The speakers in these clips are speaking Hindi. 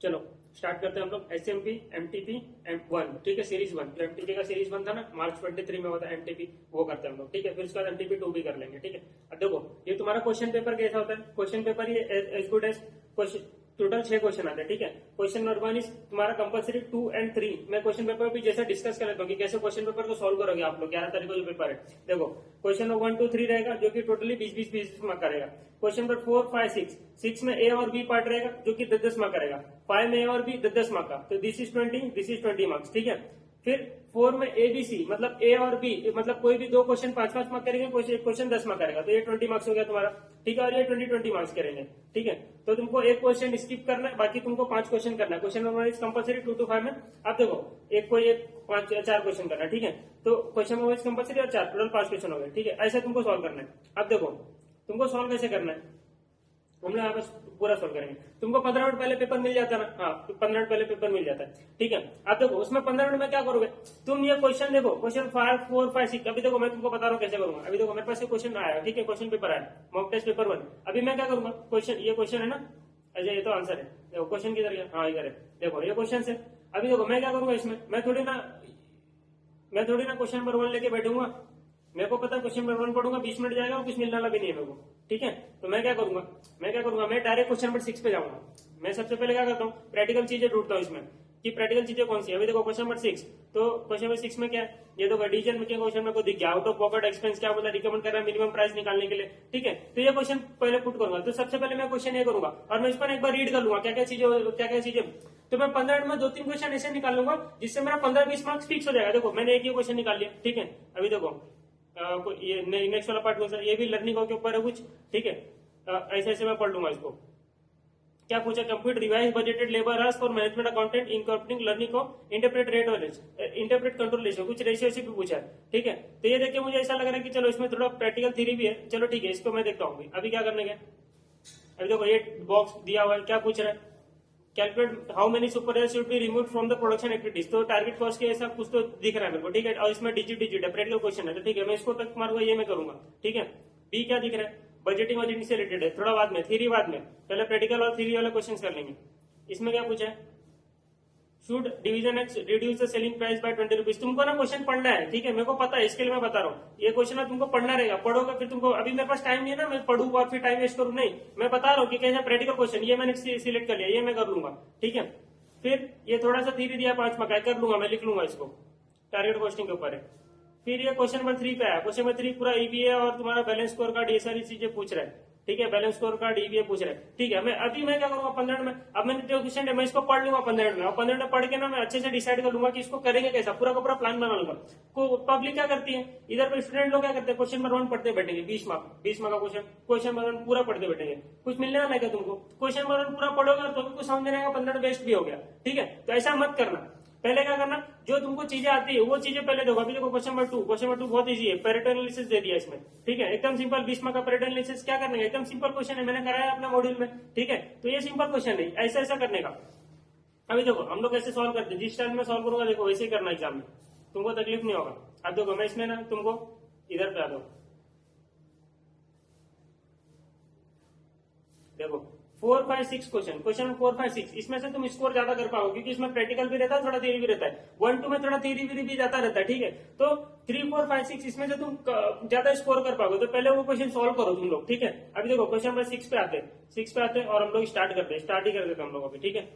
चलो स्टार्ट करते हैं हम लोग एसएमपी एमटीपी M1, ठीक है, सीरीज 1। जो एमटीपी का सीरीज 1 था ना, मार्च 23 में होता है एमटीपी, वो करते हैं हम लोग, ठीक है। फिर उसके बाद एमटीपी 2 भी कर लेंगे, ठीक है। अब देखो ये तुम्हारा क्वेश्चन पेपर कैसा होता है, क्वेश्चन पेपर ये as good as question, total 6 question आते हैं, ठीक है। क्वेश्चन नंबर 1 इज तुम्हारा कंपलसरी 2 and 3। मैं क्वेश्चन पेपर भी जैसा डिस्कस कर लेता हूँ कि कैसे क्वेश्चन पेपर को सॉल्व करोगे आप लोग। 11 तारीख को जो पेपर है, देखो क्वेश्चन नंबर 1 2 3 रहेगा जो कि टोटली 20 मार्क करेगा। क्वेश्चन नंबर 4 5 6 में ए और बी पार्ट रहेगा जो कि 10 मार्क करेगा। 5 में ए और बी 10 मार्क का, तो दिस इज 20 मार्क्स, ठीक है। फिर 4 में ए बी सी, मतलब ए और बी, मतलब कोई भी 2 क्वेश्चन 5 मार्क करेंगे, कोई क्वेश्चन 10 मार्क करेगा, तो ये 20 मार्क्स हो गया तुम्हारा, ठीक है। और ये 20 मार्क्स करेंगे, ठीक है। तो तुमको एक क्वेश्चन स्किप करना है, बाकी तुमको 5 क्वेश्चन करना है। Question number is compulsory 2 to 5 में। अब देखो एक कोई एक 5 या 4 क्वेश्चन करना है, ठीक है। तो क्वेश्चन नंबर इज कंपलसरी और 4, टोटल 5 क्वेश्चन हो गए, ठीक है। ऐसे तुमको सॉल्व करना है। अब देखो तुमको सॉल्व कैसे करना है, हम लोग यहाँ पे पूरा सॉल्व करेंगे। तुमको 15 मिनट पहले पेपर मिल जाता है ना, हाँ, तो 15 मिनट पहले पेपर मिल जाता है, ठीक है। अब देखो उसमें 15 मिनट में क्या करोगे तुम, ये क्वेश्चन देखो, क्वेश्चन 5 4 5 6। अभी देखो मैं तुमको बता रहा हूँ कैसे करूंगा। अभी देखो मेरे पास ये क्वेश्चन आया, ठीक है, क्वेश्चन पेपर आया, मॉक टेस्ट पेपर 1। अभी मैं क्या करूंगा, क्वेश्चन, ये क्वेश्चन है ना, अच्छा ये तो आंसर है, देखो क्वेश्चन किधर गया, हाँ इधर है, देखो ये क्वेश्चन है। अभी देखो मैं क्या करूंगा इसमें, मैं थोड़ी ना क्वेश्चन नंबर 1 लेके बैठूंगा। मेरे को पता है क्वेश्चन नंबर 1 पढ़ूंगा 20 मिनट जाएगा और कुछ मिलने वाला भी नहीं है मेरे को, ठीक है। तो मैं क्या करूंगा, मैं डायरेक्ट क्वेश्चन नंबर 6 पे जाऊंगा। मैं सबसे पहले क्या करता हूँ, प्रैक्टिकल चीजें ढूंढता हूँ इसमें कि प्रैक्टिकल चीजें कौन सी है। अभी देखो क्वेश्चन नंबर 6, तो क्वेश्चन नंबर 6 में क्या है, ये तो एडिशन में क्या क्वेश्चन मेरे को दिख गया, आउट ऑफ पॉकेट एक्सपेंस क्या बोला, रिकमेंड कर रहा है मिनिमम प्राइस निकालने के लिए, ठीक है। तो ये क्वेश्चन पहले पुट करूंगा। तो सबसे पहले मैं क्वेश्चन ये करूंगा और मैं इस पर एक बार रीड कर लूंगा क्या क्या चीजें। तो मैं 15 मिनट में 2-3 क्वेश्चन ऐसे निकाल लूंगा जिससे मेरा 15-20 मार्क्स फिक्स हो जाएगा। देखो मैंने एक ही क्वेश्चन निकाल लिया, ठीक है। अभी देखो ये नेक्स्ट वाला पार्ट कौन सा, ये भी लर्निंग के ऊपर है कुछ, ठीक है। ऐसे ऐसे मैं पढ़ लूंगा इसको। क्या पूछा, compute revise budgeted labour hours for management accountant incorporating learning को इंटरप्रेट रेट और इंटरप्रेट कंट्रोल रेशियो, कुछ रेशियो से भी पूछा है, ठीक है। तो ये देखिए मुझे ऐसा लग रहा है कि चलो इसमें थोड़ा प्रैक्टिकल थ्योरी भी है, चलो ठीक है, इसको मैं देखता हूँ। अभी क्या करने का, अभी देखो ये बॉक्स दिया हुआ है, क्या पूछ रहा है, calculate how many super should be remove from the production activities. तो टारगेट कॉस्ट के ऐसा कुछ तो दिख रहा है मेरे को, ठीक है। और इसमें डिजिट है, प्रैक्टिकल क्वेश्चन है, तो ठीक है मैं इसको तक मारूंगा, ये मैं करूंगा, ठीक है। बी क्या दिख रहा है, बजटिंग से रिलेटेड है, थोड़ा बाद में, थ्योरी बाद में, पहले प्रैक्टिकल और थ्योरी वाले क्वेश्चन कर लेंगे। इसमें क्या पूछा है, should division x reduce the selling price by 20 rupees. तुमको ना क्वेश्चन पढ़ना है, ठीक है, मेरे को पता है, इसके लिए मैं बता रहा हूँ। ये क्वेश्चन ना तुमको पढ़ना रहेगा, पढ़ोगे फिर तुमको, अभी मेरे पास टाइम नहीं है ना मैं पढ़ूंगा और फिर टाइम वेस्ट करूँ, नहीं, मैं बता रहा हूँ कि कैसा प्रैक्टिकल क्वेश्चन, ये मैंने सिलेक्ट कर लिया, ये मैं कर लूंगा, ठीक है। फिर ये थोड़ा सा थ्योरी दिया 5 मार्क कर लूंगा, मैं लिख लूंगा इसको, टारगेट क्वेश्चन के ऊपर है। फिर ये क्वेश्चन नंबर 3 पे आया, क्वेश्चन नंबर 3 पूरा ईवीए और तुम्हारा बैलेंस स्कोर कार्ड, ये सारी चीजें पूछ रहा है, ठीक है। बैलेंस स्कोर कार्ड ईवीए पूछ रहा है, ठीक है। मैं क्या करूंगा 15 मिनट में, अब मैंने जो क्वेश्चन है मैं इसको पढ़ लूंगा 15 मिनट में, और 15 मिनट पढ़ के ना मैं अच्छे से डिसाइड कर लूंगा कि इसको करेंगे कैसा, पूरा का पूरा प्लान बना लूंगा। को पब्लिक क्या करती है, इधर पे स्टूडेंट लोग क्या करते हैं, क्वेश्चन नंबर 1 पढ़ते बैठेंगे, 20 मार्क का क्वेश्चन नंबर 1 पूरा पढ़ते बैठेंगे, कुछ मिलने वाला है तुमको, क्वेश्चन नंबर 1 पूरा पढ़ोगे तो कुछ समझ नहीं आएगा, 15 मिनट वेस्ट भी हो गया, ठीक है। तो ऐसा मत करना, पहले क्या करना, जो तुमको चीजें आती है वो चीजें पहले देखो। अभी देखो क्वेश्चन नंबर 2 बहुत इजी है, पेरेटो एनालिसिस दे दिया इसमें, ठीक है, एकदम सिंपल। 20 मार्क का पेरेटो एनालिसिस क्या करने का, एकदम सिंपल क्वेश्चन है, मैंने कराया अपने मॉड्यूल में, ठीक है। तो ये सिंपल क्वेश्चन है, ऐसा ऐसा करने का। अभी देखो हम लोग ऐसे सॉल्व करते हैं, जिस टाइम में सॉल्व करूंगा देखो वैसे ही करना एग्जाम में, तुमको तकलीफ नहीं होगा। अब देखो मैं इसमें ना तुमको इधर पे आ दो, देखो 4 5 6 क्वेश्चन 4 5 6, इसमें से तुम स्कोर ज्यादा कर पाओगे क्योंकि इसमें प्रैक्टिकल भी रहता है, थोड़ा थ्योरी भी रहता है। 1 2 में थोड़ा थ्योरी भी जाता रहता है, ठीक है। तो 3 4 5 6 इसमें से तुम ज्यादा स्कोर कर पाओगे, तो पहले वो क्वेश्चन सॉल्व करो तुम लोग, ठीक है। अभी देखो क्वेश्चन नंबर 6 पे आते हैं और हम लोग स्टार्ट ही कर देते हम लोग अभी, ठीक है।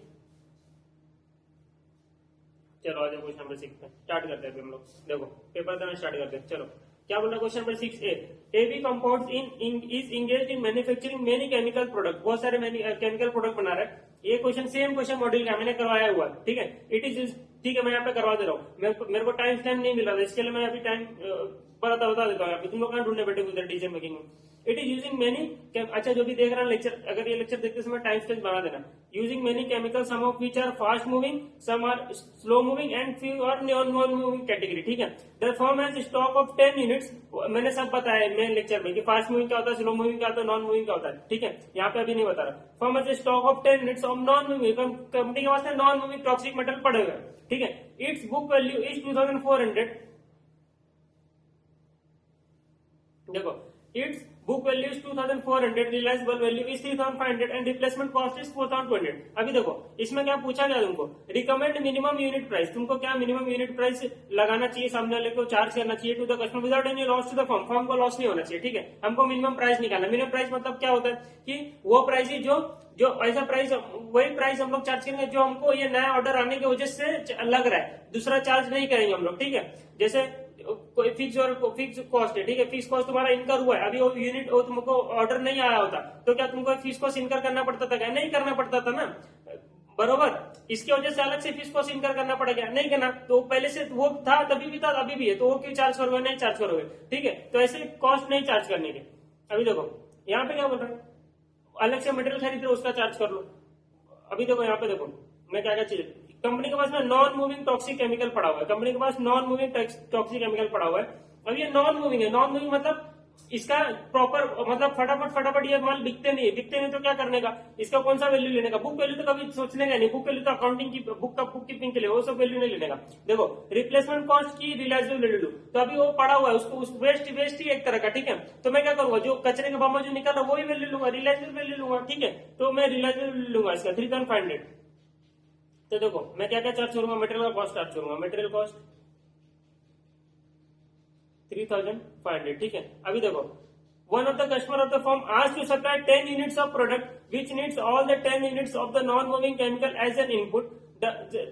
चलो आ जाओ क्वेश्चन नंबर 6 पे स्टार्ट करते हैं हम लोग, देखो पेपर देना स्टार्ट करते हैं। चलो क्या बोल रहा है question number 6A, A B compounds is engaged in manufacturing many chemical product, बहुत सारे केमिकल प्रोडक्ट बना रहा है। ये क्वेश्चन सेम क्वेश्चन मॉड्यूल का मैंने करवाया हुआ, ठीक है। इट इज, ठीक है, मैं यहाँ पे करवा दे रहा हूँ, मेरे को टाइम नहीं मिल रहा था, इसके लिए मैं अभी टाइम बता देता हूँ यहाँ पे, तुम लोग कहाँ ढूंढने बैठे उधर टीचर मेकिंग में। इट इज यूजिंग मेनी, अच्छा जो भी देख रहा है लेक्चर, अगर ये लेक्चर देखते समय टाइम स्पेस बना देना। Using many chemical, some of which are fast moving, some are slow moving and few are non moving category, ठीक है। The firm has stock of 10 units, मैंने सब बताया मेन लेक्चर में कि फास्ट मूविंग क्या होता है, स्लो मूविंग क्या होता है, नॉन मूविंग क्या होता है, ठीक है। यहाँ पे अभी नहीं बता रहा। Firm has stock of 10 units of non moving, company के पास नॉन मूविंग टॉक्सिक मेटल पड़ेगा, ठीक है। इट्स बुक वैल्यू इज 2400, देखो its book value is 2400, realisable value is 3500 and replacement cost is 4200। अभी देखो इसमें क्या पूछा गया तुमको, रिकमेंड मिनिमम यूनिट प्राइस, तुमको क्या मिनिमम यूनिट प्राइस लगाना चाहिए, सामने वाले को चार्ज करना चाहिए to the customer without any loss to the firm, firm को लॉस नहीं होना चाहिए, ठीक है। हमको मिनिमम प्राइस निकालना, मिनिमम प्राइस मतलब क्या होता है कि वो प्राइस ही जो जो ऐसा प्राइस, वही प्राइस हम लोग चार्ज करेंगे जो हमको ये नया ऑर्डर आने की वजह से लग रहा है, दूसरा चार्ज नहीं करेंगे हम लोग, ठीक है। जैसे कोई फिक्स और फिक्स कॉस्ट है, ठीक है, फिक्स कॉस्ट तुम्हारा इनकर हुआ है, अभी वो यूनिट वो तुमको ऑर्डर नहीं आया होता तो क्या तुमको फिक्स कॉस्ट इनकर करना पड़ता था क्या, नहीं करना पड़ता था ना, बरोबर। इसकी वजह से अलग से फीस कॉस्ट इनकर करना पड़ेगा, नहीं करना, तो पहले से वो था तभी भी था अभी भी है, तो वो क्यों चार्ज करोगे, नहीं चार्ज करोगे, ठीक है। तो ऐसे कॉस्ट नहीं चार्ज करने के। अभी देखो यहाँ पे क्या बोल रहा है, अलग से मटेरियल खरीद रहे हो उसका चार्ज कर लो। अभी देखो यहाँ पे देखो मैं क्या क्या चीज, कंपनी के पास में नॉन मूविंग टॉक्सिक केमिकल पड़ा हुआ है, कंपनी के पास नॉन मूविंग टॉक्सिक केमिकल पड़ा हुआ है। अब ये नॉन मूविंग है, नॉन मूविंग मतलब इसका प्रॉपर मतलब फटाफट ये माल बिकते नहीं है, बिकते नहीं तो क्या करने का, इसका कौन सा वैल्यू लेने का, बुक वैल्यू तो कभी सोचने का नहीं, बुक वैल्यू तो अकाउंटिंग की बुक कीपिंग के लिए, वो सब वैल्यू नहीं लेने का। देखो रिप्लेसमेंट कॉस्ट की रियलाइजेबल वैल्यू, तो अभी वो पड़ा हुआ है उसको उस वेस्ट ही एक तरह का, ठीक है। तो मैं क्या करूंगा, जो कचरे के भाव में जो निकल रहा है वही वैल्यू लूंगा, रियलाइजेबल वैल्यू लूंगा, ठीक है। तो मैं रियलाइजेबल लूंगा इसका 3500। तो देखो मैं क्या क्या चार्ज करूंगा, मटेरियल का कॉस्ट चार्ज करूंगा, मटेरियल कॉस्ट 3500, ठीक है। अभी देखो one of the customer of the firm asked to supply 10 units of product which needs all the 10 units of the non-moving chemical as an input।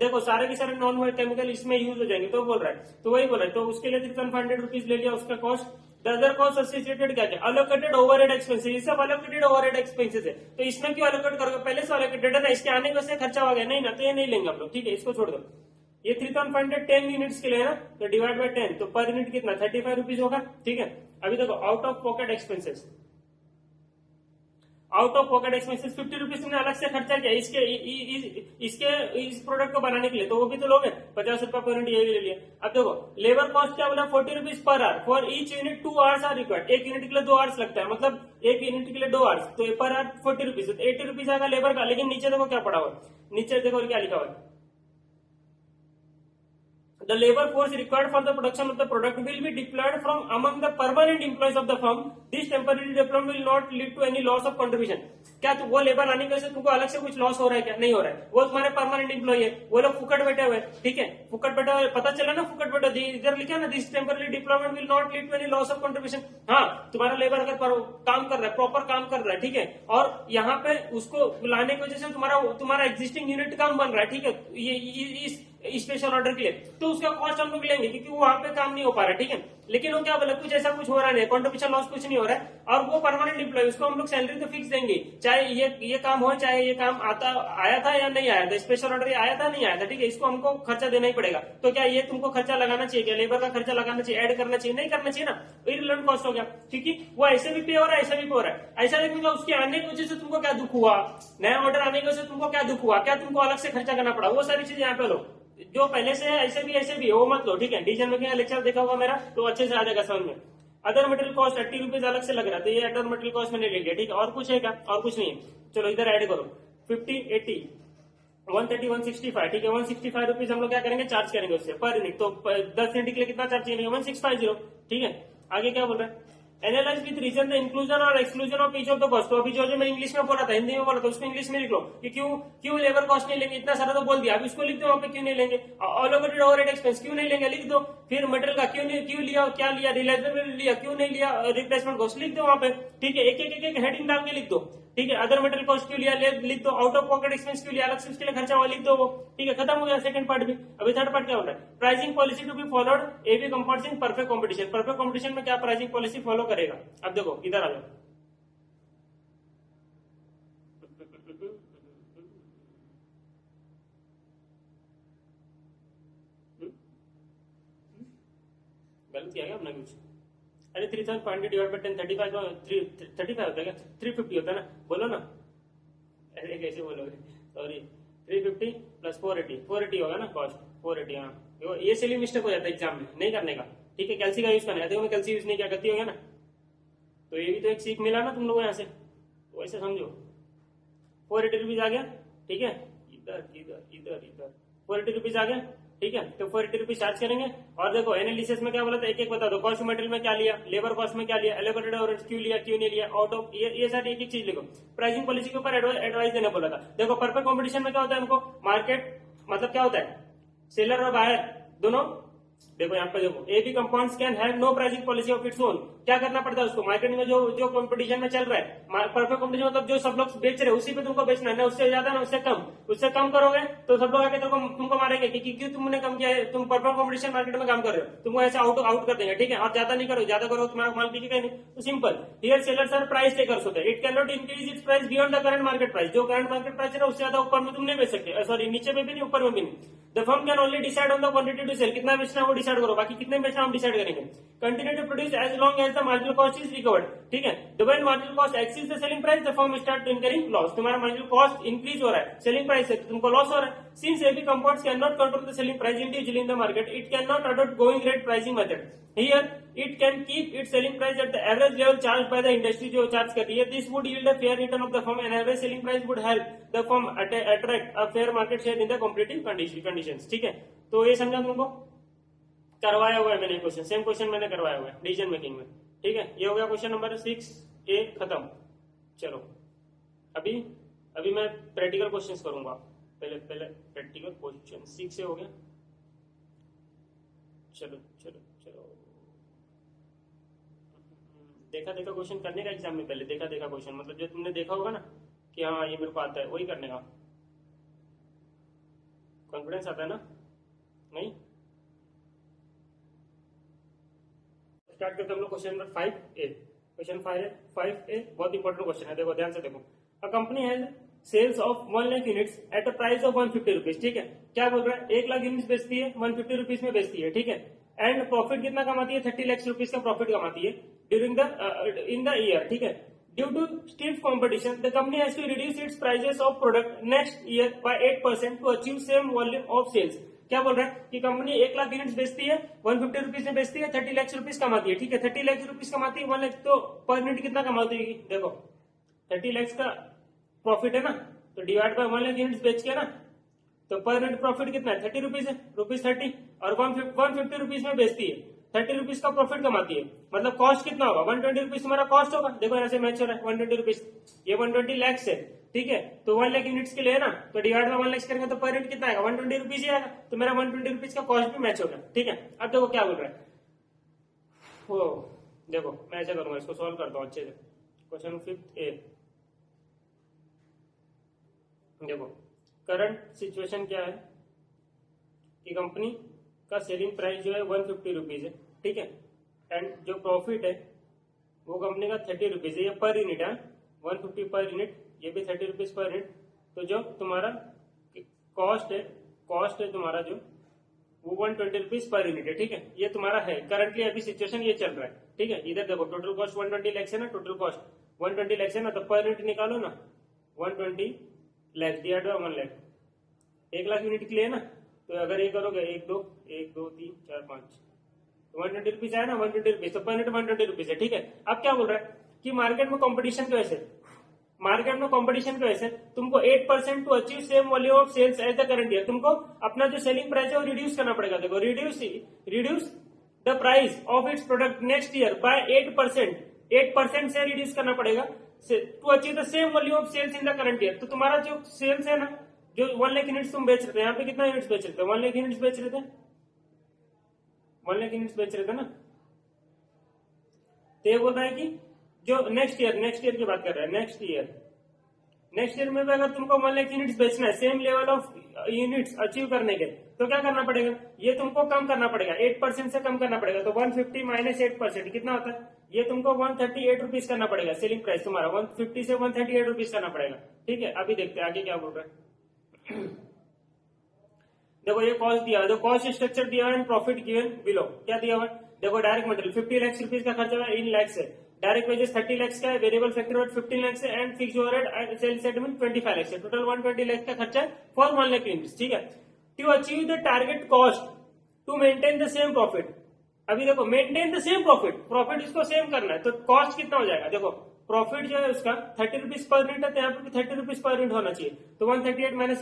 देखो सारे के सारे नॉन मूविंग केमिकल इसमें यूज हो जाएंगे, तो बोल रहा है, तो वही बोल रहा है, तो उसके लिए 3500 रुपीज ले लिया उसका cost. The other cost associated क्या क्या, अलोकेटेड ओवरहेड एक्सपेंसेस, ये सब अलोकेटेड ओवरहेड एक्सपेंसेस है, तो इसमें क्यों अलोकेट करोगे, पहले से अलोकेटेड है ना, इसके आने से खर्चा हो गया, नहीं ना, तो ये नहीं लेंगे हम लोग, ठीक है, इसको छोड़ दो। ये 3500 10 यूनिट्स के लिए है ना, तो डिवाइड बाय 10, तो पर यूनिट कितना 35 रुपीज होगा, ठीक है। अभी देखो out of pocket expenses, out of pocket expenses 50 rupees तुमने अलग से खर्चा किया इसके इस प्रोडक्ट को बनाने के लिए, तो वो भी तो लोगे 50 रुपया पर यूनिट, ये भी ले लिया। अब देखो लेबर कॉस्ट क्या बोला, 40 rupees per hour, for each unit 2 hours are required, एक यूनिट के लिए 2 आवर्स लगता है, मतलब एक यूनिट के लिए 2 आवर्स, तो पर आवर 40 रुपीज, तो 80 रुपीज आएगा लेबर का। लेकिन नीचे देखो क्या पड़ा हुआ, नीचे देखो क्या लिखा हुआ है, the labor force required for the production of the product will be deployed from among the permanent employees of the firm, this temporary deployment will not lead to any loss of contribution। क्या वो लेबर आने की वजह से तुमको अलग से कुछ लॉस हो रहा है क्या, नहीं हो रहा है, वो तुम्हारे परमानेंट एम्प्लॉय है, वो लोग फुकट बैठे हुए, ठीक है, फुकट बैठे हुए, पता चला ना, फुकट बैठे, इधर लिखा ना, this temporary deployment will not lead to any loss of contribution. हाँ तुम्हारा लेबर अगर काम कर रहा है, प्रॉपर काम कर रहा है, ठीक है, और यहाँ पे उसको लाने की वजह से तुम्हारा एग्जिस्टिंग यूनिट कम बन रहा है, ठीक है, ये स्पेशल ऑर्डर के लिए, तो उसका कॉस्ट हम लोग लेंगे क्योंकि वो वहां पे काम नहीं हो पा रहा है, ठीक है। लेकिन वो क्या बोला, कुछ ऐसा कुछ हो रहा नहीं, कॉन्ट्रीब्यूशन लॉस कुछ नहीं हो रहा है, और वो परमानेंट एम्प्लॉय, उसको हम लोग सैलरी तो फिक्स देंगे, चाहे ये काम हो, चाहे ये काम आया था या नहीं आया था, स्पेशल ऑर्डर आया था नहीं आया था, ठीक है, इसको हमको खर्चा देना ही पड़ेगा। तो क्या ये तुमको खर्चा लगाना चाहिए क्या, लेबर का खर्चा लगाना चाहिए, ऐड करना चाहिए, नहीं करना चाहिए ना, इररिलेवेंट कॉस्ट हो गया, क्योंकि वो ऐसे भी पे हो रहा है, ऐसा भी पे हो रहा है। ऐसा देखो उसके आने की वजह से तुमको क्या दुख हुआ, नया ऑर्डर आने की वजह से तुमको क्या दुख हुआ, क्या तुमको अलग से खर्चा करना पड़ा, वो सारी चीजें यहाँ पे लो, जो पहले से है ऐसे भी वो मत लो, ठीक है। डिसीजन मेकिंग का लेक्चर देखा होगा मेरा, तो अच्छे से आ जाएगा समझ में। अदर मटेरियल कॉस्ट 80 रुपीज अलग से लग रहा है, तो ये अदर मटेरियल कॉस्ट मैंने ले लिया, ठीक है। और कुछ है क्या, और कुछ नहीं है, चलो इधर ऐड करो 50 80 130 165, ठीक है, 165 रुपीज हम लोग क्या करेंगे, चार्ज करेंगे उससे पर यूनिट, तो 10 यूनिट के लिए कितना चार्ज चाहिए, 1650, ठीक है। आगे क्या बोल रहा है, analyse with reason the inclusion और exclusion of each of the cost. तो अभी जो मैं इंग्लिश में बोला था, हिंदी में बोला था, उसको इंग्लिश में लिख लो कि क्यों लेबर कॉस्ट नहीं लेंगे, इतना सारा तो बोल दिया, अब इसको लिख दो वहां पे, क्यों नहीं लेंगे, अलोकेटेड ओवरहेड एक्सपेंस क्यों नहीं लेंगे, लिख दो। फिर मटेरियल का क्यों लिया, क्या लिया, रिलायबल लिया, क्यों नहीं लिया, रिप्लेसमेंट कॉस्ट लिख दो वहां पे, ठीक है, एक हेडिंग डाल के लिख दो, ठीक है। अदर मटेरियल कॉस्ट क्यों लिया लिख दो, आउट ऑफ पॉकेट एक्सपेंस क्यों लिया, अलग से उसके लिए खर्चा हुआ लिख दो वो, ठीक है, खत्म हो गया सेकंड पार्ट भी। अभी थर्ड पार्ट क्या हो रहा है, pricing policy to be followed एवी competition perfect competition, perfect competition में क्या प्राइसिंग पॉलिसी फॉलो करेगा। अब देखो इधर आ जाओ, गलत किया गया हमने कुछ, अरे 3500 डिवाइड बाय 10 35 होता है क्या, 350 होता है ना, बोलो ना, अरे कैसे बोलोगे, सॉरी 350 प्लस 480 होगा ना कॉस्ट, 480, हाँ ये सिली मिस्टेक हो जाता है एग्जाम में, नहीं करने का, ठीक है। कैल्सी का यूज करना है, देखो मैं कैल्सी यूज नहीं किया, गलती हो गया ना, तो ये भी तो एक सीख मिला ना तुम लोगों यहाँ से, तो ऐसे समझो 480 रुपीज आ गया, ठीक है, इधर 480 रुपीज आ गया, ठीक है, तो 480 रुपीज चार्ज करेंगे। और देखो एनालिसिस में क्या बोला था, एक एक बता दो, कॉस्ट ऑफ मटेरियल में क्या लिया, लेबर कॉस्ट में क्या लिया, एलोकेटेड ओवरहेड्स क्यों लिया, क्यों नहीं लिया, आउट ऑफ ये सारी एक एक चीज लिखो। प्राइसिंग पॉलिसी के ऊपर एडवाइस देने बोला था। देखो परफेक्ट कॉम्पिटिशन में क्या होता है हमको, मार्केट मतलब क्या होता है, सेलर और बायर दोनों, देखो यहाँ पे देखो, A B compounds can have no pricing policy of its own. क्या करना पड़ता है उसको, मार्केट में जो कंपटीशन में चल रहा है, परफेक्ट कंपटीशन मतलब जो सब लोग बेच रहे हैं उसी पे तुमको बेचना है ना, उससे ज्यादा ना उससे कम करोगे तो सब लोग आके तुमको मारेंगे कि क्यों तुमने कम किया है, तुम परफेक्ट कंपटीशन मार्केट में काम कर रहे हो, तुमको ऐसे आउट कर देंगे, ठीक है। और ज्यादा नहीं करो, ज्यादा करो तुम्हारा माल बिकेगा नहीं। तो simple, here sellers are price takers होते हैं, it can not increase its price beyond the current market price. जो करंट मार्केट प्राइस है ना उससे ज्यादा ऊपर में तुम नहीं बेच सकते, सॉरी नीचे में भी नहीं ऊपर में भी नहीं। The firm can only decide on the quantity to sell, कितना बेचना है वो डिसाइड करो, बाकी कितने बेचना हम डिसाइड करेंगे। Continue to produce as long as the marginal cost is recovered, ठीक है। The when marginal cost exceeds the selling price the firm start incurring loss. तुम्हारा मार्जिनल कॉस्ट इंक्रीज हो रहा है सेलिंग प्राइस से, तो तुमको लॉस हो रहा है। Since every compounds can not control the selling price individually in the market, it can not adopt going rate pricing method. Here it can keep its selling price at the average level charged by the industry जो चार्ज कर रही है। This would yield a fair return of the firm and average selling price would help the firm attract a fair market share in the competitive conditions, ठीक है। तो ये समझा तुमको, करवाया हुआ है मैंने क्वेश्चन, सेम क्वेश्चन मैंने करवाया हुआ है डिसीजन मेकिंग में, ठीक है। ये हो गया क्वेश्चन नंबर 6A खत्म। चलो अभी मैं प्रैक्टिकल क्वेश्चंस करूंगा, पहले प्रैक्टिकल क्वेश्चन 6A हो गया। चलो देखा क्वेश्चन करने का एग्जाम में, पहले देखा क्वेश्चन, मतलब जो तुमने देखा होगा ना कि हाँ ये मेरे को आता है, वही करने का कॉन्फिडेंस आता है ना। नहीं, स्टार्ट करते हम लोग question number 5A। Question 5A बहुत इंपॉर्टेंट क्वेश्चन है, देखो ध्यान से देखो। A company has sales of 1 lakh units at a price of 150 rupees, ठीक है। क्या बोल रहा है, 1 लाख यूनिट्स बेचती है, 150 रुपीज में बेचती है, ठीक है। एंड प्रॉफिट कितना कमाती है, 30 लाख रुपीज का प्रॉफिट कमाती है during the in the year, ठीक है। Due to stiff competition the company has to reduce its prices of product next year by 8% to achieve same volume of sales. क्या बोल रहा है कि कंपनी 1 लाख यूनिट्स बेचती है, 150 रुपीज में बेचती है, 30 लाख रुपीज कमाती है, ठीक है। 30 लाख रुपीज कमाती है, 1 लाख, तो पर यूनिट कितना कमाती है, देखो 30 लाख का प्रॉफिट है ना, तो डिवाइड बाय 1 लाख यूनिट्स बेच के ना, तो पर यूनिट प्रॉफिट कितना है, 30 रुपीज है, ₹30, और 150 रुपीज में बेचती है, 30 रुपीज का प्रॉफिट कमाती है, मतलब कॉस्ट कितना होगा, 120 रुपीज तुम्हारा कॉस्ट होगा। देखो यहाँ से मैच हो रहा है 120 रुपीज, ये 120 लाख है, ठीक है। तो 1 लाख यूनिट्स के लिए ना, तो डिवाइड बाय 1 लाख करेंगे तो पर यूनिट कितना आएगा, 120 रुपीज ही आएगा, तो मेरा 120 रुपीज का कॉस्ट भी मैच होगा, ठीक है। अब देखो क्या बोल रहा है, वो देखो मैं ऐसा करूंगा, इसको सॉल्व करता हूँ अच्छे से। क्वेश्चन 5A, देखो करंट सिचुएशन क्या है कि कंपनी का सेलिंग प्राइस जो है 150 रुपीज है, ठीक है। एंड जो प्रॉफिट है वो कंपनी का 30 रुपीज है, ये पर यूनिट है, 150 पर यूनिट, ये भी 30 रुपीज पर यूनिट। तो जो तुम्हारा कॉस्ट है तुम्हारा जो वो 120 रुपीज पर यूनिट है, ठीक है। ये तुम्हारा है करंटली, अभी सिचुएशन ये चल रहा है, ठीक है। इधर देखो टोटल कॉस्ट 120 लाख है ना, टोटल कॉस्ट 120 लाख है ना, तो पर यूनिट निकालो ना, 120 lakh divide by 1 lakh, 1 lakh unit के लिए ना, तो अगर ये करोगे 1 2 3 4 5, तो 120 रुपीज आया ना, 120 रुपीज, तो पर यूनिट 120 रुपीज है, ठीक है। अब क्या बोल रहा है कि मार्केट में कंपटीशन की वजह से तुमको 8% to achieve same volume of sales as the current year, तुमको अपना जो सेलिंग प्राइस है वो रिड्यूस करना पड़ेगा। देखो reduce the price of its product next year by 8% से रिड्यूस करना पड़ेगा to achieve the same volume of sales in the current year. तो तुम्हारा जो सेल्स है ना, जो 1 लाख यूनिट्स तुम बेच रहे थे, यहाँ पे कितना यूनिट्स बेच रहे थे, 1 लाख यूनिट्स बेच रहे थे, 1 लाख यूनिट्स बेच रहे थे ना। तो ये बोल रहा है कि जो नेक्स्ट ईयर की बात कर रहा है, नेक्स्ट ईयर में भी अगर तुमको 1 लाख यूनिट्स बेचना है, same level of units achieve करने के, तो क्या करना पड़ेगा, ये तुमको कम करना पड़ेगा, 8% से कम करना पड़ेगा। तो 150 माइनस 8% कितना होता है, ये तुमको 138 रुपीज करना पड़ेगा, सेलिंग प्राइस तुम्हारा 150 से 138 रुपीज करना पड़ेगा, ठीक है। अभी देखते हैं आगे क्या बोल रहा है। देखो ये कॉस्ट दिया, जो कॉस्ट स्ट्रक्चर दिया है, प्रॉफिट गिवन बिलो, क्या दिया हुआ है, देखो डायरेक्ट मटेरियल 50 लाख रुपीज का खर्चा है इन लैक्स है, डायरेक्ट वेजेस 30 लाख का है, वेरिएबल फैक्टर रेट 15 लाख है, and fix overhead sales settlement 25 lakh है, टोटल 120 लाख का खर्चा है फॉर 1 लाख यूनिट्स, ठीक है। To achieve the target cost to maintain the same profit, अभी देखो मेंटेन द सेम प्रॉफिट इसको सेम करना है, तो कॉस्ट कितना हो जाएगा, देखो प्रॉफिट जो है उसका 30 रुपीज पर यूनिट है, तो यहाँ पे भी 30 रुपीज पर यूनिट होना चाहिए। तो 138 माइनस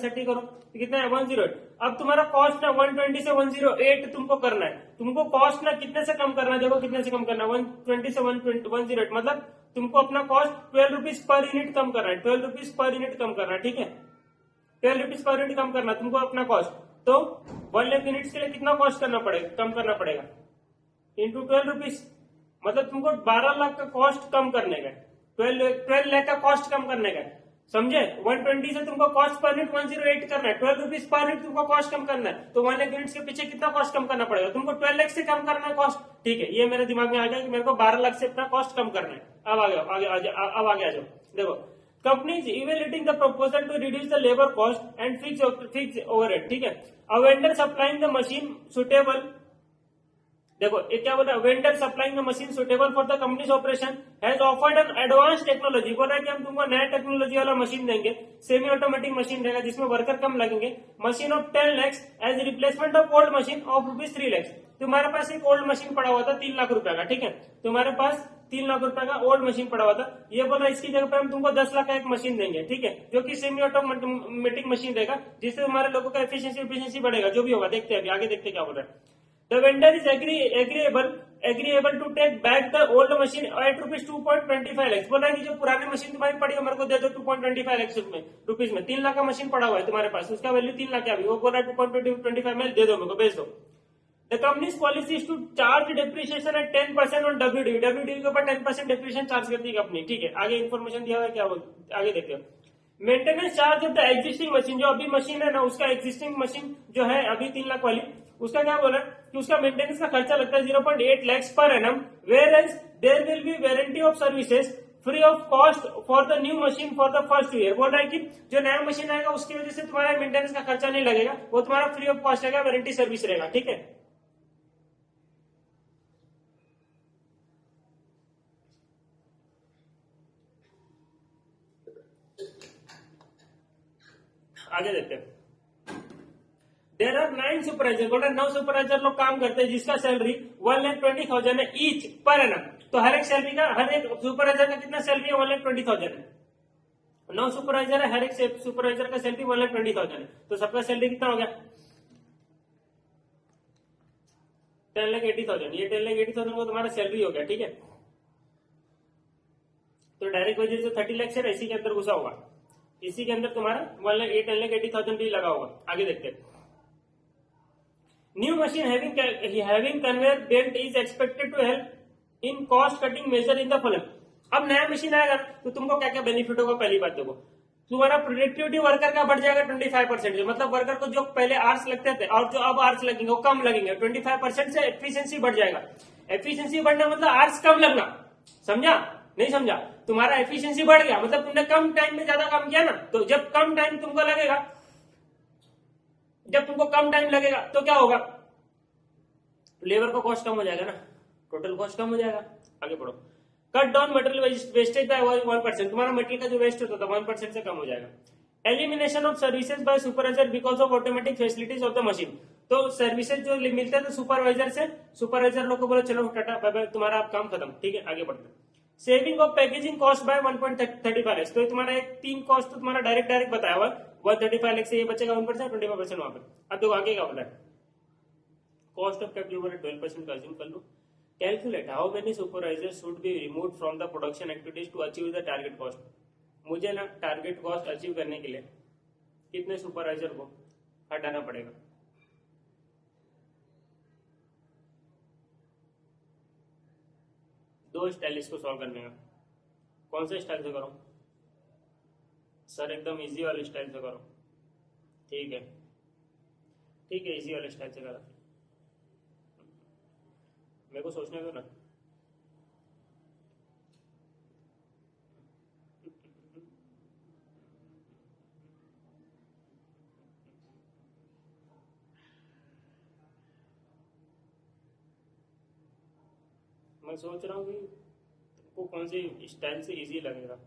30 करो तो कितना है 108। अब तुम्हारा कॉस्ट ना 120 से 108 तुमको करना है। तुमको कॉस्ट ना कितने से कम करना है, देखो कितने से कम करना है, 120 से 108, मतलब तुमको अपना कॉस्ट 12 रुपीज पर यूनिट कम करना है, 12 रुपीज पर यूनिट कम करना है, ठीक है, 12 रुपीज पर यूनिट कम करना तुमको अपना कॉस्ट। तो 1 लाख यूनिट्स के लिए कितना कॉस्ट करना पड़ेगा, कम करना पड़ेगा इंटू 12 रुपीज, मतलब तुमको 12 लाख का कॉस्ट कम करने का, 12 लाख का कॉस्ट कम करने का, समझे। 120 से तुमको कॉस्ट पर यूनिट 108 करना है, 12 रुपीज पर यूनिट तुमको कॉस्ट कम करना है। तो 1 लाख यूनिट्स के पीछे कितना कॉस्ट कम करना पड़ेगा, तुमको 12 लाख से कम करना है कॉस्ट, ठीक है। ये मेरे दिमाग में आ गया कि मेरे को 12 लाख से अपना कॉस्ट कम करना है। अब आगे आ जाओ, देखो company is evaluating the proposal to reduce the labour cost and fix overhead, ठीक है। A vendor supplying the machine suitable, देखो ये क्या बोल रहा है, vendor supplying the machine suitable for the company's operation has offered an advance technology, बोल रहा है कि हम तुमको नया टेक्नोलॉजी वाला मशीन देंगे, सेमी ऑटोमेटिक मशीन रहेगा जिसमें वर्कर कम लगेंगे, machine of 10 lakhs as replacement of old machine of ₹3 lakhs। तुम्हारे पास एक ओल्ड मशीन पड़ा हुआ था 3 लाख रुपए का, ठीक है, तुम्हारे पास 3 लाख रुपए का ओल्ड मशीन पड़ा हुआ था, ये बोल रहा है इसकी जगह पे हम तुमको 10 लाख का एक मशीन देंगे, ठीक है, जो कि सेमी ऑटोमेटिक मशीन रहेगा, जिससे हमारे लोगों का एफिशिएंसी बढ़ेगा, जो भी होगा देखते हैं अभी आगे, देखते क्या बोल रहा है। The vendor is agreeable to take back the old machine at ₹2.25 lakhs, बोल रहा है कि जो पुरानी मशीन तुम्हारी पड़ी है मेरे को दे दो 2.25 lakhs रुपीज में। 3 लाख का मशीन पड़ा हुआ है तुम्हारे पास, उसका वैल्यू 3 लाख है अभी, वो बोल रहा है 2.25 में दे दो मेरे को, बेच दो। The company's policy is to charge depreciation at 10% on WDV, WDV के ऊपर 10% depreciation चार्ज करती है कंपनी, ठीक है। आगे इन्फॉर्मेशन दिया हुआ है क्या, आगे देखते हैं। Maintenance charge of the existing machine, जो अभी मशीन है ना उसका एग्जिस्टिंग मशीन जो है अभी 3 लाख वाली, उसका क्या बोला कि उसका मेंटेनेंस का खर्चा लगता है 0.8 lakhs per annum, whereas there will be warranty of services free of cost for the new machine for the first year. बोल रहा है कि जो नया मशीन आएगा उसकी वजह से तुम्हारा मेंटेनेंस का खर्चा नहीं लगेगा, वो तुम्हारा फ्री ऑफ कॉस्ट रहेगा, वारंटी सर्विस रहेगा, ठीक है। आगे देखते हैं। देर आर 9 सुपरवाइजर, बोल रहे 9 सुपरवाइजर लोग काम करते हैं जिसका सैलरी 1,20,000 है ईच पर एनम। तो हर एक सैलरी का, हर एक सुपरवाइजर का कितना सैलरी है, 1,20,000 है। 9 सुपरवाइजर है, हर एक सुपरवाइजर का सैलरी 1,20,000 है, तो सबका सैलरी कितना हो गया 10,80,000। ये 10,80,000 को तुम्हारा सैलरी हो गया, ठीक है। तो डायरेक्ट वजह से 30 लाख से इसी के अंदर घुसा होगा, इसी के अंदर तुम्हारा 10,80,000 भी लगा होगा। आगे देखते हैं। New machine having conveyor belt is expected to help in cost cutting measure in the following. अब नया मशीन आएगा तो तुमको क्या क्या बेनिफिट होगा, पहली बात देखो, तुम्हारा प्रोडक्टिविटी वर्कर का बढ़ जाएगा 25% से, मतलब वर्कर को जो पहले आवर्स लगते थे और जो अब आवर्स लगेंगे वो कम लगेंगे, 25% से एफिशिएंसी बढ़ जाएगा। एफिशिएंसी बढ़ना मतलब आवर्स कम लगना, समझा नहीं समझा, तुम्हारा एफिशिएंसी बढ़ गया मतलब तुमने कम टाइम में ज्यादा काम किया ना, तो जब कम टाइम तुमको लगेगा, जब तुमको कम टाइम लगेगा तो क्या होगा, लेबर का कॉस्ट कम हो जाएगा ना, टोटल कॉस्ट कम हो जाएगा। आगे बढ़ो। Cut down material wastage by 1%, तुम्हारा मटेरियल का जो वेस्ट होता था 1% से कम हो जाएगा। Elimination of services by supervisor because of automatic facilities of the machine, तो सर्विसेज जो मिलते हैं तो सुपरवाइजर से, सुपरवाइजर लोग को बोलो चलो टाटा बाय बाय, तुम्हारा आप काम खत्म, ठीक है। आगे बढ़ते हैं। Saving of packaging cost by 1.35 lakhs, तो तुम्हारा एक 3 कॉस्ट तो तुम्हारा डायरेक्ट बताया हुआ 135 lakhs से ये बचेगा 1%, 25% वहां पे। अब देखो आगे क्या बोला है, कॉस्ट ऑफ कैपिटल 12% का अज्यूम कर लो। Calculate how many supervisor should be remove from the production activities to achieve the target cost. मुझे ना टारगेट कॉस्ट अचीव करने के लिए कितने सुपरवाइजर को हटाना पड़ेगा। दो स्टाइल इसको सॉल्व करने का, कौन से स्टाइल से करो सर, एकदम इजी वाले स्टाइल से करो, ठीक है ठीक है, इजी वाले स्टाइल से करो, मेरे को सोचने दो ना। मैं सोच रहा हूँ कि तुमको कौन सी स्टाइल से इजी लगेगा।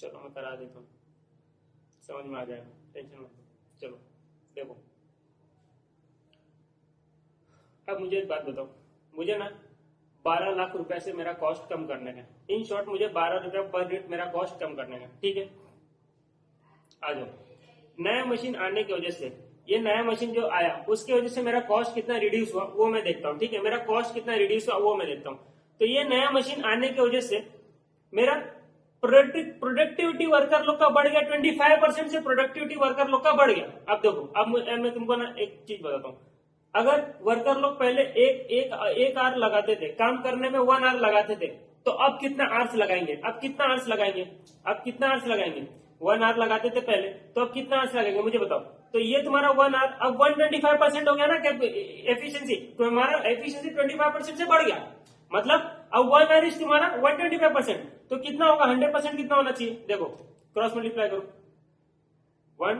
चलो मैं करा देता हूँ, समझ में आ जाएगा, टेंशन मत लो। चलो देखो, अब मुझे एक बात बताओ, मुझे ना 12 लाख रुपए से मेरा कॉस्ट कम करने का, इन शॉर्ट मुझे 12 रुपया पर यूनिट मेरा कॉस्ट कम करने का, ठीक है। आ जाओ, नया मशीन आने की वजह से, ये नया मशीन जो आया उसकी वजह से मेरा कॉस्ट कितना रिड्यूस हुआ वो मैं देखता हूँ, ठीक है। मेरा कॉस्ट कितना रिड्यूस हुआ वो मैं देखता हूँ। तो ये नया मशीन आने की वजह से मेरा प्रोडक्टिविटी वर्कर लोग का बढ़ गया, 25% से प्रोडक्टिविटी वर्कर लोग का बढ़ गया। अब देखो, अब मैं तुमको ना एक चीज बताता हूँ, अगर वर्कर लोग पहले एक आवर लगाते थे काम करने में, 1 आवर लगाते थे, तो अब कितना आवर्स लगाएंगे, अब कितना आवर्स लगाएंगे, अब कितना आवर्स लगाएंगे, 1 आवर लगाते थे पहले, तो अब कितना आवर्स लगेंगे मुझे बताओ। तो ये तुम्हारा 1 आवर अब 125% हो गया ना एफिशिएंसी, तो हमारा एफिशिएंसी 25% से बढ़ गया, मतलब अब 1 आवर तुम्हारा 125%, तो कितना होगा, 100% कितना होना चाहिए, देखो क्रॉस मल्टीप्लाई करो, 1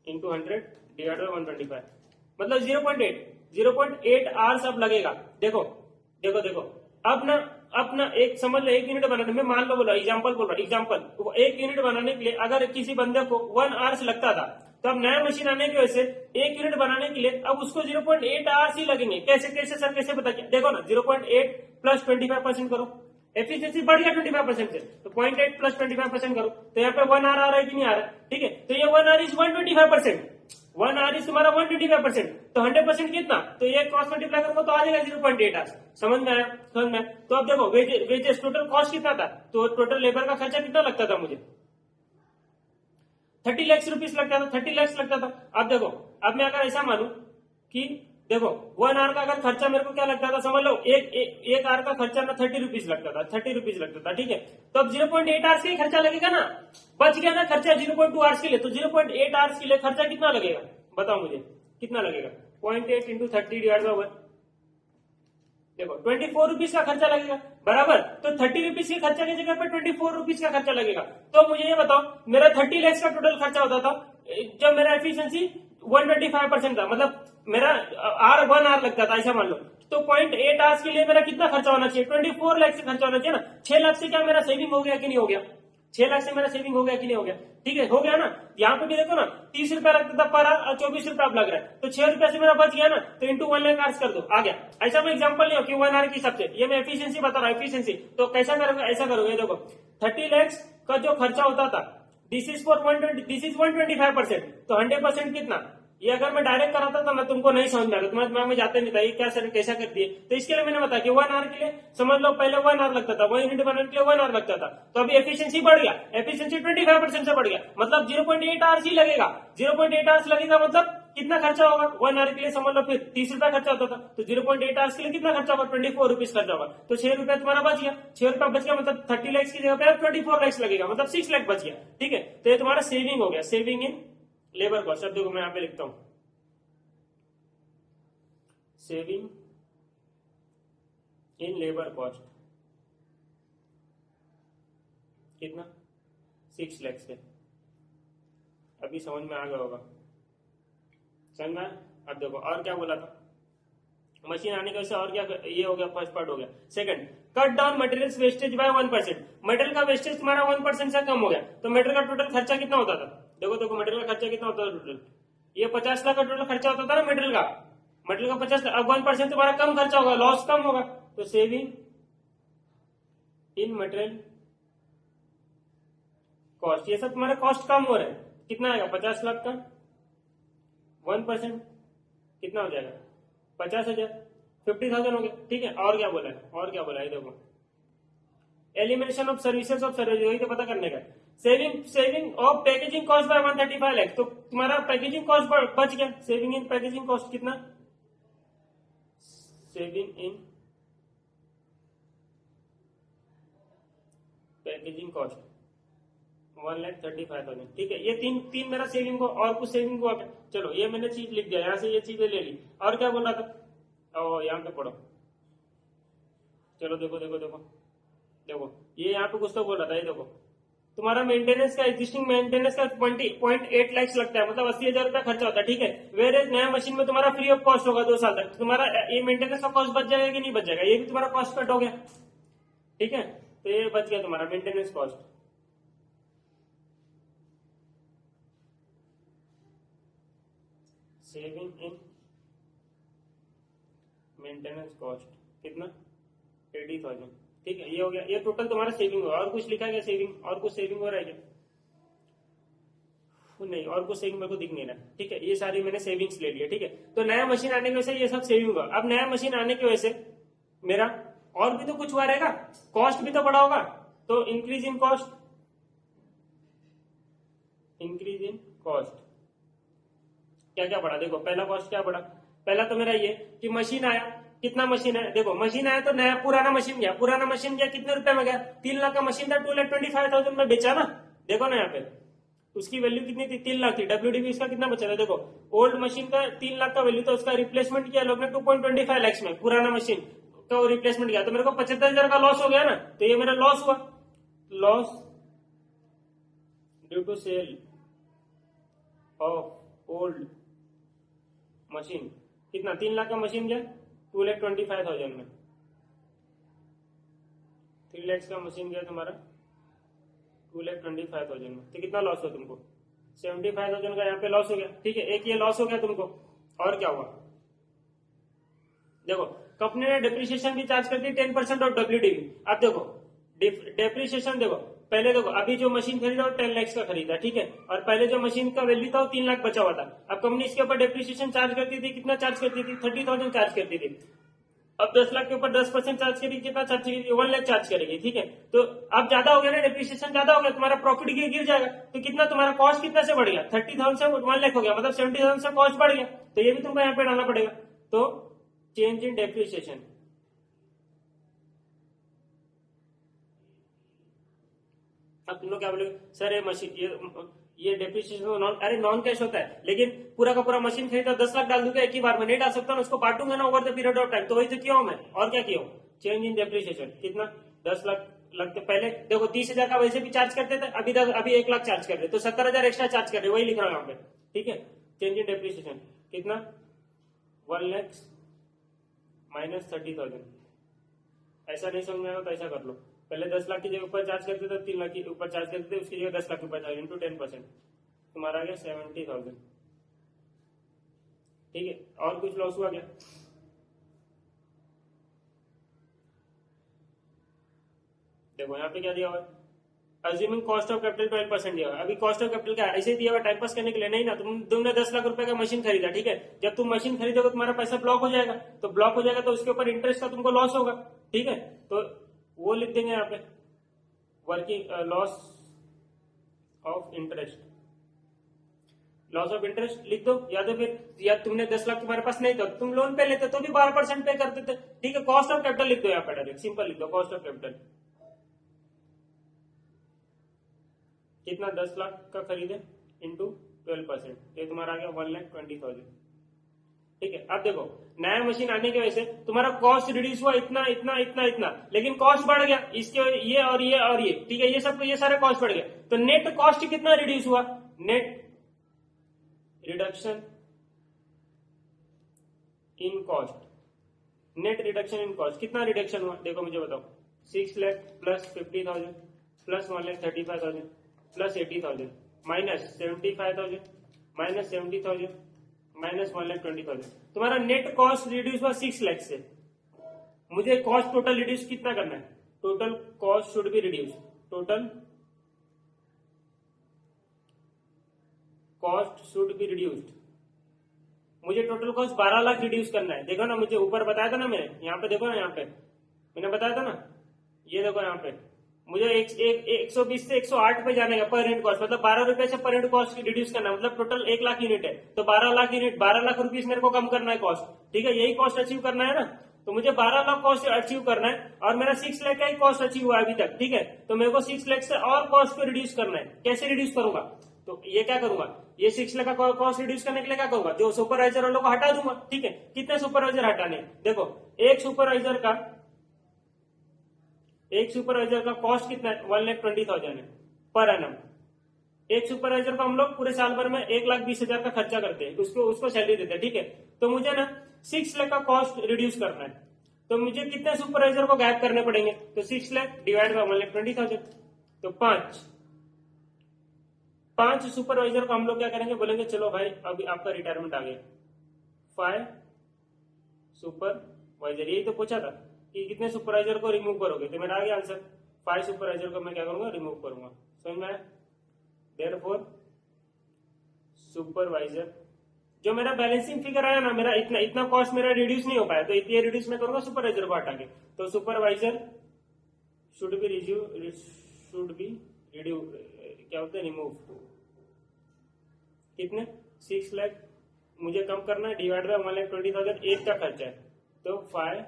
इंटू 100 डिवाइड बाय 125, मतलब 0.8 आवर्स अब लगेगा। देखो देखो देखो, अब ना एक समझ लो, 1 यूनिट बनाने में, मान लो बोला एग्जांपल बोल रहा, एग्जांपल 1 यूनिट बनाने के लिए अगर किसी बंदे को 1 आवर्स लगता था, तो अब नया मशीन आने की वजह से 1 यूनिट बनाने के लिए अब उसको 0.8 आवर्स ही लगेंगे। कैसे कैसे सर, कैसे बता, देखो ना 0.8 प्लस 25% करो, एफिशिएंसी बढ़ गया 25% से, तो 0.8 प्लस 25% करो, तो यहाँ पे 1 आवर आ रहा है कि नहीं आ रहा है, ठीक है। तो ये 1 आवर इज 125%, 1 आवर इज तुम्हारा 125%, तो 100% कितना, तो ये क्रॉस मल्टीप्लाई करोगे तो आ जाएगा 0.8 आवर्स। समझ में आया, समझ में। तो अब देखो वेजेस टोटल कॉस्ट कितना था, तो टोटल लेबर का खर्चा कितना लगता था मुझे, 30 लाख रुपीस लगता था, 30 लाख लगता था। अब देखो, अब मैं अगर ऐसा मानू कि देखो 1 आवर का अगर खर्चा मेरे को क्या लगता था, समझ लो एक आवर का खर्चा ना 30 रुपीज लगता था, 30 रुपीज लगता था, ठीक है। तो अब 0.8 आवर्स का ही खर्चा लगेगा ना, बच गया ना खर्चा 0.2 आवर्स के लिए, तो 0.8 आवर्स के लिए खर्चा कितना लगेगा, बताओ मुझे कितना लगेगा, 0.8 इंटू 30 डिवाइड बाय 1, देखो 24 रुपीज का खर्चा लगेगा, बराबर। तो 30 रुपीज के खर्चा की जगह पर 24 रुपीज का खर्चा लगेगा। तो मुझे ये बताओ, मेरा 30 लाख का टोटल खर्चा होता था जब मेरा एफिशिएंसी 125% था, मतलब मेरा 1 आवर लगता था, ऐसा मान लो। तो 0.8 आवर्स के लिए मेरा कितना खर्चा होना चाहिए, 24 लाख से खर्चा होना चाहिए ना। 6 लाख से क्या मेरा सेविंग हो गया कि नहीं हो गया, 6 लाख से मेरा सेविंग हो गया कि नहीं हो गया, ठीक है, हो गया ना। यहाँ पे भी देखो ना, 30 रुपया लगता था पर आवर, 24 रुपया अब लग रहा है, तो 6 रुपया से मेरा बच गया ना, तो इंटू 1 लाख आवर्स कर दो, आ गया। ऐसा मैं एग्जांपल नहीं हो कि 1 आवर के हिसाब से, ये मैं एफिशिएंसी बता रहा हूँ, एफिशिएंसी। तो कैसा करोगे, ऐसा करोगे, देखो 30 लाख का जो खर्चा होता था, दिस इज 125%, तो 100% कितना, ये अगर मैं डायरेक्ट कराता था ना तुमको नहीं समझ में आता, तुम्हारे दिमाग में जाते नहीं था ये क्या सर कैसा कर दिए। तो इसके लिए मैंने बताया कि 1 आवर के लिए समझ लो, पहले 1 आवर लगता था, 1 यूनिट बनाने के लिए 1 आवर लगता था, तो अभी एफिशिएंसी बढ़ गया, एफिशिएंसी 25% से बढ़ गया, मतलब 0.8 आवर्स ही लगेगा। 0.8 आवर्स लगेगा, मतलब कितना खर्चा होगा 1 आवर के लिए, समझ लो फिर 30 रुपया खर्चा होता था, तो 0.8 आवर्स के लिए कितना खर्चा होगा, 24 रुपीज खर्चा होगा, तो 6 रुपया तुम्हारा बच गया, 6 रुपया बच गया, मतलब 30 लाख की जगह पे 24 लाख लगेगा, मतलब 6 लाख बच गया, ठीक है। तो ये तुम्हारा सेविंग हो गया, सेविंग इन लेबर कॉस्ट। अब देखो मैं यहाँ पे लिखता हूँ, सेविंग इन लेबर कॉस्ट कितना, 6 लाख से। अभी समझ में आ गया होगा, समझ में। अब देखो और क्या बोला था, मशीन आने की वजह से और क्या, ये हो गया फर्स्ट पार्ट हो गया। Second, cut down material wastage by 1%, material का वेस्टेज तुम्हारा 1% से कम हो गया, तो मटेरियल का टोटल खर्चा कितना होता था, देखो देखो मटेरियल का खर्चा कितना होता था टोटल, ये 50 लाख का टोटल खर्चा होता था ना मटेरियल का, मटेरियल का 50 लाख, अब 1% तुम्हारा कम खर्चा होगा, लॉस कम होगा, तो सेविंग इन मटेरियल कॉस्ट, ये सब तुम्हारा कॉस्ट कम हो रहा है, कितना आएगा 50 लाख का 1% कितना हो जाएगा 50,000, 50,000 हो गया, ठीक है। और क्या बोला है, और क्या बोला है, देखो elimination of services of service, वही तो पता करने का। Saving of packaging cost by 135 lakh, तो तुम्हारा पैकेजिंग कॉस्ट बच गया, सेविंग इन पैकेजिंग कॉस्ट कितना, सेविंग इन पैकेजिंग कॉस्ट 1,35,000, ठीक है। ये तीन मेरा सेविंग को, और कुछ सेविंग को आ, चलो ये मैंने चीज लिख दिया, यहाँ से ये चीजें ले ली। और क्या बोला था, और यहाँ पे पढ़ो, चलो देखो देखो देखो देखो, ये यहाँ पे कुछ तो बोल रहा था, ये देखो तुम्हारा मेंटेनेंस का, एग्जिस्टिंग मेंटेनेंस का 20.8 लाख लगता है, मतलब 80,000 रुपया खर्चा होता है, ठीक है। वेर नया मशीन में तुम्हारा फ्री ऑफ कॉस्ट होगा 2 साल तक, तुम्हारा ये मेंटेनेंस का कॉस्ट बच जाएगा कि नहीं बच जाएगा, ये भी तुम्हारा कॉस्ट कट हो गया, ठीक है। तो ये बच गया तुम्हारा maintenance cost, saving in maintenance cost कितना 80,000। ठीक है, ये हो गया, ये टोटल तुम्हारा सेविंग हुआ। और कुछ लिखा गया सेविंग, और कुछ सेविंग हो रहा है क्या? नहीं, और कुछ सेविंग मेरे को दिख नहीं रहा। ठीक है, ये सारी मैंने सेविंग्स ले लिया। ठीक है, तो नया मशीन आने की वजह से ये सब सेविंग हुआ। अब नया मशीन आने की वजह से मेरा और भी तो कुछ हुआ रहेगा, कॉस्ट भी तो बढ़ा होगा। तो increase in cost, increase in cost क्या क्या बढ़ा? देखो पहला कॉस्ट क्या बढ़ा, पहला तो मेरा ये कि मशीन आया। कितना मशीन है? देखो मशीन आया तो नया पुराना मशीन गया, पुराना मशीन गया कितने रुपए में गया? 3 लाख का मशीन था, 2,25,000 में बेचा ना। देखो ना यहाँ पे उसकी वैल्यू कितनी थी? 3 लाख थी। डब्ल्यूडीबी इसका कितना बचा था? देखो ओल्ड मशीन का 3 लाख का वैल्यू, तो उसका रिप्लेसमेंट किया लोग ने 2.25 लाख में, पुराना मशीन का रिप्लेसमेंट किया, तो मेरे को 75,000 का लॉस हो गया ना। तो ये मेरा लॉस हुआ, loss due to sale of old machine. कितना? 3 लाख का मशीन गया 2,25,000 में। 3 लाख का मशीन गया तुम्हारा 2,25,000 में, तो कितना लॉस हुआ तुमको? 75,000 का यहाँ पे लॉस हो गया। ठीक है, एक ये लॉस हो गया तुमको। और क्या हुआ? देखो कंपनी ने डिप्रिसिएशन भी चार्ज कर दी 10% ऑफ डब्ल्यूडीबी। अब देखो डेप्रिसिएशन, देखो पहले देखो अभी जो मशीन खरीदा वो 10 लाख का खरीदा। ठीक है, और पहले जो मशीन का वैल्यू था वो 3 लाख बचा हुआ था। अब कंपनी इसके ऊपर डेप्रिसिएशन चार्ज करती थी, कितना चार्ज करती थी? 30,000 चार्ज करती थी। अब 10 लाख के ऊपर 10% चार्ज करेगी, कितना चार्ज करेगी? 1 लाख चार्ज करेगी। ठीक है, तो अब ज्यादा हो गया ना, डेप्रिसिएशन ज्यादा हो गया, तुम्हारा प्रॉफिट गिर जाएगा। तो कितना तुम्हारा कॉस्ट कितना से बढ़ गया? 30,000 से 1 लाख हो गया, मतलब 70,000 से कॉस्ट बढ़ गया। तो ये भी तुमको यहाँ पे डालना पड़ेगा। तो चेंज इन डेप्रिसिएशन, अब तुम लोग क्या बोलोगे सर ये मशीन ये डेप्रिसिएशन अरे नॉन कैश होता है, लेकिन पूरा का पूरा मशीन खरीदा 10 लाख डाल दूंगा एक ही बार में, नहीं डाल सकता ना, उसको बांटूंगा ना over the period of time. तो वही तो किया हूं मैं, और क्या किया हूं? चेंज इन डेप्रिसिएशन कितना? 10 लाख लगते। पहले देखो 30,000 का वैसे भी चार्ज करते थे, अभी 1 लाख चार्ज कर रहे, तो 70,000 एक्स्ट्रा चार्ज कर रहे, वही लिख रहा हूं यहाँ पे। ठीक है, चेंज इन डेप्रिसिएशन कितना? 1 लाख माइनस 30,000। ऐसा नहीं समझ में आया तो ऐसा कर लो, पहले 10 लाख की जगह ऊपर चार्ज करते थे, 3 लाख के ऊपर चार्ज करते थे, उसकी जगह 10 लाख के ऊपर चार्ज इंटू 10%, तुम्हारा आ गया 70,000। ठीक है, और कुछ लॉस हुआ क्या? देखो यहाँ पे क्या दिया हुआ है? अज्यूमिंग कॉस्ट ऑफ कैपिटल 12% दिया हुआ है। अभी कॉस्ट ऑफ कैपिटल क्या ऐसे ही दिया हुआ टाइम पास करने के लिए नहीं ना। तुमने 10 लाख रुपए का मशीन खरीदा। ठीक है, जब तुम मशीन खरीदोगे तुम्हारा पैसा ब्लॉक हो जाएगा, तो ब्लॉक हो जाएगा तो उसके ऊपर इंटरेस्ट का तुमको लॉस होगा। ठीक है, तो वो लिख देंगे यहाँ पे, working loss of interest, loss of interest लिख दो। या तो फिर या तुमने 10 लाख तुम्हारे पास नहीं था, तुम लोन पे लेते तो भी 12% पे करते थे। ठीक है, कॉस्ट ऑफ कैपिटल लिख दो यहाँ पे, डायरेक्ट सिंपल लिख दो कॉस्ट ऑफ कैपिटल कितना? 10 लाख का खरीदे इंटू 12%, ये तुम्हारा आ गया 1,20,000। ठीक है, अब देखो नया मशीन आने की वजह से तुम्हारा कॉस्ट रिड्यूस हुआ इतना इतना इतना इतना, लेकिन कॉस्ट बढ़ गया इसके, ये और ये और ये। ठीक है, ये सब ये सारे कॉस्ट बढ़ गया, तो नेट कॉस्ट कितना रिड्यूस हुआ? Net reduction in cost, net reduction in cost कितना रिडक्शन हुआ? देखो मुझे बताओ, 6 lakh plus 50,000 plus 1,35,000 plus 80,000 minus 75,000 minus 70,000 minus 1,20,000, तुम्हारा नेट कॉस्ट रिड्यूस हुआ 6 लाख से। मुझे कॉस्ट टोटल रिड्यूस कितना करना है? Total cost should be reduce, total cost should be reduced. मुझे टोटल कॉस्ट 12 लाख रिड्यूस करना है। देखो ना, मुझे ऊपर बताया था ना मैंने, यहाँ पे देखो ना, यहाँ पे मैंने बताया था ना, ये देखो यहाँ पे मुझे 120 से 108 पे जाने का पर यूनिट कॉस्ट, मतलब 12 रुपए से पर यूनिट कॉस्ट रिड्यूस करना है। मतलब टोटल 1 लाख यूनिट है, तो 12 लाख यूनिट, 12 लाख रुपीज मेरे को कम करना है कॉस्ट। ठीक है, यही कॉस्ट अचीव करना है ना, तो मुझे 12 लाख कॉस्ट अचीव करना है, और मेरा 6 लाख का ही कॉस्ट अचीव हुआ अभी तक। ठीक है, तो मेरे को 6 लाख से और कॉस्ट को रिड्यूस करना है। कैसे रिड्यूस करूंगा? तो ये क्या करूंगा, ये 6 लाख का कॉस्ट रिड्यूस करने के लिए क्या करूंगा? जो सुपरवाइजर वालों को हटा दूंगा। ठीक है, कितने सुपरवाइजर हटाने? देखो एक सुपरवाइजर का कॉस्ट कितना है? 1,20,000 है पर एनम। एक सुपरवाइजर को हम लोग पूरे साल भर में 1,20,000 का खर्चा करते हैं, उसको सैलरी देते हैं। ठीक है, तो मुझे ना 6 लाख का कॉस्ट रिड्यूस करना है, तो मुझे कितने सुपरवाइजर को गायब करने पड़ेंगे? तो 6 लाख डिवाइड बाय 1,20,000, तो 5 सुपरवाइजर को हम लोग क्या करेंगे? बोलेंगे चलो भाई अभी आपका रिटायरमेंट आ गया, फाइव सुपरवाइजर, यही तो पूछा था कि कितने सुपरवाइजर को रिमूव करोगे, तो मेरा आ गया आंसर 5 सुपरवाइजर को मैं क्या करूंगा, रिमूव करूंगा। समझ में आया? देयरफॉर सुपरवाइजर, जो मेरा बैलेंसिंग फिगर आया ना, मेरा इतना इतना कॉस्ट मेरा रिड्यूस नहीं हो पाया, तो ये रिड्यूस मैं करूंगा सुपरवाइजर को हटा के। तो सुपरवाइजर शुड बी रिड्यू क्या होता है, रिमूव। कितने 6 लाख मुझे कम करना है, डिवाइड बाय 1,20,000 एक का खर्चा है, तो 5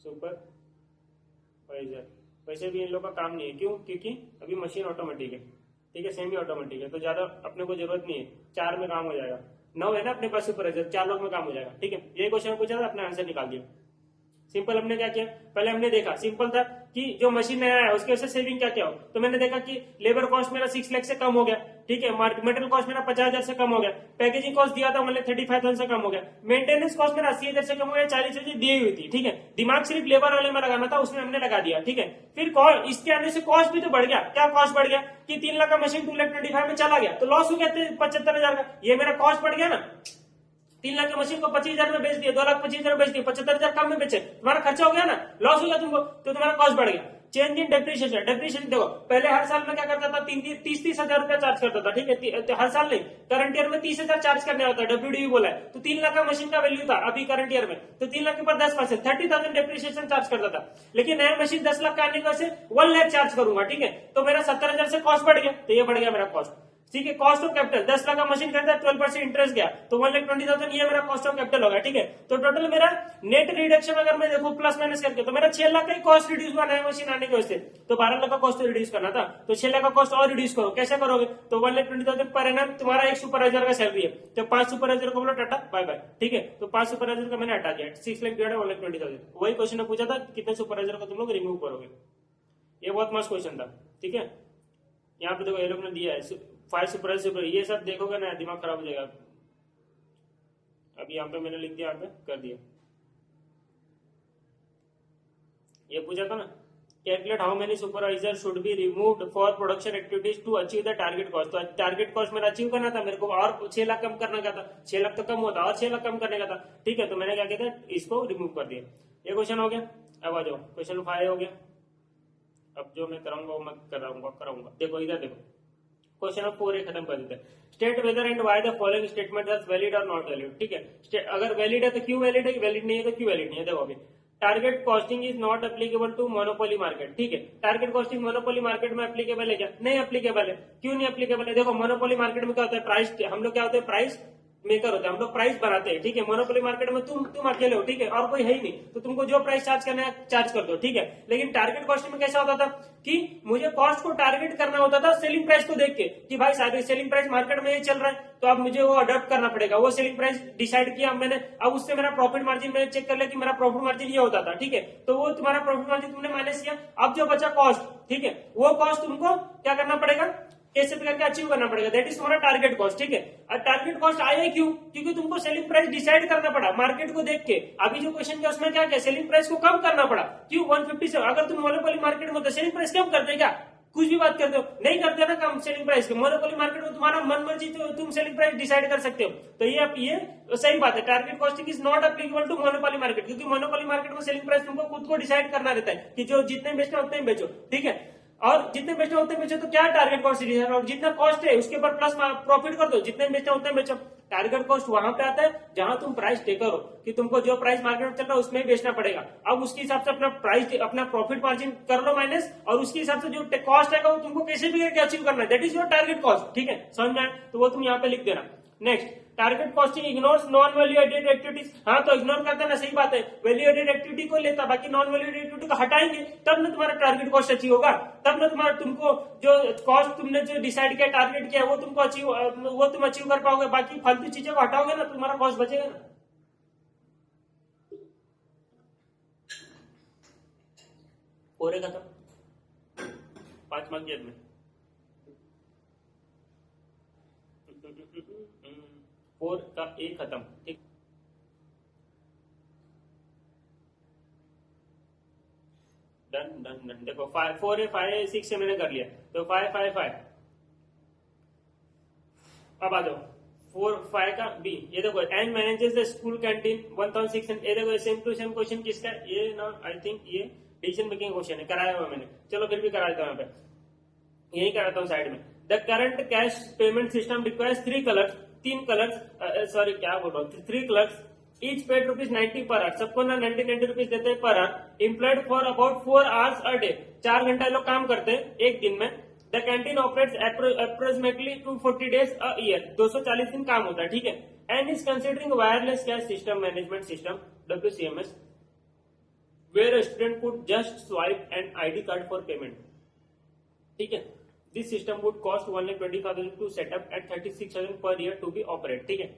सुपरवाइजर। वैसे भी इन लोगों का काम नहीं है, क्यों? क्योंकि अभी मशीन ऑटोमेटिक है, ठीक है, सेमी ऑटोमेटिक है, तो ज्यादा अपने को जरूरत नहीं है, 4 में काम हो जाएगा। 9 है ना अपने पास सुपरवाइजर, 4 लोग में काम हो जाएगा, ठीक है। ये क्वेश्चन पूछा था, अपने आंसर निकाल दिया। सिंपल हमने क्या किया, पहले हमने देखा सिंपल था कि जो मशीन नया है उसके वजह से सेविंग क्या क्या हो, तो मैंने देखा कि लेबर कॉस्ट मेरा 6 लाख से कम हो गया, ठीक है, मटेरियल कॉस्ट मेरा 50,000 से कम हो गया, पैकेजिंग कॉस्ट दिया था मतलब 35,000 से कम हो गया, मेंटेनेंस कॉस्ट मेरा 80,000 से कम हो गया, 40,000 दी हुई थी, ठीक है। दिमाग सिर्फ लेबर वाले में लगाना था, उसमें हमने लगा दिया, ठीक है। फिर इसके आने से कॉस्ट भी तो बढ़ गया, क्या कॉस्ट बढ़ गया कि 3 लाख का मशीन 2,25,000 में चला गया, तो लॉस हो गया 75,000 का, ये मेरा कॉस्ट बढ़ गया ना। 3 लाख की मशीन को 25,000 में बेच दिया, 2,25,000 बेच दिया, 75,000 कम में बेचे, तुम्हारा खर्चा हो गया ना, लॉस हो गया तुमको, तो तुम्हारा कॉस्ट बढ़ गया। चेंज इन डेप्रिसिएशन, डेप्रिसिएशन देखो, पहले हर साल में क्या करता था, 30,000 रुपया चार्ज करता था, ठीक है, तो हर साल नहीं, करंट ईयर में 30,000 चार्ज करने होता है, डब्ल्यूडी बोला है, तो 3 लाख का मशीन का वैल्यू था अभी करंट ईयर में, तो 3 लाख के ऊपर 10% 30,000 डेप्रिसिएशन चार्ज करता था। लेकिन नया मशीन 10 लाख का आने की वजह से 1 लाख चार्ज करूंगा, ठीक है, तो मेरा 70,000 से कॉस्ट बढ़ गया, तो ये बढ़ गया मेरा कॉस्ट, ठीक है। कॉस्ट ऑफ कैपिटल 10 लाख का मशीन खरीदा, 12% इंटरेस्ट गया, तो 1,20,000 ये मेरा कॉस्ट ऑफ कैपिटल होगा, ठीक है। तो टोटल मेरा नेट रिडक्शन अगर मैं देखूं प्लस माइनस करके, तो मेरा 6 लाख का कॉस्ट रिड्यूस हुआ नया मशीन आने की वजह से, तो 12 लाख का कॉस्ट तो रिड्यूस करना था, तो 6 लाख का कॉस्ट और रिड्यूस करो, कैसे करोगे, तो 1,20,000 पर एनम तुम्हारा एक सुपरवाइजर का सैलरी है, तो 5 सुपरवाइजर को बोलो टाटा बाय बाय, ठीक है, तो 5 सुपरवाइजर का मैंने हटा दिया, 6 लाख डिवाइड 1,20,000, वही क्वेश्चन ने पूछा था कितने सुपरवाइजर को तुम लोग रिमूव करोगे, ये बहुत मस्त क्वेश्चन था, ठीक है। यहाँ पे देखो ये लोग ने दिया है 5 सुपरवाइजर, ये सब देखोगे ना दिमाग खराब हो जाएगा। अभी यहाँ पे मैंने लिख दिया, यहाँ पे कर दिया, ये पूछा था ना, calculate how many supervisor should be removed for production activities to achieve the target cost, तो टारगेट कॉस्ट मेरा अचीव करना था, मेरे को और 6 लाख कम करना का था, 6 लाख तो कम होता, और 6 लाख कम करने का था, ठीक है, तो मैंने क्या कहते हैं इसको रिमूव कर दिया। ये क्वेश्चन हो गया। अब आ जाओ क्वेश्चन 5 हो गया। अब जो मैं कराऊंगा वो मैं कराऊंगा। देखो इधर देखो, क्वेश्चन ऑफ 4 खत्म कर देते हैं। State whether and why the following statement are valid or not valid, ठीक है। अगर वैलिड है तो क्यों वैलिड है, वैलिड नहीं है तो क्यों वैलिड नहीं है। देखो अभी target costing is not applicable to monopoly market, ठीक है। टारगेट कॉस्टिंग मोनोपोली मार्केट में एप्लीकेबल है क्या? नहीं एप्लीकेबल है। क्यों नहीं एप्लीकेबल है? देखो मोनोपोली मार्केट में क्या होता है, प्राइस, हम लोग क्या होते हैं प्राइस मेकर होता है, हम लोग प्राइस बनाते हैं, ठीक है। मोनोपोली मार्केट में तुम अकेले हो, ठीक है, और कोई है ही नहीं, तो तुमको जो प्राइस चार्ज करना है चार्ज कर दो, ठीक है। लेकिन टारगेट कॉस्टिंग में कैसा होता था कि मुझे कॉस्ट को टारगेट करना होता था सेलिंग प्राइस को देख के, कि भाई सारे सेलिंग प्राइस मार्केट में ये चल रहा है, तो अब मुझे वो अडॉप्ट करना पड़ेगा। वो सेलिंग प्राइस डिसाइड किया मैंने, अब उससे मेरा प्रॉफिट मार्जिन मैंने चेक कर लिया कि मेरा प्रॉफिट मार्जिन ये होता था, ठीक है। तो वो तुम्हारा प्रॉफिट मार्जिन तुमने माइनस किया, अब जो बचा कॉस्ट, ठीक है, वो कॉस्ट तुमको क्या करना पड़ेगा, कैसे करके अचीव करना पड़ेगा, दैट इज तुम्हारा टारगेट कॉस्ट, ठीक है। और टारगेट कॉस्ट आया क्यों? क्योंकि तुमको सेलिंग प्राइस डिसाइड करना पड़ा मार्केट को देख के। अभी जो क्वेश्चन किया उसमें क्या क्या सेलिंग प्राइस को कम करना पड़ा, क्यों 150 से, अगर तुम मोनोपोली मार्केट में तो सेलिंग प्राइस कम करते क्या? कुछ भी बात करते हो, नहीं करते ना कम सेलिंग प्राइस के। मोनोपोली मार्केट में तुम्हारा मन मर्जी, तो तुम सेलिंग प्राइस डिसाइड कर सकते हो। तो ये सही बात है, target costing is not applicable to monopoly market, क्योंकि मोनोपोली मार्केट में सेलिंग प्राइस तुमको खुद को डिसाइड करना रहता है कि जो जितने बेचना उतने ही बेचो, ठीक है। और जितने बेचना उतने बेचो, तो क्या टारगेट कॉस्ट है, और जितना कॉस्ट है उसके ऊपर प्लस प्रॉफिट कर दो, जितने बेचना उतने बेचो। टारगेट कॉस्ट वहां पे आता है जहां तुम प्राइस टेकर हो, कि तुमको जो प्राइस मार्केट में चल रहा है उसमें ही बेचना पड़ेगा। अब उसके हिसाब से अपना प्राइस, अपना प्रॉफिट मार्जिन कर लो माइनस, और उसके हिसाब से जो कॉस्ट आएगा वो तुमको कैसे भी करके अचीव करना है, that is your target cost, ठीक है। समझ में आया? तो वो तुम यहाँ पे लिख देना। Next, target costing ignores non value added activities, हाँ तो इग्नोर करता ना, सही बात है, वैल्यू एडेड एक्टिविटी को लेता, बाकी नॉन वैल्यू एडेड एक्टिविटी को हटाएंगे, तब ना तुम्हारा टारगेट कॉस्ट अचीव होगा, तब ना तुम्हारा, तुमको जो कॉस्ट तुमने जो डिसाइड किया, टारगेट किया, वो तुमको वो तुम अचीव कर पाओगे। बाकी फालतू चीजों को हटाओगे ना, तुम्हारा कॉस्ट बचेगा ना। पूरे खत्म 5 मार्क जेब में। 4 का एक खत्म, ठीक। Done done done. देखो 4 है, 5 है, 6 से मैंने कर लिया, तो 5 5 5। अब आ जाओ 4-5 का बी। ये देखो and manages the school canteen 1600। ये देखो सेम टू सेम क्वेश्चन किसका है? ये ना आई थिंक ये डिसीजन मेकिंग क्वेश्चन है, कराया हुआ मैंने। चलो फिर भी करा देता हूँ यहाँ पे, यही कराता हूँ साइड में। The current cash payment system requires 3 colours, 3 colours, sorry क्या बोल रहा हूँ, 3 clerks each paid ₹90 per hour. सबको ना 90 रुपीज देते हैं per hour. Employed for about 4 hours a day. 4 घंटा लोग काम करते हैं एक दिन में। The canteen operates approximately 240 days a year. 240 दिन काम होता है, ठीक है। And is considering wireless cash system management system WCMS where a student could just swipe an ID card for payment, ठीक है। This system would cost 1,20,000 to set up and 36,000 per year to be operate, ठीक है।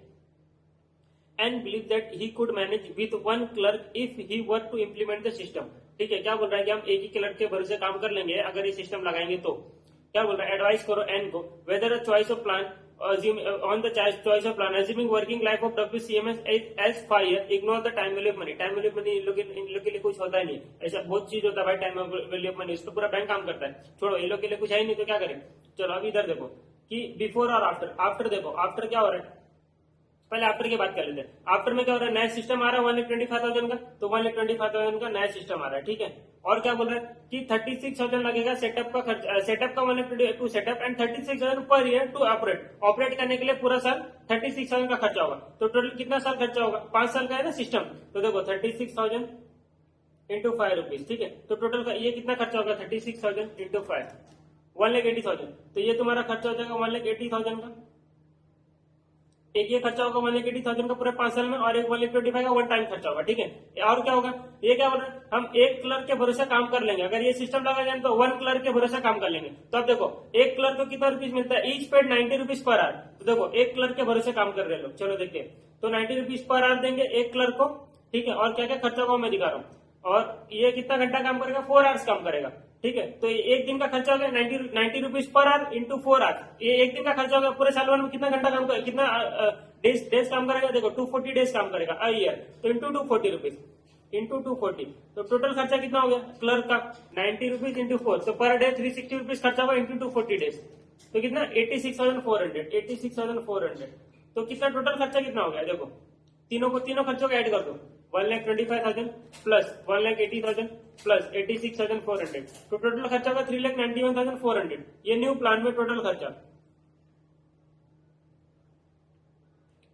And believe that he could manage with 1 clerk if he were to implement the system, ठीक है। क्या बोल रहा है कि हम एक ही क्लर्क के भरोसे काम कर लेंगे अगर ये सिस्टम लगाएंगे तो। क्या बोल रहा है? एडवाइस करो एन को whether a choice of plan on the choice of plan assuming working life of WCMS as 5 year, ignore the time value of money. Time value of money इन लोग के लिए कुछ होता ही नहीं, ऐसा बहुत चीज होता है भाई टाइम वैल्यू ऑफ मनी, इस तो पूरा बैंक काम करता है। छोड़ो, ये लोग के लिए कुछ है ही नहीं तो क्या करें। चलो अब इधर देखो कि बिफोर और आफ्टर। आफ्टर देखो, आफ्टर क्या हो रहा है, पहले आफ्टर की बात कर लेते हैं। आफ्टर में क्या हो रहा है, नया सिस्टम आ रहा है 1,25,000 का, तो 1,25,000 का नया सिस्टम आ रहा है, ठीक है। और क्या बोल रहा है कि 36,000 लगेगा सेटअप का खर्च, सेटअप का 1,22 setup and 36,000 per year to operate. Operate करने के लिए पूरा साल 36,000 का खर्चा होगा। तो टोटल कितना साल खर्चा होगा? 5 साल का है ना सिस्टम, तो देखो 36,000 इंटू 5 रुपीज, ठीक है। तो टोटल का ये कितना खर्चा होगा? 36,000 इंटू 5, 1,80,000। तो ये तुम्हारा खर्चा हो जाएगा 1,80,000 का। एक ये खर्चा होगा 1,80,000 का पूरे 5 साल में, और एक 1,25,000 का वन टाइम खर्चा होगा, ठीक है। और क्या होगा, ये क्या बोल रहा है, हम एक क्लर्क के भरोसे काम कर लेंगे। अगर ये सिस्टम लगा जाए तो 1 क्लर्क के भरोसे काम कर लेंगे। तो अब देखो एक क्लर्क को कितना रुपीज मिलता है? Each paid 90 rupees per our. तो देखो एक क्लर्क के भरोसे काम कर रहे लोग, चलो देखिए। तो 90 रुपीज पर आवर देंगे एक क्लर्क को, ठीक है। और क्या क्या खर्चा होगा मैं दिखा रहा हूँ। और ये कितना घंटा काम करेगा? 4 आवर्स काम करेगा, ठीक है। तो एक दिन का खर्चा हो गया 90 rupees per our into 4 hours. ये एक दिन का खर्चा हो गया। पूरे साल भर में कितना घंटा काम करेगा, कितना डेज काम करेगा? देखो 240 डेज काम करेगा अ ईयर, तो इंटू 240 रुपीज इंटू 240। तो टोटल खर्चा कितना हो गया क्लर्क का? 90 रुपीज इंटू 4, तो पर डे 360 रुपीज खर्चा हुआ इंटू 240 डेज, तो कितना? 86,400। 86,400। तो कितना टोटल खर्चा कितना हो गया? देखो तीनों खर्चों को ऐड कर दो, 1,25,000 प्लस 1,80,000 प्लस 86,400, तो टोटल खर्चा होगा 3,91,400। ये न्यू प्लान में टोटल खर्चा,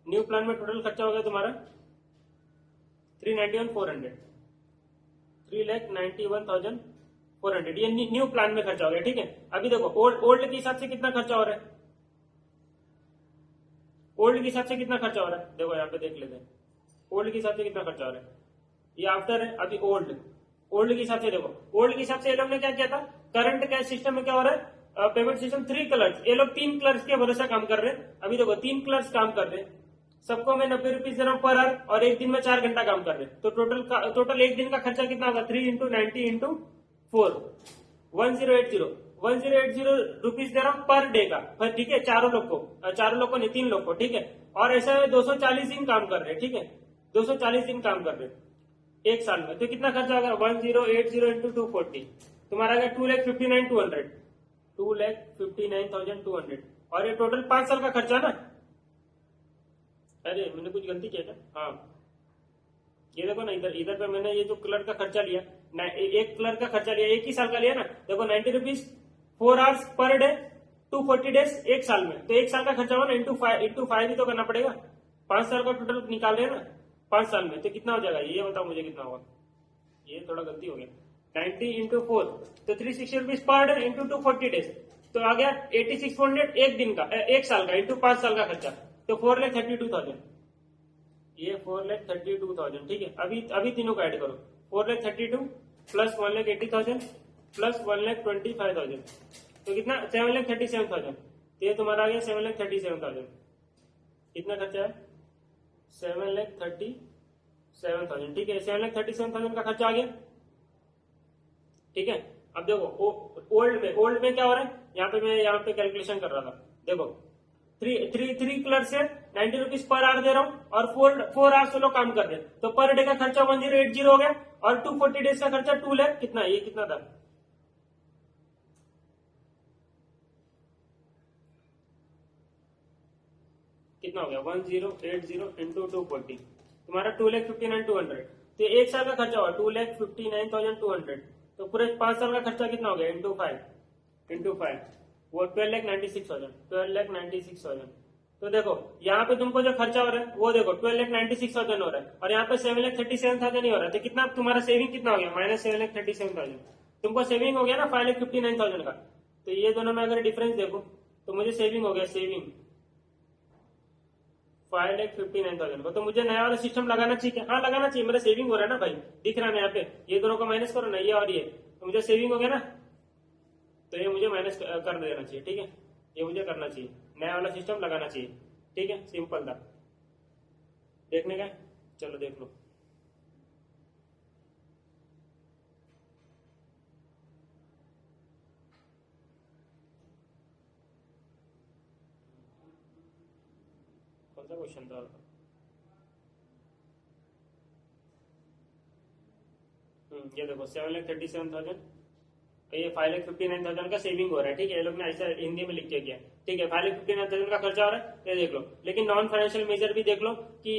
न्यू प्लान में टोटल खर्चा हो गया तुम्हारा 3,91,400, 3,91,400। ये न्यू प्लान में खर्चा हो गया, ठीक है। अभी देखो ओल्ड के हिसाब से कितना खर्चा हो रहा है, ओल्ड के हिसाब से कितना खर्चा हो रहा है, देखो यहाँ पे देख लेते हैं ओल्ड के हिसाब से कितना खर्चा हो रहा है। ये आफ्टर है, अभी ओल्ड के हिसाब से देखो। ओल्ड के हिसाब से ये लोग ने क्या किया था, करंट कैश सिस्टम में क्या हो रहा है, पेमेंट सिस्टम 3 क्लर्क्स, ये लोग 3 क्लर्क्स के भरोसे काम कर रहे हैं। अभी देखो 3 क्लर्क्स काम कर रहे हैं, सबको मैं 90 रुपीज दे रहा हूँ पर आवर, और एक दिन में 4 घंटा काम कर रहे हैं। तो टोटल एक दिन का खर्चा कितना होगा? 3 इंटू 90 इंटू 4, 1080 रुपीज दे रहा हूँ पर डे का, ठीक है। चारों लोग को नहीं, 3 लोग को, ठीक है। और ऐसा 240 दिन काम कर रहे हैं, ठीक है। 240 दिन काम कर रहे हैं एक साल में, तो कितना खर्चा होगा? 1080 इंटू 240, तुम्हारा आ गया 2,59,200, 2,59,200। और ये टोटल 5 साल का खर्चा ना। अरे मैंने कुछ गलती किया क्या? हाँ, ये देखो ना, इधर पे मैंने ये जो क्लर्क का खर्चा लिया, एक क्लर्क का खर्चा लिया, एक ही साल का लिया ना। देखो 90 rupees 4 hours per day 240 days एक साल में, तो एक साल का खर्चा हुआ ना इंटू 5 ही तो करना पड़ेगा। 5 साल का टोटल निकाल रहे हैं ना 5 साल में, तो कितना हो जाएगा ये बताओ मुझे कितना होगा। ये थोड़ा गलती हो गया, 90 इंटू 4 तो 360 rupees per day into 240 days, तो आ गया 86,400 एक दिन का, एक साल का इंटू 5 साल का खर्चा, तो 4,32,000। ये 4,32,000, ठीक है। अभी तीनों को ऐड करो, 4,32 प्लस 1,80,000 प्लस 1,25,000, तो कितना? 7,37,000। तो ये तुम्हारा आ गया 7,37,000। कितना खर्चा है? 7,37,000, ठीक है। 7,37,000 का खर्चा आ गया, ठीक है। अब देखो ओल्ड में क्या हो रहा है, यहाँ पे कैलकुलेशन कर रहा था। देखो 3 क्लर्क्स है, 90 रुपीज पर आवर दे रहा हूँ, और 4 आवर्स लोग काम कर रहे हैं, तो पर डे का खर्चा 1080 हो गया, और 240 डेज का खर्चा 2 लाख, कितना? ये कितना था? कितना हो गया 1080 इंटू 240, तुम्हारा 2,59,200। तो एक साल का खर्चा हुआ 2,59,200, तो पूरे 5 साल का खर्चा कितना हो गया इंटू फाइव वो 12,96,000, 12,96,000। तो देखो यहाँ पे तुमको जो खर्चा हो रहा है वो देखो 12,96,000 हो रहा है, और यहाँ पे 7,37,000 ही हो रहा है। तो कितना तुम्हारा सेविंग कितना हो गया -7,37,000, तुमको सेविंग हो गया ना 5,59,000 का। तो ये दोनों में अगर डिफरेंस देखो तो मुझे सेविंग हो गया 5,59,000 को। तो मुझे नया वाला सिस्टम लगाना चाहिए, हाँ लगाना चाहिए, मेरा सेविंग हो रहा है ना भाई, दिख रहा है ना यहाँ पे, ये दोनों को माइनस करो ना, ये और ये, तो मुझे सेविंग हो गया ना, तो ये मुझे माइनस कर देना चाहिए। ठीक है, ये मुझे करना चाहिए, नया वाला सिस्टम लगाना चाहिए। ठीक है, सिंपल था, देखने का, चलो देख लो। कौन सा क्वेश्चन था? ये देखो 7,37,000, ये 5,59,000 का सेविंग हो रहा है। ठीक है, ये लोग ने ऐसा हिंदी में लिख के किया। ठीक है, 5,59,000 का खर्चा हो रहा है, ये देख लो। लेकिन नॉन फाइनेंशियल मेजर भी देख लो कि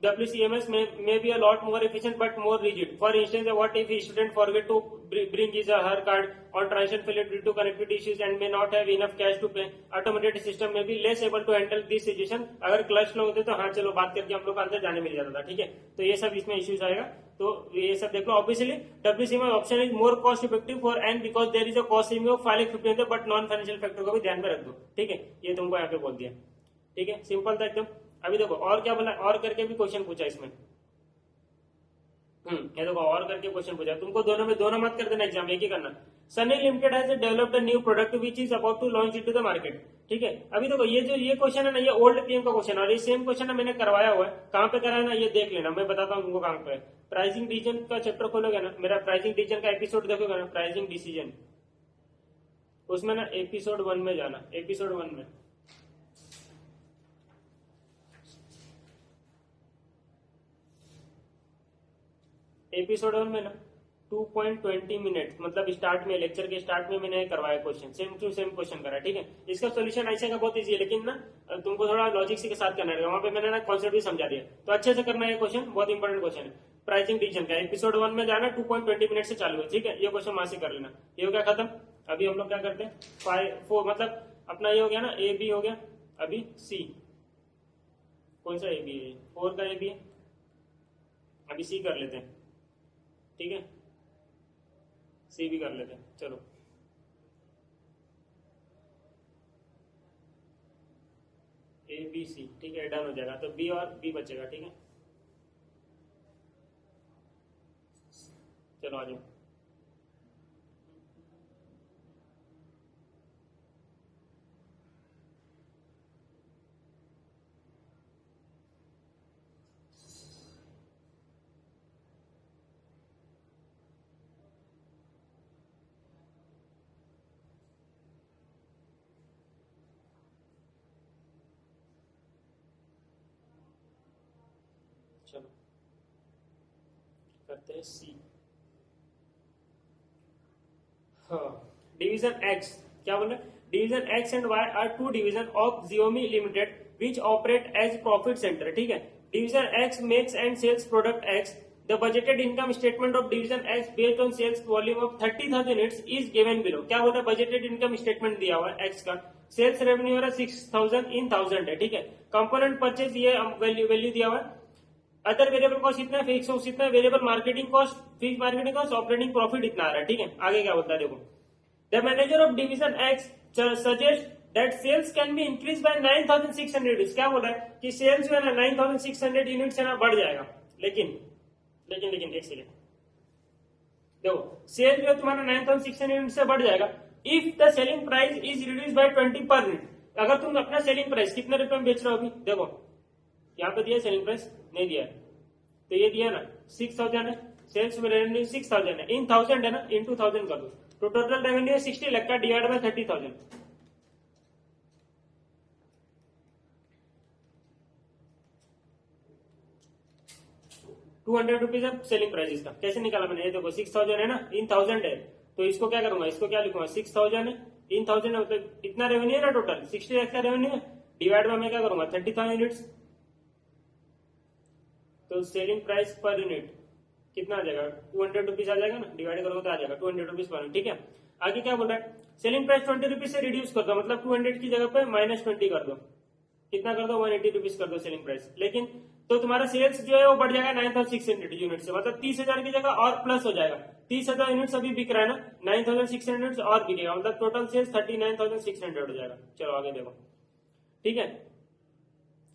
WCMS may be a lot more efficient but more rigid. For instance, what if a student forget to bring his or her card on transaction failure due to connectivity issues and may not have enough cash to pay? Automated system may be less able to handle this situation. अगर क्लच लोग होते तो हाँ चलो बात करके हम लोग अंदर जाने मिल जाता था। ठीक है, तो ये सब इसमें इश्यूज आएगा, तो ये सब देख लो। Obviously WCMS option is more cost effective for and because there is a cost saving of 5,50,000, but non financial factor को भी ध्यान में रख दो। ठीक है, ये तुमको यहाँ पे बोल दिया। ठीक है, सिंपल था एकदम। अभी देखो और क्या बोला, और करके भी क्वेश्चन पूछा इसमें। ये देखो और करके क्वेश्चन पूछा, तुमको दोनों में दोनों मत कर देना एग्जाम, एक ही करना। Sunny limited has developed a new product which is about to launch into the market. ठीक है, अभी देखो ये जो ये क्वेश्चन है ना, ये ओल्ड पीएम का क्वेश्चन है, और ये सेम क्वेश्चन है मैंने करवाया हुआ है। कहाँ पे करा है ना, ये देख लेना, मैं बताता हूँ तुमको कहाँ पे। प्राइसिंग डिसीजन का चैप्टर खोलोगे ना, मेरा प्राइसिंग डिसीजन का एपिसोड देखोगे ना, प्राइसिंग डिसीजन, उसमें ना एपिसोड 1 में जाना, एपिसोड 1 में। एपिसोड 1 में ना 2.20 मिनट, मतलब स्टार्ट में, लेक्चर के स्टार्ट में मैंने करवाया question, same to same question करा। ठीक है, इसका सोल्यूशन ऐसे का बहुत इजी है, लेकिन ना तुमको थोड़ा लॉजिक के साथ करना है। वहां पे मैंने ना कॉन्सेप्ट भी समझा दिया, तो अच्छे से करना है क्वेश्चन, बहुत इंपॉर्टेंट क्वेश्चन है। प्राइसिंग डिसीजन का एपिसोड 1 में जाना, 2.20 मिनट से चालू है। ठीक है, ये क्वेश्चन वहां से कर लेना। ये हो गया खत्म। अभी हम लोग क्या करते हैं, 4 मतलब अपना ये हो गया ना, ए बी हो गया, अभी सी। कौन सा ए बी है? 4 का ए बी है, अभी सी कर लेते हैं। ठीक है, सी भी कर लेते हैं, चलो। ए बी सी, ठीक है, डन हो जाएगा, तो बी और बी बचेगा। ठीक है, चलो आ जाओ। चलो करते हैं सी। हाँ, डिवीजन एक्स, क्या बोले, division X and Y are 2 division of Xiaomi limited which operate as profit centre. ठीक है, division X makes and sales product X. The budgeted income statement of division X based on sales volume of 30,000 units is given below. क्या बोला, बजटेड इनकम स्टेटमेंट दिया हुआ है एक्स का, सेल्स रेवेन्यू हो रहा है 6,000 इन 1000 है। ठीक है, कंपोनेंट परचेज ये वैल्यू दिया हुआ है। अदर वेरिएबल कॉस्ट इतना, फिक्स कॉस्ट इतना, variable marketing cost, fix marketing cost, operating profit इतना आ रहा है। ठीक है, आगे क्या बोलता है देखो। The manager of division x suggest that cells can be increase by 9,600 units. क्या बोल रहा है कि सेल्स जो है ना 9,600 यूनिट्स है ना बढ़ जाएगा, लेकिन एक सेकेंड देखो, सेल जो है तुम्हारा 9,600 यूनिट से बढ़ जाएगा if the selling price is reduce by 20 per unit. अगर तुम अपना सेलिंग प्राइस कितने रुपए में बेच रहे हो, अभी देखो यहाँ पे दिया सेलिंग प्राइस, नहीं दिया है, तो ये दिया ना 6,000 है, सेल्स में रेवेन्यू 6,000 है, इन 1000 है ना, इन 2,000 कर दो, तो टोटल रेवेन्यू है 60 लाख का, डिवाइड बाय 30,000, 200 रुपीज है सेलिंग प्राइस इसका। कैसे निकाला मैंने, ये देखो 6,000 है ना, इन 1000 है, तो इसको क्या करूंगा, इसको क्या लिखूंगा, 6,000 है इन 1000 है, मतलब इतना रेवेन्यू है ना, टोटल 60 लाख का रेवेन्यू है, डिवाइड में मैं क्या करूंगा 30,000 यूनिट्स, तो सेलिंग प्राइस पर यूनिट कितना आ जाएगा 200 रुपीज आ जाएगा ना, डिवाइड करोगे तो आ जाएगा 200 रुपीज पर यूनिट। ठीक है, आगे क्या बोल रहा है, सेलिंग प्राइस 20 रुपीज से रिड्यूस कर दो, मतलब 200 की जगह पे -20 कर दो, कितना कर दो 180 रुपीज कर दो सेलिंग प्राइस। लेकिन तो तुम्हारा सेल्स जो है वो बढ़ जाएगा 9,600 यूनिट से, मतलब 30,000 की जगह और प्लस हो जाएगा, 30,000 यूनिट्स अभी बिक रहा है ना, 9,600 यूनिट्स और बिकेगा, मतलब टोटल सेल्स 39,600 हो जाएगा। चलो आगे देखो, ठीक है,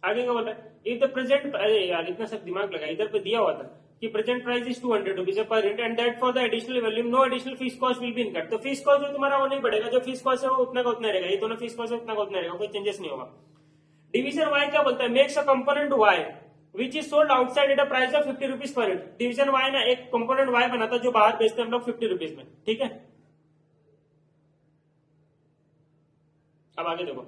आगे क्या बोल रहा है, इफ द प्रेजेंट, अरे यार इतना सब दिमाग लगा, इधर पे दिया हुआ था कि present price is 200 rupees per unit and that for the additional volume no additional fees cost will be incurred. तो फीस कॉस्ट जो तुम्हारा वो नहीं बढ़ेगा, जो फीस कॉस्ट है वो उतना का उतना रहेगा, ये दोनों फीस कॉस्ट है उतना का उतना रहेगा, कोई चेंजेस नहीं होगा। डिवीजन वाई क्या बोलता है, makes a component Y which is sold outside at a price of 50 rupees per unit. Division Y ना एक कंपोनेंट वाई बनाता है जो बाहर बेचते हैं हम लोग 50 रुपीज में। ठीक है, अब आगे देखो,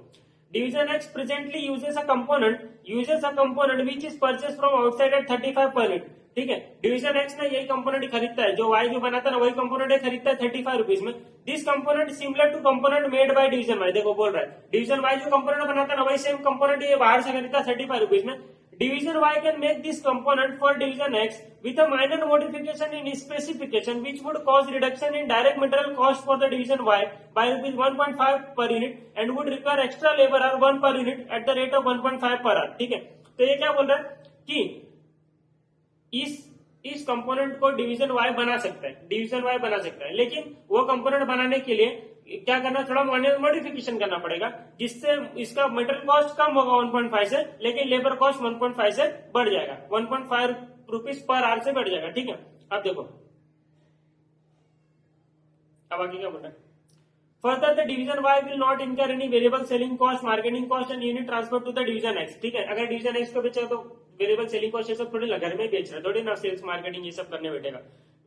division x presently uses a component which is purchase from outside eight 35 per unit. ठीक है, डिवीजन एक्स ना यही कंपोनेंट खरीदता है, जो वाई जो बनाता है ना वही कंपोनेंट खरीदता है 35 रुपीज में। This component similar to component made by division Y. देखो बोल रहा है डिवीजन वाई जो कंपोनेंट बनाता है ना वही सेम कंपोनेंट ये बाहर से खरीदता है 35 रुपीज में। Division Y can make this component for division X with a minor modification in specification which would cause reduction in direct material cost for the division Y by rupees 1.5 per unit and would require extra labor hour 1 per unit at the rate of 1.5 per hour। ठीक है, तो ये क्या बोल रहा है कि इस कंपोनेंट को डिवीजन वाई बना सकता है, डिवीजन वाई बना सकता है, लेकिन वो कंपोनेंट बनाने के लिए क्या करना, थोड़ा मॉडिफिकेशन करना पड़ेगा, जिससे इसका मटेरियल कॉस्ट कम होगा 1.5 से, लेकिन लेबर कॉस्ट 1.5 से बढ़ जाएगा, 1.5 रुपीज पर आवर से बढ़ जाएगा। ठीक है, अब देखो अब आगे क्या बोल रहा है, further the division Y will not incur any variable selling cost, marketing cost and unit transfer to the division X. ठीक है, अगर डिवीजन एक्स को बेचा तो वेरिएबल सेलिंग कॉस्ट ये सब थोड़ी घर में बेच रहा है, थोड़ी ना सेल्स मार्केटिंग ये सब करने बैठेगा,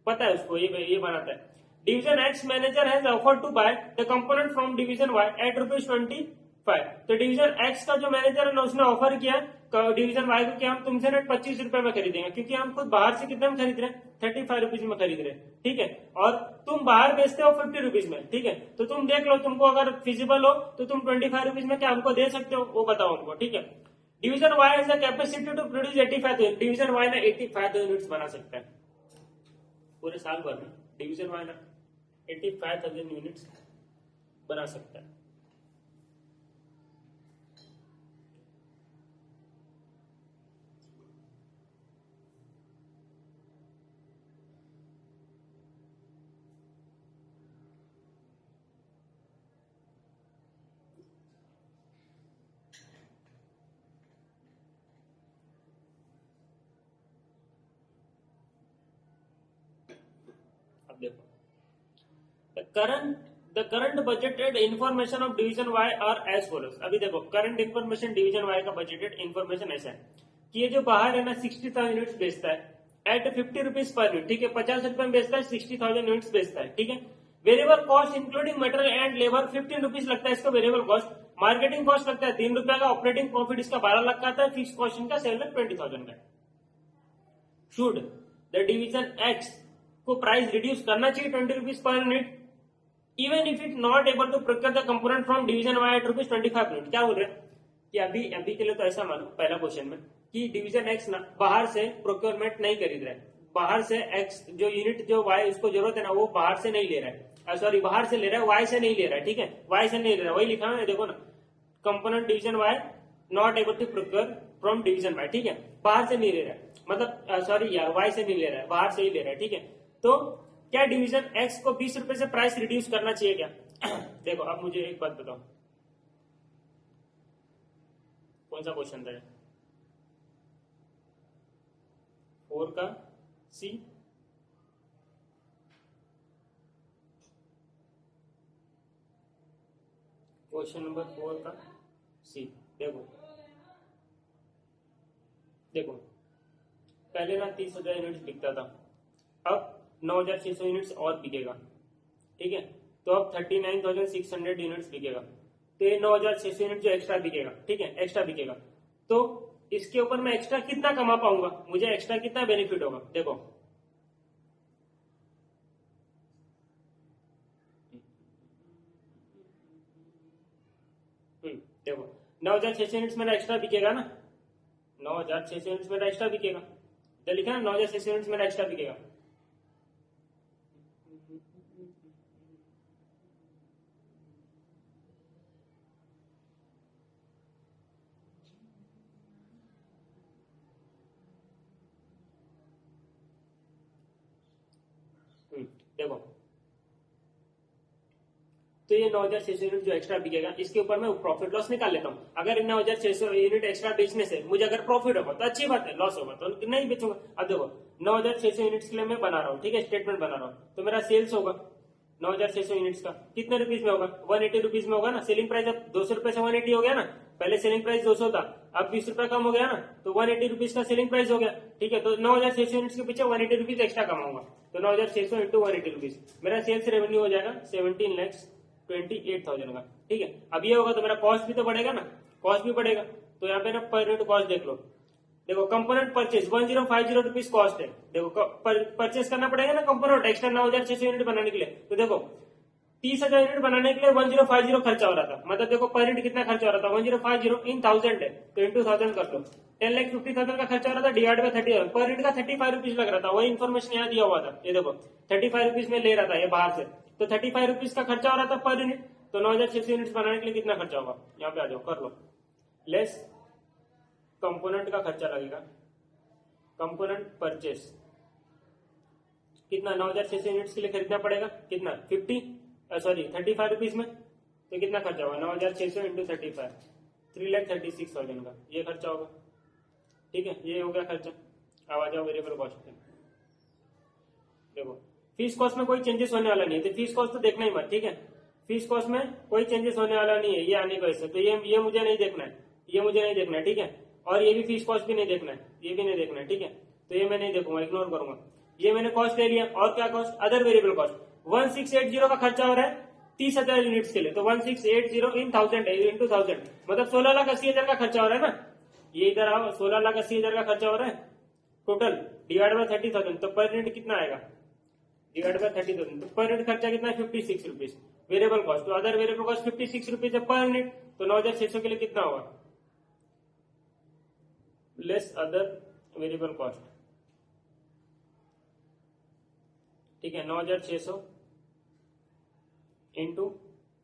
पता है उसको, ये बनाता है। Division X manager has offered to buy the component from division Y at ₹25। तो डिवीजन एक्स का जो मैनेजर है ना उसने ऑफर किया डिवीजन वाई को कि हम तुमसे ना 25 रुपए में खरीदेंगे, क्योंकि हम खुद बाहर से कितने में खरीद रहे हैं 35 रुपीज में खरीद रहे हैं। ठीक है, और तुम बाहर बेचते हो 50 रुपीज में। ठीक है, तो तुम देख लो, तुमको अगर फिजिबल हो तो तुम 25 रुपीज में क्या हमको दे सकते हो, वो बताओ हमको। ठीक है, division Y has the capacity to produce 85,000। Division Y ना 85,000 यूनिट्स बना सकता है पूरे साल भर में। डिवीजन वाई ना 85,000 यूनिट्स बना सकता है। अब देखो, the current budgeted information of division Y are as follows. अभी देखो करंट इन्फॉर्मेशन डिवीजन वाई का बजटेड इन्फॉर्मेशन ऐसा है कि ये जो बाहर है ना 60,000 यूनिट्स बेचता है एट 50 रुपीज पर यूनिट। ठीक है, 50 रुपए में बेचता है, 60,000 यूनिट्स बेचता है। ठीक है, variable cost including material and labour 15 rupees लगता है इसका वेरिएबल कॉस्ट, मार्केटिंग कॉस्ट लगता है 3 रुपए का, ऑपरेटिंग प्रॉफिट इसका 12 लाख का आता है, फिक्स कॉस्ट इनका 7,20,000 का। शुड द डिवीजन एक्स को प्राइस रिड्यूस करना चाहिए 20 rupees per unit even if it not able to procure the component from division Y at ₹25 unit. क्या बोल रहे हैं कि अभी के लिए तो ऐसा मानो पहला क्वेश्चन में कि डिवीजन एक्स ना बाहर से प्रोक्योरमेंट नहीं खरीद रहा है, बाहर से एक्स जो यूनिट जो वाई उसको जरूरत है ना वो बाहर से नहीं ले रहा है, सॉरी बाहर से ले रहा है, वाई से नहीं ले रहा है। ठीक है, वाई से नहीं ले रहा है, वही लिखा है देखो ना, component division Y not able to procure from division Y. ठीक है, बाहर से नहीं ले रहा है, मतलब सॉरी यार वाई से नहीं ले रहा है, बाहर से ही ले रहा है। ठीक है, तो क्या डिवीजन एक्स को 20 रुपए से प्राइस रिड्यूस करना चाहिए क्या? देखो अब मुझे एक बात बताओ, कौन सा क्वेश्चन था 4 का सी? क्वेश्चन नंबर 4 का सी। देखो पहले ना 30,000 यूनिट्स बिकता था, अब 9,600 यूनिट्स और बिकेगा। ठीक है, तो अब 39,600 यूनिट्स बिकेगा, तो ये 9,600 यूनिट जो एक्स्ट्रा बिकेगा। ठीक है, एक्स्ट्रा बिकेगा, तो इसके ऊपर मैं एक्स्ट्रा कितना कमा पाऊंगा, मुझे एक्स्ट्रा कितना बेनिफिट होगा? देखो देखो 9,600 यूनिट्स मेरा एक्स्ट्रा बिकेगा ना, 9,600 यूनिट्स मेरा एक्स्ट्रा बिकेगा, तो लिखा ना 9,600 यूनिट्स मेरा एक्स्ट्रा बिकेगा। देखो तो ये 9,600 यूनिट जो एक्स्ट्रा बिकेगा इसके ऊपर मैं प्रॉफिट लॉस निकाल लेता हूँ। अगर 9,600 यूनिट एक्स्ट्रा बेचने से मुझे अगर प्रॉफिट होगा तो अच्छी बात है, लॉस होगा तो नहीं बेचूंगा। अब देखो 9,600 यूनिट्स के लिए मैं बना रहा हूँ, ठीक है, स्टेटमेंट बना रहा हूँ, तो मेरा सेल्स होगा 9,600 यूनिट्स का कितने रुपीज में होगा, 180 रुपीज में होगा ना। सेलिंग प्राइस अब 200 रुपए से 180 हो गया ना, पहले सेलिंग प्राइस 200 था, अब 20 रुपए कम हो गया ना, तो 180 रुपीज का सेलिंग प्राइस हो गया, ठीक है। तो 9,600 यूनिट्स के पीछे 180 रुपीज एक्स्ट्रा कमाऊंगा, तो 9,600 इंटू 180 रुपीज मेरा सेल्स रेवेन्यू हो जाएगा 17,28,000 का, ठीक है। अब ये होगा तो मेरा कॉस्ट भी तो बढ़ेगा ना, कॉस्ट भी बढ़ेगा, तो यहाँ पे ना पर यूनिट कॉस्ट देख लो। देखो कंपोनेंट परचेज 1050 रुपीज कॉस्ट है, देखो परचेज करना पड़ेगा ना कंपोनेंट एक्स्ट्रा 9,600 यूनिट बनाने के लिए, तो देखो 30,000 यूनिट बनाने के लिए 1050 खर्चा हो रहा था, मतलब देखो पर यूनिट कितना खर्चा हो रहा था, 1050 इन 1000 है तो इंटू 1000 कर लो, 10,50,000 का खर्चा हो रहा था, डिवाइड बाय 30,000, पर यूनिट का 35 रुपीज लग रहा था, वही इन्फॉर्मेशन यहाँ दिया हुआ था, ये देखो 35 रुपीज में ले रहा था ये बाहर से, तो 35 रुपीज का खर्चा हो रहा था पर यूनिट, तो 9,600 यूनिट बनाने के लिए कितना खर्चा होगा, यहाँ पे आ जाओ कर लो, लेस कंपोनेंट का खर्चा लगेगा, कंपोनेंट परचेस कितना 9,600 यूनिट्स के लिए खरीदना पड़ेगा, कितना 35 रुपीज में, तो कितना खर्चा होगा 9,600 इंटू 35, 3,36,000 का ये खर्चा होगा, ठीक है, ये हो गया खर्चा। अब आ जाओ वेरिएबल कॉस्ट पे, देखो फीस कॉस्ट में कोई चेंजेस होने वाला नहीं है, तो फीस कॉस्ट तो देखना ही मत, ठीक है, फीस कॉस्ट में कोई चेंजेस होने वाला नहीं है, ये आने को ऐसे, तो ये मुझे नहीं देखना है, ये मुझे नहीं देखना है, ठीक है, और ये भी फीस कॉस्ट भी नहीं देखना है, ये भी नहीं देखना है, ठीक है, तो ये मैं नहीं देखूंगा, इग्नोर करूंगा। ये मैंने कॉस्ट ले लिया, और क्या कॉस्ट, अदर वेरिएबल कॉस्ट 1680 का खर्चा हो रहा है 30,000 यूनिट्स के लिए, तो 1680 इन 1000 है इंटू 1000, मतलब 16,80,000 का खर्चा हो रहा है ना, ये इधर आओ 16,80,000 का खर्चा हो रहा है टोटल, डिवाइड बाय 30,000, तो पर यूनिट कितना आएगा, डिवाइड बाय 30,000, तो पर यूनिट खर्चा कितना है 56 रुपीज वेरिएबल कॉस्ट, तो अदर वेरिएबल कॉस्ट 56 रुपीज है पर यूनिट, तो 9,600 के लिए कितना होगा, लेस अदर वेरिएबल कॉस्ट, ठीक है, 9,600 इंटू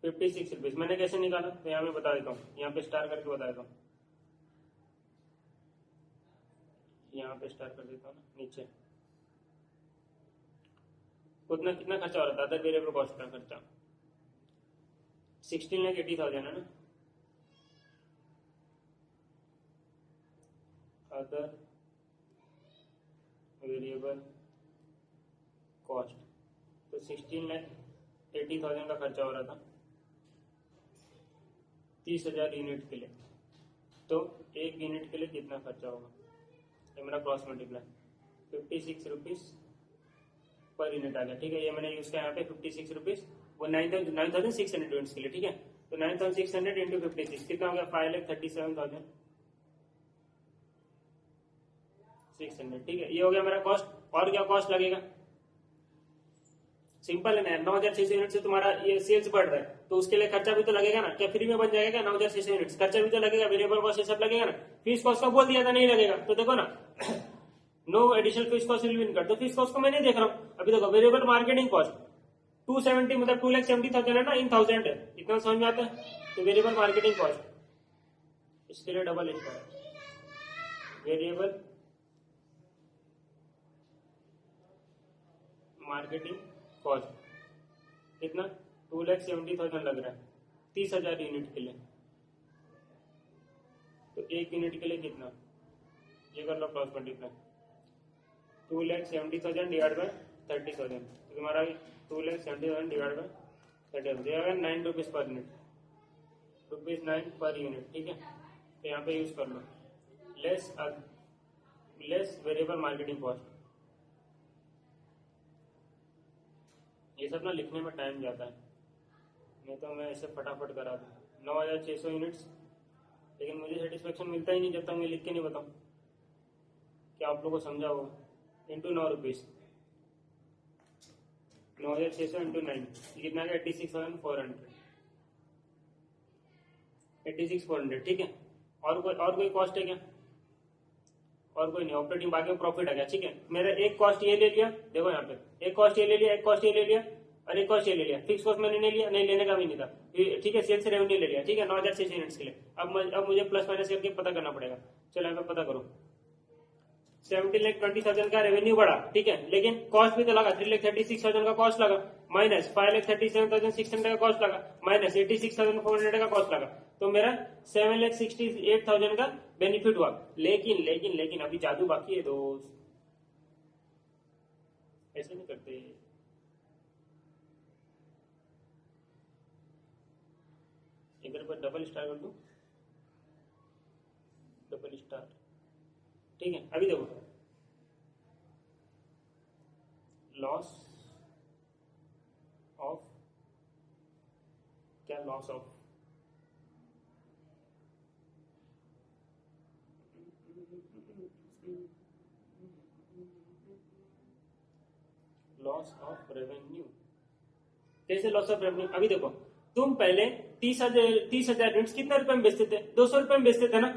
56 रुपीज, मैंने कैसे निकाला तो यहाँ पे बता देता हूँ, यहाँ पे स्टार करके बता देता हूँ, यहाँ पे स्टार कर देता हूँ ना नीचे, उतना कितना खर्चा हो रहा था अदर वेरिएबल कॉस्ट का खर्चा 16,80,000 है ना, अदर वेरिएबल कॉस्ट, तो 16,80,000 का खर्चा हो रहा था 30,000 यूनिट के लिए, तो एक यूनिट के लिए कितना खर्चा होगा, ये मेरा cross multiply 56 rupees per unit आ गया, ठीक है, ये मैंने यूज किया यहाँ पे 56 रुपीज, वो 9,600 यूनिट्स के लिए, ठीक है, तो 9,600 इंटू 56 कितना हो गया 5,37,600, ठीक है, ये हो गया मेरा कॉस्ट। और क्या कॉस्ट लगेगा, सिंपल है ना, 9,600 यूनिट से तुम्हारा ये सेल्स बढ़ रहा है, तो उसके लिए खर्चा भी तो लगेगा ना, क्या फ्री में बन जाएगा क्या 9,600 यूनिट, खर्चा भी तो लगेगा, वेरिएबल कॉस्ट ये सब लगेगा ना, फीस कॉस्ट का बोल दिया था नहीं लगेगा, तो देखो ना no additional fees cost will be incurred, तो फीस कॉस्ट को मैं नहीं देख रहा हूँ, अभी देखो वेरिएबल मार्केटिंग कॉस्ट 270 मतलब 2,70,000 है ना इन 1000 है, इतना समझ में आता है, तो वेरिएबल मार्केटिंग कॉस्ट इसके लिए डबल लिखा है, वेरिएबल मार्केटिंग कॉस्ट कितना 2,70,000 लग रहा है 30,000 यूनिट के लिए, तो एक यूनिट के लिए कितना, ये कर लो क्रॉस मल्टीप्लाई 2,70,000 डिवाइड बाय 30,000, तो तुम्हारा 2,70,000 divide by 30,000 9 rupees per unit, ₹9 per unit, ठीक है, तो यहाँ पे यूज कर लो लेस वेरिएबल मार्केटिंग कॉस्ट, ये सब ना लिखने में टाइम जाता है, नहीं तो मैं ऐसे फटाफट करा दूँ 9,600 यूनिट्स, लेकिन मुझे सेटिस्फेक्शन मिलता ही नहीं जब तक मैं लिख के नहीं बताऊँ, क्या आप लोगों को समझा होगा, इंटू 9 रुपीज 9,600 इंटू 9 कितना गया 86,400, 86,400, ठीक है। और कोई कॉस्ट है क्या? और कोई नहीं, ऑपरेटिंग बाकी प्रॉफिट आ गया, ठीक है। मेरा एक कॉस्ट ये ले लिया, देखो यहाँ पे एक कॉस्ट ये ले लिया, एक कॉस्ट ये ले लिया और एक कॉस्ट ये ले लिया। फिक्स कॉस्ट मैंने नहीं लिया, नहीं लेने का भी नहीं था, ठीक है। सेल्स रेवेन्यू ले लिया, ठीक है, 9,600 यूनिट्स के लिए। अब मुझे प्लस माइनस करके पता करना पड़ेगा। चलो यहाँ पे पता करो। 17,20,000 का रेवेन्यू बढ़ा, ठीक है, लेकिन कॉस्ट भी तो लगा, 3,36,000 का कॉस्ट लगा, माइनस 5,37,600 का कॉस्ट लगा, माइनस 86,400 का कॉस्ट लगा, तो मेरा 7,68,000 का बेनिफिट हुआ। लेकिन लेकिन लेकिन अभी जादू बाकी है दोस्त, ऐसे नहीं करते। इधर पर डबल स्टार कर दो, डबल स्टार, ठीक है। अभी देखो, लॉस ऑफ, क्या loss of, loss of revenue. कैसे लॉस ऑफ रेवेन्यू? अभी देखो, तुम पहले 30,000 यूनिट्स कितने रुपए में बेचते थे? 200 रुपए में बेचते थे ना।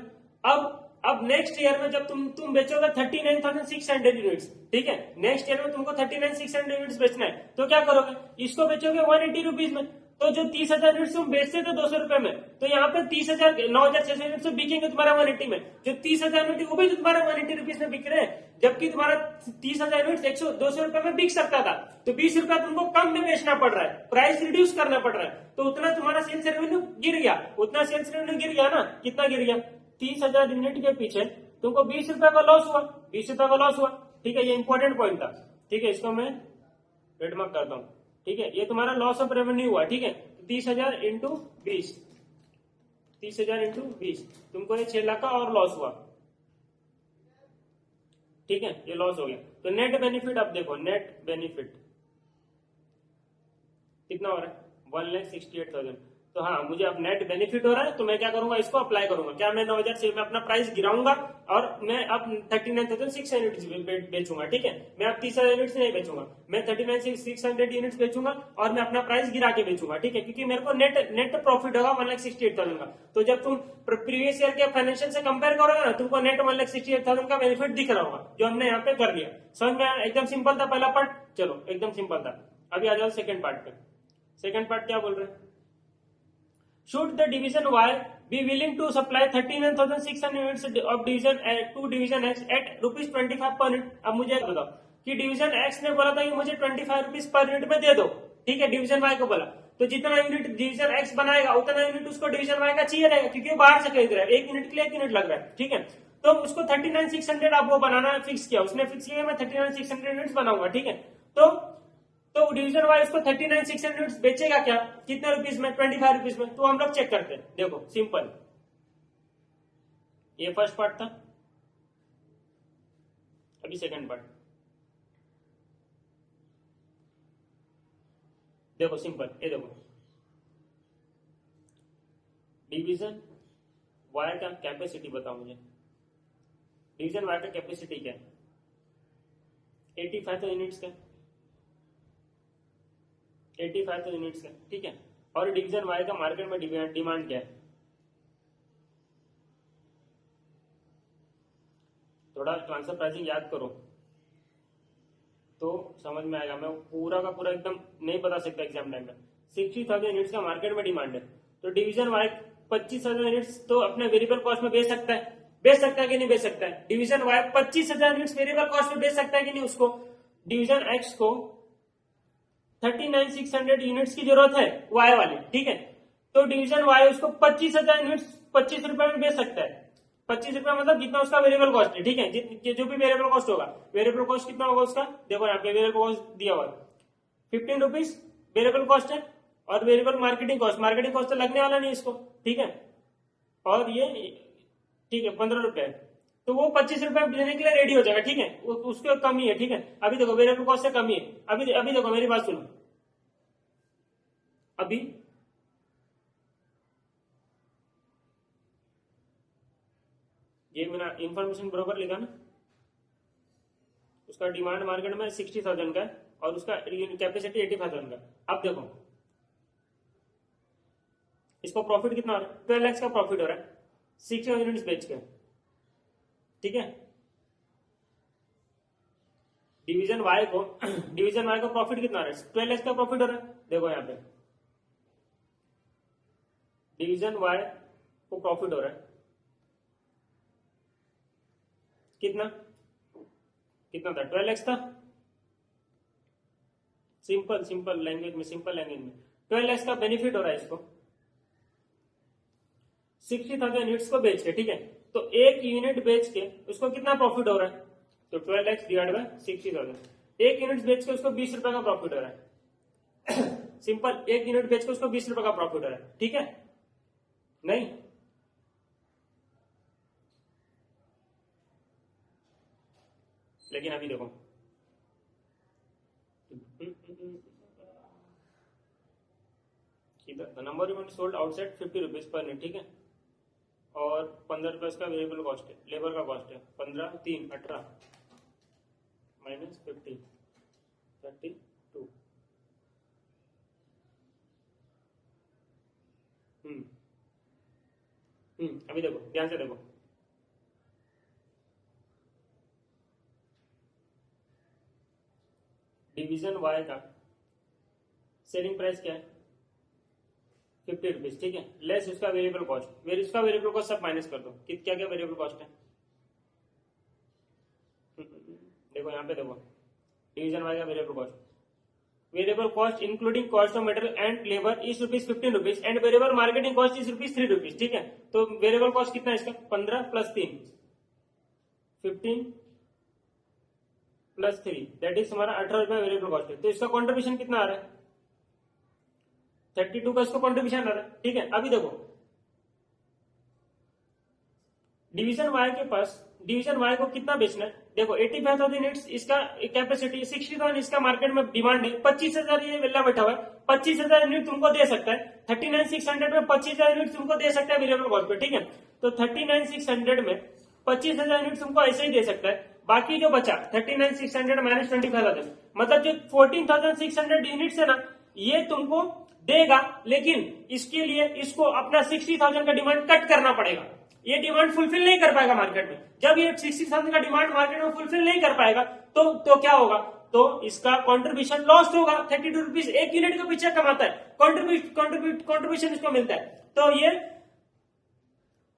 अब नेक्स्ट ईयर में जब तुम बेचोगे 39,600 यूनिट्स, ठीक है, नेक्स्ट ईयर में तुमको 39,600 यूनिट्स बेचना है, तो क्या करोगे? इसको बेचोगे 180 रुपीज में। तो जो 30,000 यूनिट्स तुम बेचते थे 200 रुपए में, तो यहाँ पे 9,600 यूनिट्स बिकेंगे तुम्हारा 180 में। जो 30,000 यूनिट वो भी तो तुम्हारा 180 रुपीज में बिक रहे हैं, जबकि तुम्हारा 30,000 यूनिट्स 200 रुपए में बिक सकता था। तो 20 रुपया तुमको कम में बेचना पड़ रहा है, प्राइस रिड्यूस करना पड़ रहा है, तो उतना तुम्हारा सेल्स रेवेन्यू गिर गया। उतना सेल्स रेवेन्यू गिर गया ना, कितना गिर गया? 30,000 यूनिट के पीछे तुमको 20 रुपए का लॉस हुआ, 20 रुपए का लॉस हुआ, ठीक है। ये इंपॉर्टेंट पॉइंट था, ठीक है, इसको मैं रेडमार्क करता हूं, ठीक है। ये तुम्हारा लॉस ऑफ रेवेन्यू हुआ, ठीक है। 30,000 इंटू 20, 30,000 इंटू 20, तुमको ये 6 लाख का और लॉस हुआ, ठीक है, ये लॉस हो गया। तो नेट बेनिफिट अब देखो, नेट बेनिफिट कितना हो रहा है? 1,68,000। तो हाँ, मुझे अब नेट बेनिफिट हो रहा है, तो मैं क्या करूंगा? इसको अप्लाई करूंगा। क्या मैं 9,000 से मैं अपना प्राइस गिराऊंगा और मैं अब 39,600 यूनिट्स बेचूंगा, ठीक है। मैं अब 30,000 यूनिट्स नहीं बेचूंगा, मैं 39,600 यूनिट्स बेचूंगा और मैं अपना प्राइस गिरा के बेचूंगा, ठीक है, क्योंकि मेरे को नेट प्रॉफिट होगा 1,68,000 का। तो जब तुम प्रीवियस ईयर के फाइनेंशियल से कंपेयर करोगे ना, तुमको नेट 1,68,000 का बेनिफिट दिख रहा होगा, जो हमने यहाँ पे कर लिया। समझ में? एकदम सिंपल था पहला पार्ट, चलो एकदम सिंपल था। अभी आ जाओ सेकंड पार्ट पे। सेकंड पार्ट क्या बोल रहे हैं? Should the division Y be willing to supply 39,600 units of division to division X at ₹25 per unit? अब मुझे बताओ कि डिवीजन X ने बोला था कि मुझे 25 रुपीज पर यूनिट में दे दो, ठीक है, डिवीजन Y को बोला। तो जितना यूनिट डिवीजन X बनाएगा उतना यूनिट उसको डिवीजन Y का चाहिए रहेगा, क्योंकि वो बाहर से खरीद रहा है, एक यूनिट के लिए 1 यूनिट लग रहा है, ठीक है। तो उसको 39,600 अब वो बनाना फिक्स किया, उसने फिक्स किया मैं 39,600 यूनिट्स बनाऊंगा, ठीक है। तो डिवीजन वाइज को 39,600 यूनिट्स बेचेगा क्या, कितने रुपीज में? 25 रुपीज में। तो हम लोग चेक करते हैं, देखो सिंपल। ये फर्स्ट पार्ट था, अभी सेकंड पार्ट देखो, सिंपल। ये देखो, डिवीजन वाई का कैपेसिटी बताओ मुझे। डिवीजन वाई का कैपेसिटी क्या है? 85 यूनिट्स का, 85 यूनिट्स का, ठीक है। और डिवीजन वाई का मार्केट में डिमांड क्या है? थोड़ा ट्रांसफर प्राइसिंग याद करो तो समझ में आएगा। मैं पूरा का पूरा एकदम नहीं बता सकता एग्जाम टाइम में। 60,000 यूनिट्स का मार्केट में डिमांड है, तो डिवीजन वाई 25,000 यूनिट्स तो अपने वेरिएबल कॉस्ट में बेच सकता है, बेच सकता है कि नहीं बेच सकता है? Division Y 25,000 units variable cost में बेच सकता है कि नहीं? उसको डिवीजन एक्स को 39,600 यूनिट्स की जरूरत है, वाई वाली, ठीक है। तो डिवीजन वाई उसको 25,000 यूनिट्स 25 रुपए में बेच सकता है। 25 रुपया मतलब जितना उसका वेरिएबल कॉस्ट है, ठीक है, जो भी वेरिएबल कॉस्ट होगा। वेरिएबल कॉस्ट कितना होगा उसका? देखो यहाँ पे वेरिएबल कॉस्ट दिया हुआ 15 रुपीज वेरिएबल कॉस्ट है, और वेरिएबल मार्केटिंग कॉस्ट तो लगने वाला नहीं इसको, ठीक है। और ये ठीक है 15 रुपए, तो वो 25 रुपए देने के लिए रेडी हो जाएगा, ठीक है। उसके कम ही है, ठीक है। अभी देखो वेरिएबल कॉस्ट से कम ही है। अभी देखो मेरी बात सुनो, अभी ये मेरा इंफॉर्मेशन बरोबर लिखा ना, उसका डिमांड मार्केट में 60,000 का है और उसका कैपेसिटी 85,000 का। अब देखो इसको प्रॉफिट कितना हो रहा है, 12 लाख का प्रॉफिट हो रहा है 6 यूनिट्स बेच के, ठीक है। डिवीजन वाई को प्रॉफिट कितना आ रहा है, 12 लाख का प्रॉफिट हो रहा है। देखो यहाँ पे डिवीजन वाई को प्रॉफिट हो रहा है कितना था, 12 लाख था। सिंपल लैंग्वेज में 12 लाख का बेनिफिट हो रहा है इसको 60,000 यूनिट्स को बेच के, ठीक है। तो एक यूनिट बेच के उसको कितना प्रॉफिट हो रहा है, तो 12 लाख डिवाइड बाय 60,000, एक यूनिट बेच के उसको 20 रुपए का प्रॉफिट हो रहा है सिंपल, एक यूनिट बेच के उसको 20 रुपए का प्रॉफिट हो रहा है, ठीक है। नहीं लेकिन अभी देखो the number unit sold outside 50 rupees per unit, ठीक है। और 15 रुपए का वेरिएबल कॉस्ट है, लेबर का कॉस्ट है 15 3 18 माइनस 50 32। अभी देखो ध्यान से देखो, डिवीजन वाई का सेलिंग प्राइस क्या है 50 रुपीज, ठीक है, लेस उसका वेरिएबल कॉस्ट, उसका वेरिएबल कॉस्ट सब माइनस कर दो, क्या क्या वेरिएबल कॉस्ट है। देखो यहाँ पे देखो डिवीजन वाई का variable cost including cost of material and labour is rupees 15 rupees and variable marketing cost is rupees 3 rupees, ठीक है। तो वेरिएबल कॉस्ट कितना है इसका 15 प्लस 3 15 प्लस 3 दैट इज हमारा 18 रुपया वेरिएबल कॉस्ट है। तो इसका कॉन्ट्रीब्यूशन कितना आ रहा है 32 का इसको कॉन्ट्रीब्यूशन आ रहा है, ठीक है। अभी देखो डिवीजन वाई को कितना बेचना है, देखो 85,000 यूनिट्स इसका कैपेसिटी, 60,000 इसका मार्केट में डिमांड है, 25,000 ये वेला बैठा हुआ है, 25,000 यूनिट तुमको दे सकता है, 39,600 में 25,000 यूनिट तुमको दे सकता है वेरिएबल कॉस्ट पे, ठीक है। तो 39,600 में 25,000 यूनिट तुमको ऐसे ही दे सकता है, बाकी जो बचा 39,600 माइनस 25,000 मतलब जो 14,600 यूनिट्स है ना ये तुमको देगा, लेकिन इसके लिए इसको अपना 60,000 का डिमांड कट करना पड़ेगा, ये डिमांड फुलफिल नहीं कर पाएगा मार्केट में। जब ये 60,000 का डिमांड मार्केट में फुलफिल नहीं कर पाएगा तो क्या होगा, तो इसका कंट्रीब्यूशन लॉस होगा। 32 रुपीज एक यूनिट के पीछे कमाता है, कंट्रीब्यूशन इसको मिलता है। तो ये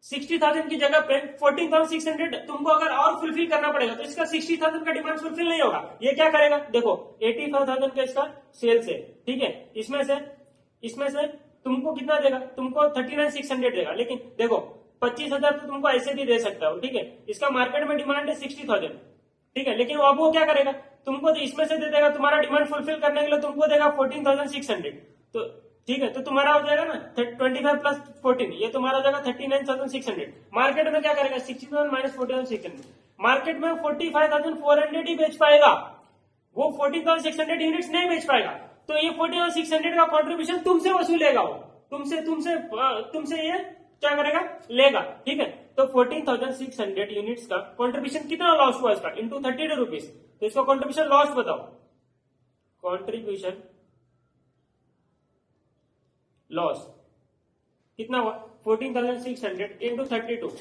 60,000 की जगह पे 14,600 तुमको अगर और फुलफिल करना पड़ेगा, तो इसका 60,000 का डिमांड फुलफिल नहीं होगा। ये क्या करेगा, देखो 85,000 का इसका सेल्स है, ठीक है, इसमें से तुमको कितना देगा, तुमको 39,600 देगा, लेकिन देखो 25,000 तो तुमको ऐसे भी दे सकता हो, ठीक है। इसका मार्केट में डिमांड है 60,000, ठीक है, लेकिन अब वो क्या करेगा, तुमको तो इसमें से दे देगा, तुम्हारा डिमांड फुलफिल करने के लिए तुमको देगा 14,600, तो ठीक है, तो तुम्हारा हो जाएगा ना 25 प्लस 14, ये तुम्हारा हो जाएगा 39,600। मार्केट में क्या करेगा 60,000 माइनस 14,600, मार्केट में 45,400 ही बेच पाएगा, वो 14,600 यूनिट्स नहीं बेच पाएगा। तो ये 14,600 का कॉन्ट्रीब्यूशन तुमसे वसूलेगा, वो तुमसे ये क्या करेगा लेगा, ठीक है। तो 14,600 यूनिट्स का कंट्रीब्यूशन कितना लॉस हुआ इसका इंटू 32 रुपीज, तो इसका कंट्रीब्यूशन लॉस बताओ, कंट्रीब्यूशन लॉस कितना हुआ 14,600 इंटू 32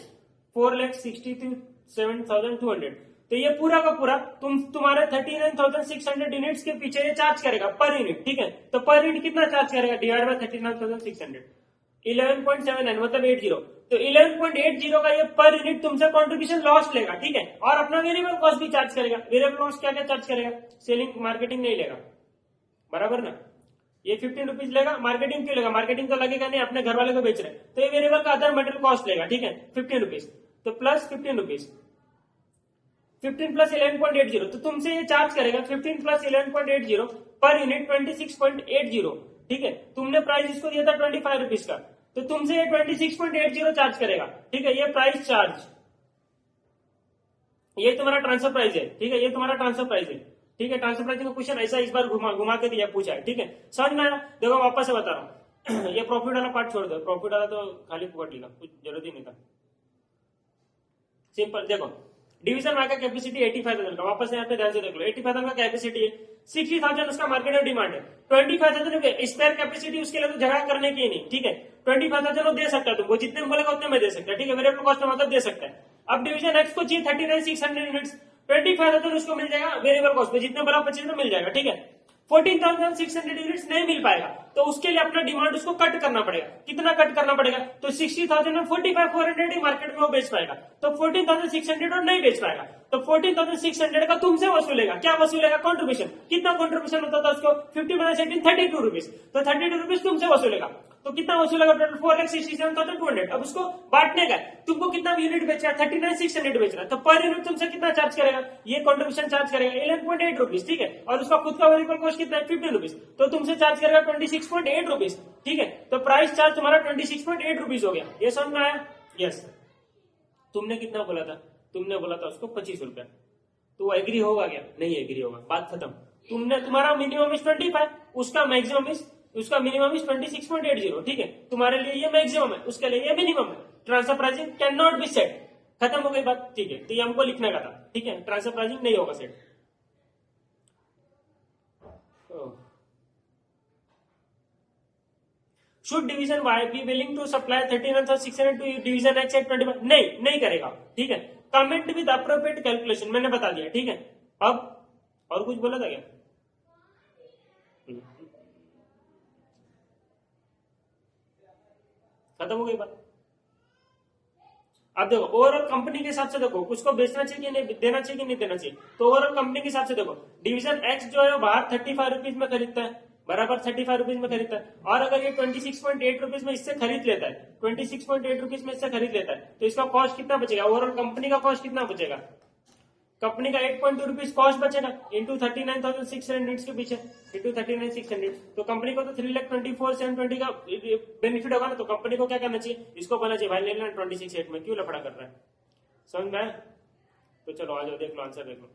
4,67,200। तो ये पूरा का पूरा तुम्हारे 39,600 यूनिट्स के पीछे ये चार्ज करेगा पर यूनिट, ठीक है। तो पर यूनिट कितना चार्ज करेगा डिवाइड बाय 39,600 11.79 मतलब 80, तो 11.80 का ये पर यूनिट तुमसे कंट्रीब्यूशन लॉस लेगा, ठीक है। और अपना वेरिएबल कॉस्ट भी चार्ज करेगा, वेरिएबल कॉस्ट क्या क्या चार्ज करेगा, सेलिंग मार्केटिंग नहीं लेगा, बराबर ना। ये 15 रुपीज लेगा, मार्केटिंग क्यों लेगा, मार्केटिंग तो लगेगा नहीं, अपने घर वाले को बेच रहे हैं, तो ये वेरिएबल का अदर मटेरियल कॉस्ट लेगा, ठीक है 15 रुपीज, तो प्लस 15 रुपीज 15 प्लस 11.80, तो तुमसे ये चार्ज करेगा 15 प्लस 11.80 पर यूनिट 26.80, ठीक है। तुमने प्राइस इसको दिया था 25 रुपीज का, तो तुमसे ये 26.80 चार्ज करेगा, ठीक है। ये प्राइस चार्ज, ये तुम्हारा ट्रांसफर प्राइस है, ठीक है, ये तुम्हारा ट्रांसफर प्राइस है, ठीक है। ट्रांसफर प्राइस का क्वेश्चन ऐसा इस बार घुमा के दिया पूछा है, ठीक है। समझ में आया, देखो वापस से बता रहा हूँ ये प्रॉफिट वाला पार्ट छोड़ दो, प्रॉफिट वाला तो खाली फुकट लिखा, कुछ जरूरत ही नहीं था। सिंपल देखो डिवीजन वाई का कैपेसिटी 85,000 का, वापस यहाँ पे ध्यान से देख लो, 85,000 का कैपेसिटी है, 60,000 उसका मार्केट में डिमांड है, 25,000 स्पेयर कैपेसिटी उसके लिए तो झगड़ा करने की नहीं, ठीक है, 25,000 वो दे सकता है तुमको, जितने में बोलेगा उतने में दे सकता है, ठीक है, वेरिएबल कॉस्ट में मतलब दे सकता है। अब डिवीजन एक्स को चाहिए 39,600 यूनिट्स, 25,000 उसको मिल जाएगा वेरिएबल कॉस्ट में, जितने बोला 25 में मिल जाएगा, ठीक है। 14,600 यूनिट्स नहीं मिल पाएगा तो उसके लिए अपना डिमांड उसको कट करना पड़ेगा, कितना कट करना पड़ेगा, तो 60,000 में 45,400 ही मार्केट में वो बेच पाएगा, तो 14,600 और नहीं बेच पाएगा, तो 14,600 का तुमसे वसूलेगा, क्या वसूलेगा, कॉन्ट्रीब्यूशन, कितना कॉन्ट्रीब्यूशन होता था उसको, 50 - 18 32 रुपीज, तो 32 रुपीज तुमसे वसूलेगा, तो कितना वसूलेगा टोटल 4,67,200। अब उसको बांटने का, तुमको कितना यूनिट बेच रहा है, 39,600 बेच रहा है, तो पर यूनिट तुमसे कितना चार्ज करेगा, ये कॉन्ट्रीब्यूशन चार्ज करेगा 11.8 रुपीज, ठीक है, और उसका खुद का वेरिएबल कॉस्ट कितना है 15 रुपीज, तो तुमसे चार्ज करेगा 26.8 रुपीज, ठीक है, तो प्राइस चार्ज तुम्हारा 26.8 रुपीज हो गया, ये समझ में आया, यस। तुमने कितना बोला था, तुमने बोला था उसको 25 रुपया, तो एग्री होगा क्या, नहीं एग्री होगा, बात खत्म। तुमने, तुम्हारा मिनिमम इज 25, उसका मैक्सिमम इज, उसका मिनिमम इज 26.80, ठीक है, तुम्हारे लिए ये मैक्सिमम है, उसके लिए ये मिनिमम है, transfer pricing can not be set, खत्म हो गई बात, ठीक है, तो ये हमको लिखने का था, ठीक है, ट्रांसफर प्राइसिंग नहीं होगा set. Should division Y be willing to supply 39,600 to division X at 25, नहीं करेगा, ठीक है, कमेंट विद अप्रोप्रिएट कैलकुलेशन, मैंने बता दिया, ठीक है। अब और कुछ बोला था क्या, खत्म हो गई बात। अब देखो ओवरऑल कंपनी के हिसाब से देखो, उसको बेचना चाहिए कि नहीं, देना चाहिए कि नहीं देना चाहिए, तो ओवरऑल कंपनी के हिसाब से देखो, डिवीजन एक्स जो है वो बाहर 35 रुपीज में खरीदता है, बराबर 35 रुपीज में खरीदता है, और अगर ये 26.8 रुपीज में इससे खरीद लेता है, 26.8 रुपीज में इससे खरीद लेता है, तो इसका कॉस्ट कितना बचेगा, ओवरऑल कंपनी का कॉस्ट कितना बचेगा, कंपनी का 8.2 रुपीज कॉस्ट बचेगा इंटू 39,600 के पीछे, इंटू 39,600, तो कंपनी को तो 3,24,720 का बेनिफिट होगा ना, तो कंपनी को क्या करना चाहिए, इसको बोलना चाहिए भाई ले लेना 26.8 में, क्यों लफड़ा कर रहा है, समझ में आया, तो चलो आ जाओ, देख लो आंसर, देख लो,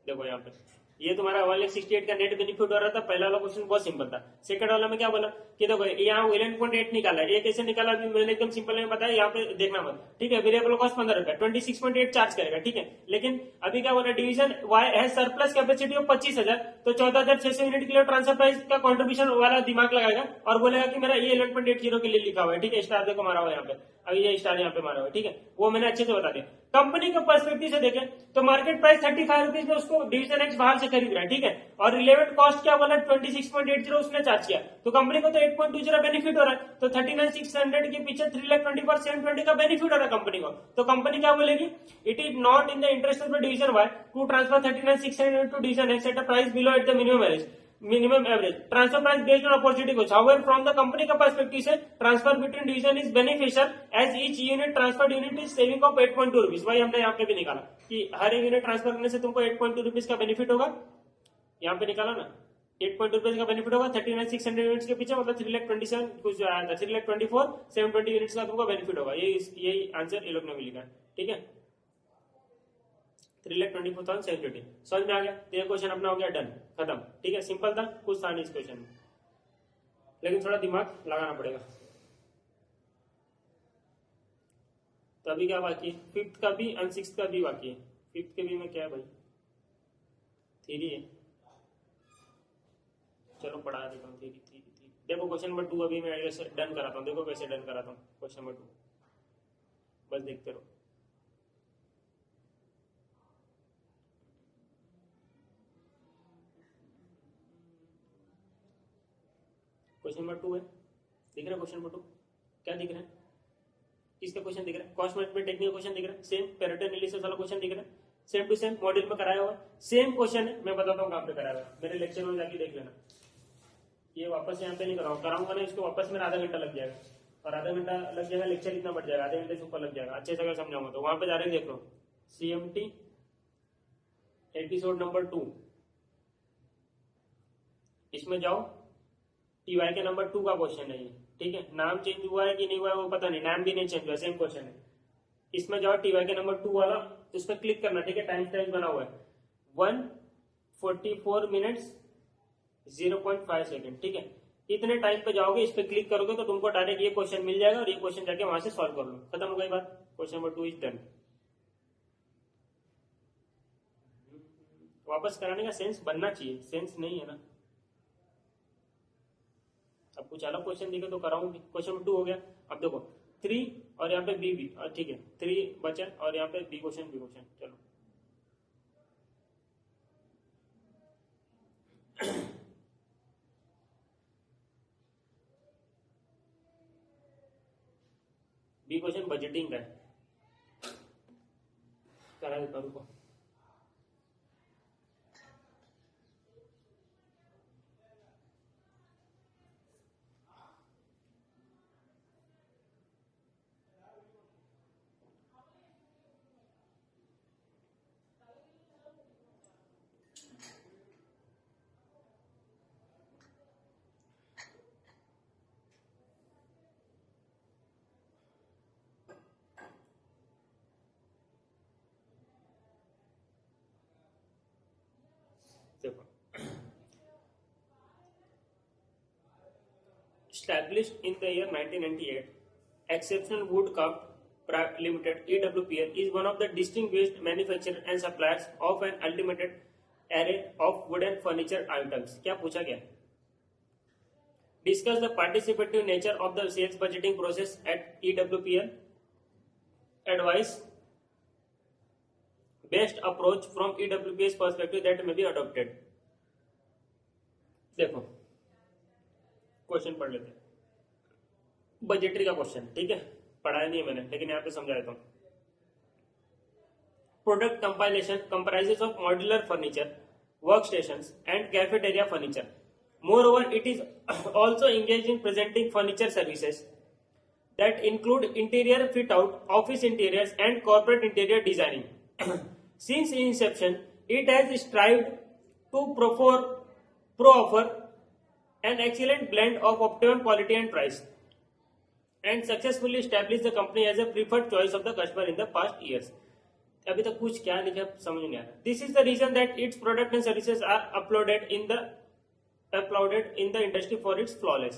देखो यहाँ पे ये तुम्हारा 1,68 का नेट बेनिफिट हो रहा था, पहला वाला क्वेश्चन बहुत सिंपल था, सेकंड वाला में क्या बोला कि देखो यहाँ 11.8 निकाला है, ये कैसे निकाला अभी मैंने एकदम सिंपल में बताया, यहाँ पे देखना मत, ठीक है, वेरिएबल कॉस्ट 15 रुपया, 26.8 चार्ज करेगा, ठीक है, लेकिन अभी क्या बोला, डिवीजन वाई है सरप्लस कैपेसिटी ऑफ 25,000, तो 14,600 यूनिट के लिए ट्रांसफर प्राइस का कॉन्ट्रीब्यूशन वाला दिमाग लगाएगा और बोलेगा कि मेरा ये 11.80 के लिए लिखा हुआ है, ठीक है, स्टार देखो मारा हुआ है यहाँ पे, अभी ये स्टार यहाँ पे मारा हुआ है, ठीक है, वो मैंने अच्छे से बता दिया। कंपनी के पर्सपेक्टिव से देखें तो मार्केट प्राइस 35 रुपीज में उसको डिवीजन एक्स बाहर से खरीद रहा है, ठीक है, और रिलेवेंट कॉस्ट क्या बोला 26.80 उसने चार्ज किया, तो कंपनी को तो 8.20 बेनिफिट हो रहा है, तो 39,600 के पीछे 3,24,720 का बेनिफिट हो रहा है कंपनी को, तो कंपनी क्या बोलेगी, it is not in the interest of the division Y to transfer 39,600 to division X at a price below at the minimum average transfer price based on opportunity cost, however from the company का पर्सपेक्टिव से transfer between division is beneficial as each unit transfer unit is saving of 8.2 rupees, वही हमने यहाँ पे भी निकाला कि हर एक यूनिट ट्रांसफर करने से तुमको 8.2 रुपीज का बेनिफिट होगा, यहाँ पे निकाला ना 8.2 रुपीज का बेनिफिट होगा, 39,600 यूनिट्स के पीछे मतलब 3,27,000 कुछ आया था, 3,24,720 यूनिट्स का तुमको बेनिफिट होगा, यही आंसर ये लोग ने भी लिखा है, ठीक है, 3,24,720, समझ में आ गया, तो ये क्वेश्चन अपना हो गया डन, खत्म, ठीक है, सिंपल था, कुछ था नहीं इस क्वेश्चन में, लेकिन थोड़ा दिमाग लगाना पड़ेगा। तो अभी क्या बाकी है, फिफ्थ का भी एंड सिक्स्थ का भी बाकी है, फिफ्थ के भी में क्या है भाई, थ्योरी है, चलो पढ़ा देता हूँ, थ्योरी देखो क्वेश्चन नंबर 2 अभी मैं डन कराता हूँ, देखो कैसे डन कराता हूँ क्वेश्चन नंबर 2, बस देखते रहो। क्वेश्चन नंबर 2 है, दिख रहा है क्वेश्चन नंबर 2, क्या दिख रहा है, किसका क्वेश्चन दिख रहा है, कॉस्ट मैनेजमेंट टेक्निक का क्वेश्चन दिख रहा है, सेम पैरेटो एनालिसिस वाला क्वेश्चन दिख रहा है, सेम टू सेम मॉड्यूल में कराया हुआ है, सेम क्वेश्चन है, मैं बताता हूँ कहाँ पे कराया हुआ है, मेरे लेक्चर में जाके देख लेना, ये वापस यहाँ पे नहीं कराऊंगा ना, इसको वापस मेरा आधा घंटा लग जाएगा, और आधा घंटा लग जाएगा, लेक्चर इतना बढ़ जाएगा, आधे घंटे से ऊपर लग जाएगा, अच्छे से अगर समझाऊंगा तो वहां पे जा रहे देख लो, CMT एपिसोड नंबर 2, इसमें जाओ, TY के नंबर 2 का क्वेश्चन है ये, ठीक है, नाम चेंज हुआ है कि नहीं हुआ है वो पता नहीं, नाम भी नहीं चेंज हुआ, सेम क्वेश्चन है, इसमें जाओ TY के नंबर 2 वाला, उस पर क्लिक करना, ठीक है, टाइम स्टैम्प बना हुआ है 1:44 मिनट्स 0.5 सेकेंड, ठीक है, इतने टाइप पे जाओगे, इस पे क्लिक करोगे तो तुमको डायरेक्ट ये क्वेश्चन मिल जाएगा और ये क्वेश्चन जाके वहां से सॉल्व कर लो, खत्म हो गई बात। Question number 2 is done. वापस कराने का सेंस बनना चाहिए, सेंस नहीं है ना। अब कुछ अलग क्वेश्चन दिखे तो कराऊंगी। क्वेश्चन नंबर 2 हो गया। अब देखो 3 और यहाँ पे बी बी, ठीक है 3 बचा और यहाँ पे बी क्वेश्चन चलो बी क्वेश्चन बजटिंग का है, करा देता हूं रुको। देखो established in the year 1998, Exceptional Wood Cup Private Limited (EWPL) is one of the distinguished manufacturers and suppliers of an unlimited array of wooden furniture items. क्या पूछा गया? Discuss the participative nature of the sales budgeting process at EWPL. Advise best approach from EWPL's perspective that may be adopted. देखो क्वेश्चन पढ़ लेते हैं, बजटरी का क्वेश्चन, ठीक है पढ़ाया नहीं है मैंने लेकिन यहाँ पे समझा देता हूँ। Product compilation comprises of modular furniture, work stations and cafeteria furniture. Moreover, it is also engaged in presenting furniture services that include interior fit-out, office interiors, and corporate interior designing. Since inception, it has strived to offer an excellent blend of optimum quality and price, and successfully established the company as a preferred choice of the customer in the past years. अभी तक कुछ क्या लिखा समझ नहीं आ रहा. This is the reason that its product and services are applauded in the industry for its flawless.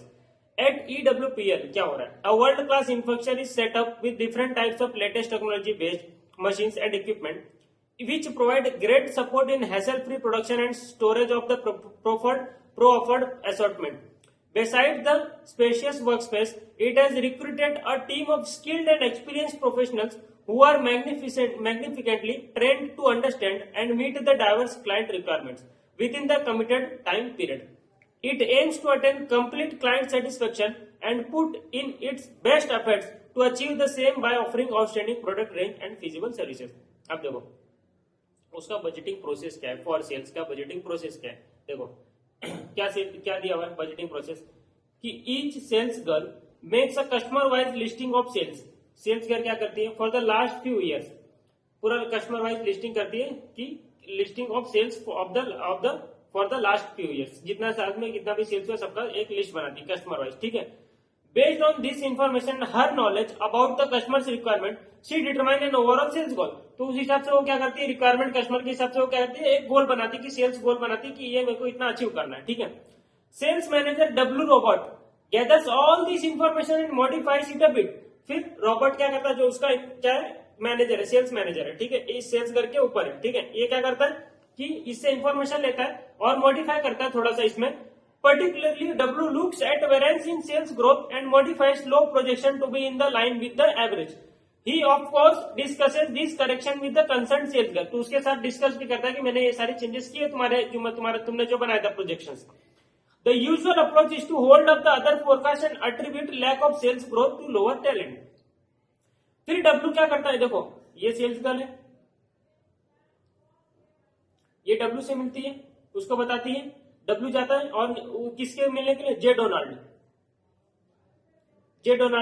At EWPL क्या हो रहा है? A world class infrastructure is set up with different types of latest technology based machines and equipment which provide great support in hassle free production and storage of the pro-offered assortment. Besides the spacious workspace, it has recruited a team of skilled and experienced professionals who are magnificently trained to understand and meet the diverse client requirements within the committed time period. It aims to attain complete client satisfaction and put in its best efforts to achieve the same by offering outstanding product range and feasible services. अब देखो उसका बजटिंग प्रोसेस क्या है, फॉर सेल्स का बजटिंग प्रोसेस क्या है. देखो क्या दिया हुआ है बजटिंग प्रोसेस कि each sales girl makes a customer wise listing of sales. Sales girl क्या करती है for the last few years, पूरा कस्टमर वाइज लिस्टिंग करती है कि listing of sales for the last few years, जितना साल में कितना भी सेल्स हुआ सबका एक लिस्ट बनाती है कस्टमर वाइज, ठीक है. Based on this information her knowledge about the customers requirement she determine an overall sales goal. तो उस हिसाब से वो क्या करती है, रिक्वायरमेंट कस्टमर के हिसाब से वो क्या करती है, एक गोल बनाती है कि सेल्स गोल बनाती है कि ये मेरे को इतना अचीव करना है, ठीक है. Sales manager W robot gathers all this information and modifies it a bit. फिर रोबोट क्या करता है, जो उसका क्या है मैनेजर है, सेल्स मैनेजर है, ठीक है, इस सेल्स घर के ऊपर है, ठीक है. ये क्या करता है कि इससे इंफॉर्मेशन लेता है और मॉडिफाई करता है थोड़ा सा इसमें. Particularly W looks at variance in sales growth and modifies low projection to be in the line with the average. He of course discusses this correction with the concern sales girl. तो उसके साथ डिस्कस भी करता है कि मैंने ये सारे चेंजेस किए तुमने जो बनाया था projections. The usual approach is to hold up the other forecast and attribute lack of sales growth to lower talent. फिर W क्या करता है, देखो ये सेल्स गर्ल है, ये W से मिलती है, उसको बताती है. W जाता है और किसके मिलने के लिए, जे डोनाल्ड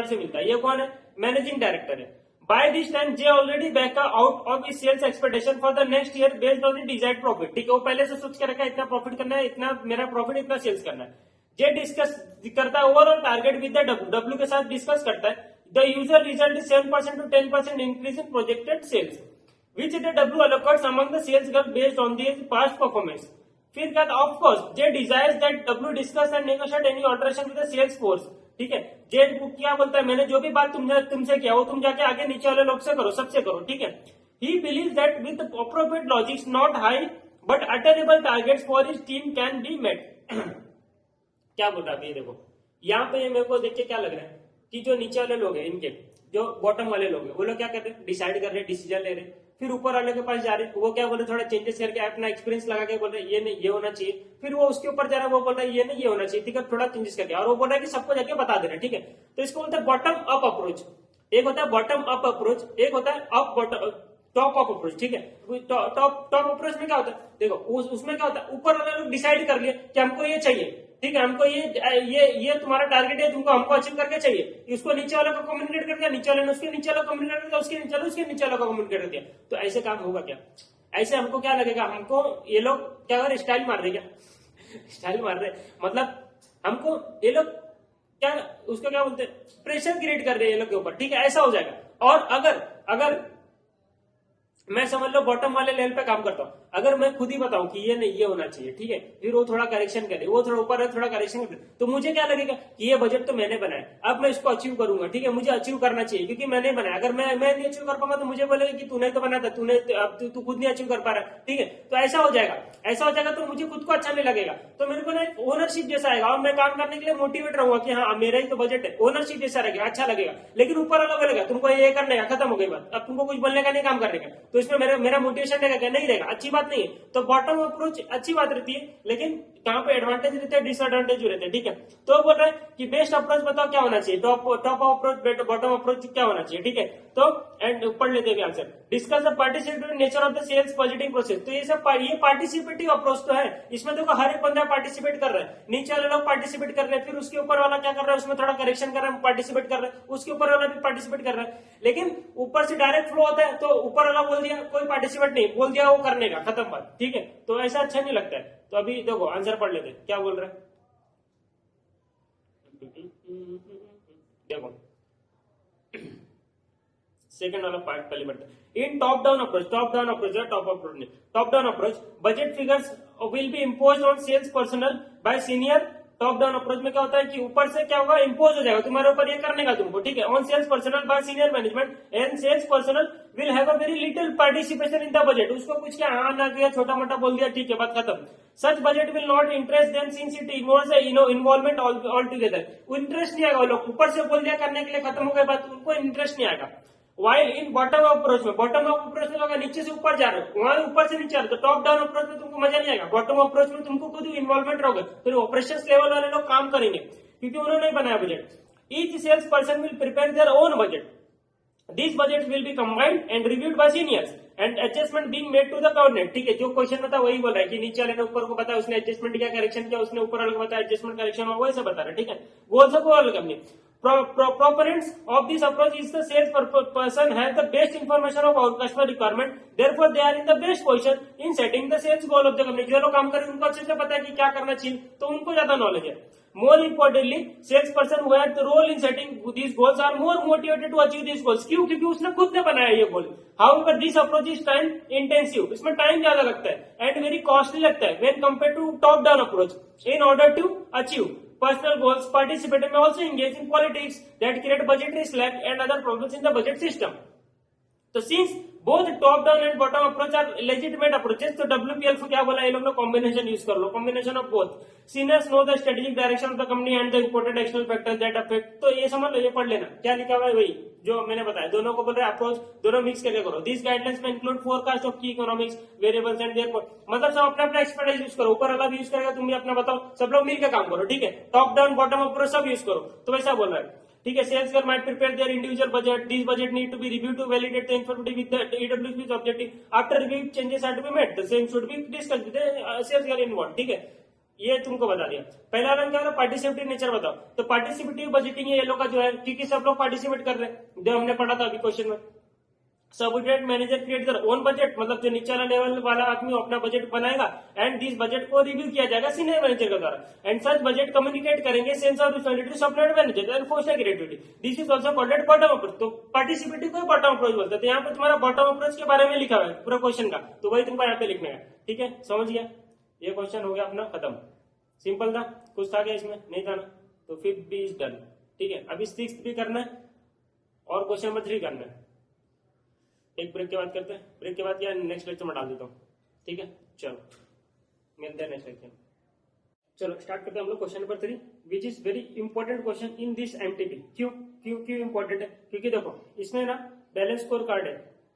से मिलता है. ये कौन है, मैनेजिंग डायरेक्टर है. By this time, Jay already back out of his sales expectation for the next year based on the desired profit. ठीक है, वो पहले से सोच के रखा है इतना प्रॉफिट करना है, इतना मेरा प्रॉफिट, इतना सेल्स करना है. Jay डिस्कस करता है overall target with the W के साथ डिस्कस करता है. The usual result is 7% to 10% increase in projected sales, which the W allocates among the sales girl based on their past performance. फिर क्या था, of course J desires that W discuss and negotiate any alteration with the sales force, ठीक है। जे क्या बोलता है, मैंने जो भी बात तुमसे किया वो तुम जाके आगे नीचे वाले लोग से करो, सबसे करो, ठीक है। He believe that with appropriate logics not high but attainable targets for his team can be met. क्या बोल रहा है, ये देखो यहाँ पे मेरे को देख के क्या लग रहा है कि जो नीचे वाले लोग हैं, इनके जो बॉटम वाले लोग हैं, वो लोग क्या कर रहे हैं, डिसाइड कर रहे हैं, डिसीजन ले रहे हैं। फिर ऊपर वाले के पास जा रहे हैं, वो क्या बोल रहे, थोड़ा चेंजेस करके अपना एक्सपीरियंस लगा के बोल रहे ये नहीं ये होना चाहिए। फिर वो उसके ऊपर जा रहा है, वो बोल रहा है ये नहीं ये होना चाहिए, ठीक है, थोड़ा चेंजेस करके, और वो बोल रहा है कि सबको जाके बता दे रहे हैं, ठीक है। तो इसको बोलते हैं बॉटम अप अप्रोच। एक होता है बॉटम अप अप्रोच, एक होता है टॉप अप अप्रोच, ठीक है। टॉप अप्रोच में क्या होता है, देखो उसमें क्या होता है, ऊपर वाले लोग डिसाइड कर लिए कि हमको ये चाहिए, ठीक है, हमको ये तुम्हारा टारगेट है, तुमको हमको अचीव करके चाहिए, इसको नीचे वाले को कम्युनिकेट कर दिया, नीचे वाले ने उसके नीचे वाला कम्युनिकेट कर दिया, उसके नीचे वाला को कम्युनिकेट कर दिया। तो ऐसे काम होगा क्या, ऐसे हमको क्या लगेगा, हमको ये लोग क्या कर रहे, स्टाइल मार रहे, क्या स्टाइल मार रहे, मतलब हमको ये लोग क्या उसको क्या बोलते हैं, प्रेशर क्रिएट कर रहे हैं ये लोग के ऊपर, ठीक है, ऐसा हो जाएगा। और अगर मैं समझ लो बॉटम वाले लेवल पे काम करता हूँ, अगर मैं खुद ही बताऊं कि ये नहीं ये होना चाहिए, ठीक है, फिर वो थोड़ा करेक्शन करे, वो थोड़ा ऊपर है थोड़ा करेक्शन करे, तो मुझे क्या लगेगा कि ये बजट तो मैंने बनाया, अब मैं इसको अचीव करूंगा, ठीक है, मुझे अचीव करना चाहिए क्योंकि मैंने बनाया। अगर मैं नहीं अचीव कर पाऊंगा तो मुझे बोलेगा कि तूने तो बनाया था, तू खुद नहीं अचीव कर पा रहा, ठीक है। तो ऐसा हो जाएगा तो मुझे खुद को अच्छा नहीं लगेगा, तो मेरे को ना ओनरशिप जैसा आएगा और मैं काम करने के लिए मोटिवेट रहूंगा कि हाँ मेरा ही तो बजट है, ओनरशिप जैसा रहेगा, अच्छा लगेगा। लेकिन ऊपर वाला बोलेगा तुमको ये करने का, खत्म हो गई बात, अब तुमको कुछ बोलने का नहीं, काम करने का, तो इसमें मेरा मोटिवेशन रहेगा नहीं रहेगा, अच्छी बात नहीं है। तो बॉटम अप्रोच अच्छी बात रहती है, लेकिन कहां पे एडवांटेज रहते हैं, डिसएडवांटेज भी रहते हैं, ठीक है। तो बोल रहे हैं कि बेस्ट अप्रोच बताओ क्या होना चाहिए, टॉप अप्रोच बॉटम अप्रोच क्या होना चाहिए, ठीक है। तो एंड पढ़ लेते हैं answer, discuss the participative nature of the sales budgeting process. तो ये सब ये पार्टिसिपेटिव अप्रोच तो है, इसमें देखो हर एक बंदा पार्टिसिपेट कर रहा है, नीचे वाले लोग पार्टिसिपेट कर रहे हैं, फिर उसके ऊपर वाला क्या कर रहा है, उसमें थोड़ा करेक्शन कर रहा है, पार्टिसिपेट कर रहा है, उसके ऊपर वाला भी पार्टिसिपेट कर रहा है। लेकिन ऊपर से डायरेक्ट फ्लो होता है, तो ऊपर वाला बोल दिया कोई पार्टिसिपेट नहीं, बोल दिया वो करने का, खत्म बात, ठीक है। तो ऐसा अच्छा नहीं लगता है। तो अभी देखो आंसर पढ़ लेते क्या बोल रहे हैं, देखो सेकंड वाला पार्ट पहले बढ़ते हैं। In top down approach top down approach budget figures will be impose on sales personal by senior. Top down approach में क्या होता है कि ऊपर से क्या होगा, इम्पोज हो जाएगा तुम्हारे ऊपर, ये करने का तुमको, ठीक है, on sales personal by senior management and sales personal will have a very little participation in the budget. उसको कुछ क्या हाँ ना किया, छोटा मोटा बोल दिया, ठीक है, बात खत्म। Such budget will not interest them since it ignores involvement all together. वो इंटरेस्ट नहीं आएगा, वो लोग ऊपर से बोल दिया करने के लिए, खत्म हो गया बात, उनको इंटरेस्ट नहीं आएगा। वाइल इन बॉटम अप्रोच में अगर नीचे से ऊपर जा रहे हो, वहां ऊपर से नीचे आ रहे हो, तो टॉप डाउन अप्रोच में तुमको मजा नहीं आएगा। बॉटम अप्रोच में तुमको खुद इन्वॉल्वमेंट रहोगे, तो ऑपरेशन लेवल वाले लोग काम करेंगे क्योंकि उन्होंने नहीं बनाया budget. Each sales person will prepare their own budget, this budget will be combined and reviewed by seniors and adjustment being made to the government, ठीक है। जो क्वेश्चन में था वही बोल रहा है कि नीचे वाले ने ऊपर को बताया, उसने एडजस्टमेंट किया, करेक्शन किया, उसने ऊपर वाले को बताया एडजस्टमेंट करेक्शन हुआ, वैसे बता रहा है, ठीक है। Goals of all company proponents of this approach is the sales person has the best information of our customer requirement, therefore they are in the best position in setting the sales goal of the company। जो लोग काम करें उनको अच्छे से पता है कि क्या करना चाहिए, तो उनको ज्यादा नॉलेज है। More importantly, sales person who had the role in setting these goals are more motivated to achieve these goals। क्यों? क्योंकि उसने खुद ने बनाया ये गोल। However, this approach is time intensive, इसमें टाइम ज्यादा लगता है and very costly लगता है when compared to top down approach। In order to achieve personal goals, participants may also engage in politics that create budgetary slack and other problems in the budget system। तो since both top down and bottom approach are legitimate approaches, तो WPL को क्या बोला ये लोग कॉम्बिनेशन यूज कर लो, combination of both. Seniors know the strategic direction of the company and the important external factors that affect। तो ये समझ लो, ये पढ़ लेना क्या लिखा हुआ है, वही जो मैंने बताया, दोनों को बोल रहे अप्रोच, दोनों मिक्स करके करो। दिस गाइडलाइंस में इंक्लूड फोरकास्ट ऑफ की इकोनॉमिक्स वेरिएबल्स एंड देयर, मतलब सब अपना अपना एक्सपर्टाइज यूज करो, ऊपर वाला भी यूज करेगा, तुम भी अपना बताओ, सब लोग मिलकर काम करो, ठीक है। टॉप डाउन बॉटम अप्रोच सब यूज करो, तो वैसा बोल रहा है, ठीक है। Sales girl might prepare their individual budget, these budget need to be reviewed to validate the informative with the EWP's objective, after review changes are to be made, the same should be discussed with the sales girl involved, ठीक है। ये तुमको बता दिया। पहला रंग क्या है, पार्टिसिपेटिव नेचर बताओ। तो पार्टिसिपेटिव बजटिंग ये लोग का जो है, क्योंकि सब लोग पार्टिसिपेट कर रहे हैं, जो हमने पढ़ा था अभी क्वेश्चन में। Subordinate manager create their own budget, मतलब जो नीचे वाला लेवल वाला आदमी अपना बजट बनाएगा एंड दिस बजट को रिव्यू किया जाएगा सीनियर मैनेजर के द्वारा, एंड सच बजट कम्युनिकेट करेंगे sense of responsibility to subordinate manager and foster creativity. This is also called bottom approach. तो पार्टिसिपेटिव को बॉटम अप्रोच बोलते हैं। तो यहाँ पे तुम्हारा बॉटम अप्रोच के बारे में लिखा हुआ है पूरा क्वेश्चन का, तो वही तुमको यहाँ पे लिखना है, ठीक है, समझ गया। ये क्वेश्चन हो गया अपना खत्म। सिंपल था, कुछ था क्या इसमें? नहीं था ना, तो 5th भी इज डन। ठीक है, अभी 6th भी करना है और क्वेश्चन नंबर 3 करना है। एक ब्रेक के बाद करते हैं, ब्रेक के बाद या नेक्स्ट लेक्चर में डाल देता हूँ। ठीक है, चलो मिलते हैं नेक्स्ट लेक्चर में। चलो स्टार्ट करते हैं हम लोग question number 3, which is very important question in this MTP. क्यों क्यों क्यों इंपॉर्टेंट है? क्योंकि देखो इसमें ना बैलेंस स्कोर कार्ड है,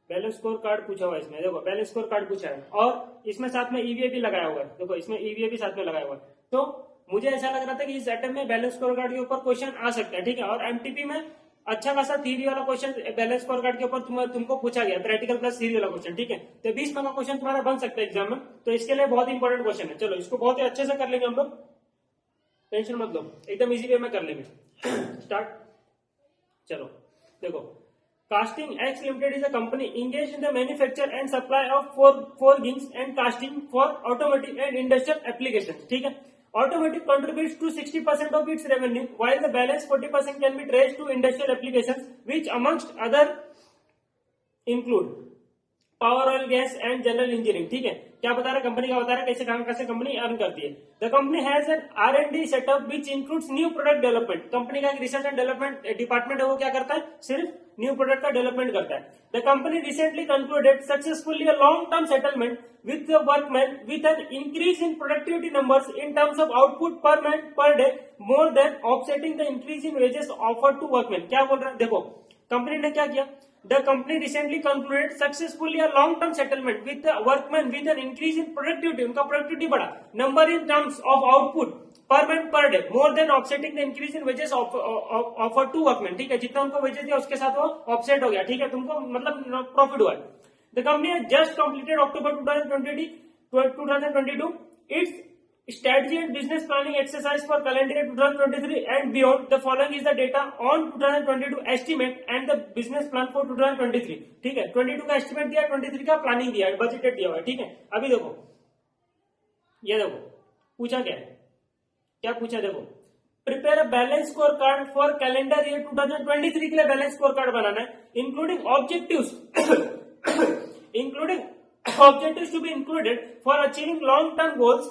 बैलेंस स्कोर कार्ड पूछा हुआ है इसमें। देखो बैलेंस स्कोर कार्ड पूछा है और इसमें साथ में ईवीए भी लगाया हुआ है। देखो इसमें ईवीए भी साथ में लगाया हुआ है। तो मुझे ऐसा लग रहा था कि इस अटेम्प्ट में बैलेंस स्कोर कार्ड के ऊपर क्वेश्चन आ सकता है। ठीक है, और एमटीपी में अच्छा खासा थ्योरी वाला क्वेश्चन बैलेंस स्कोर कार्ड के ऊपर तुमको पूछा गया, प्रैक्टिकल प्लस थ्योरी वाला क्वेश्चन। ठीक है, तो 20 मार्क्स का क्वेश्चन तुम्हारा बन सकता है एग्जाम में, तो इसके लिए बहुत इंपॉर्टेंट क्वेश्चन है। चलो इसको बहुत ही अच्छे से कर लेंगे हम लोग, टेंशन मत लो, एकदम इजी वे में कर लेंगे। स्टार्ट। चलो देखो, casting x limited is a company engage in the manufacture and supply of forgings and casting for automotive and industrial application. ठीक है, automotive contributes to 60% of its revenue, while the balance 40% can be traced to industrial applications, which amongst other include power, oil, gas and general engineering. ठीक है, क्या बता रहा है कंपनी का? बता रहा है कैसे काम कैसे कंपनी अर्न करती है। The company has an R&D setup which includes new product development. Company का एक रिसर्च एंड डेवलपमेंट डिपार्टमेंट है, वो क्या करता है? सिर्फ न्यू प्रोडक्ट का डेवलपमेंट करता है। The company recently concluded successfully a long term settlement with the workmen with an increase in productivity numbers in terms of output per man per day, more than offsetting the increase in wages offered to workmen। क्या बोल रहा है? देखो कंपनी ने क्या किया, the company recently concluded successfully a long term settlement with the workmen with an increase in productivity, उनका productivity बढ़ा, number in terms of output per man per day, more than offsetting the increase in wages offered to workmen। ठीक है, जितना उनको wages दिया उसके साथ वो offset हो गया। ठीक है, तुमको मतलब प्रॉफिट हुआ है। The company has just completed October 2022 its strategy and business planning exercise for calendar year 2023 and beyond. The following is the data on 2022 estimate and the business plan for 2023। ठीक है, 22 का एस्टिमेट दिया, 23 का प्लानिंग दिया, बजटेड दिया हुआ है। ठीक है, अभी देखो ये देखो पूछा क्या है, क्या पूछा? देखो prepare a balance score card for calendar year 2023 के लिए बैलेंस स्कोर कार्ड बनाना है, including objectives to be included for achieving long-term goals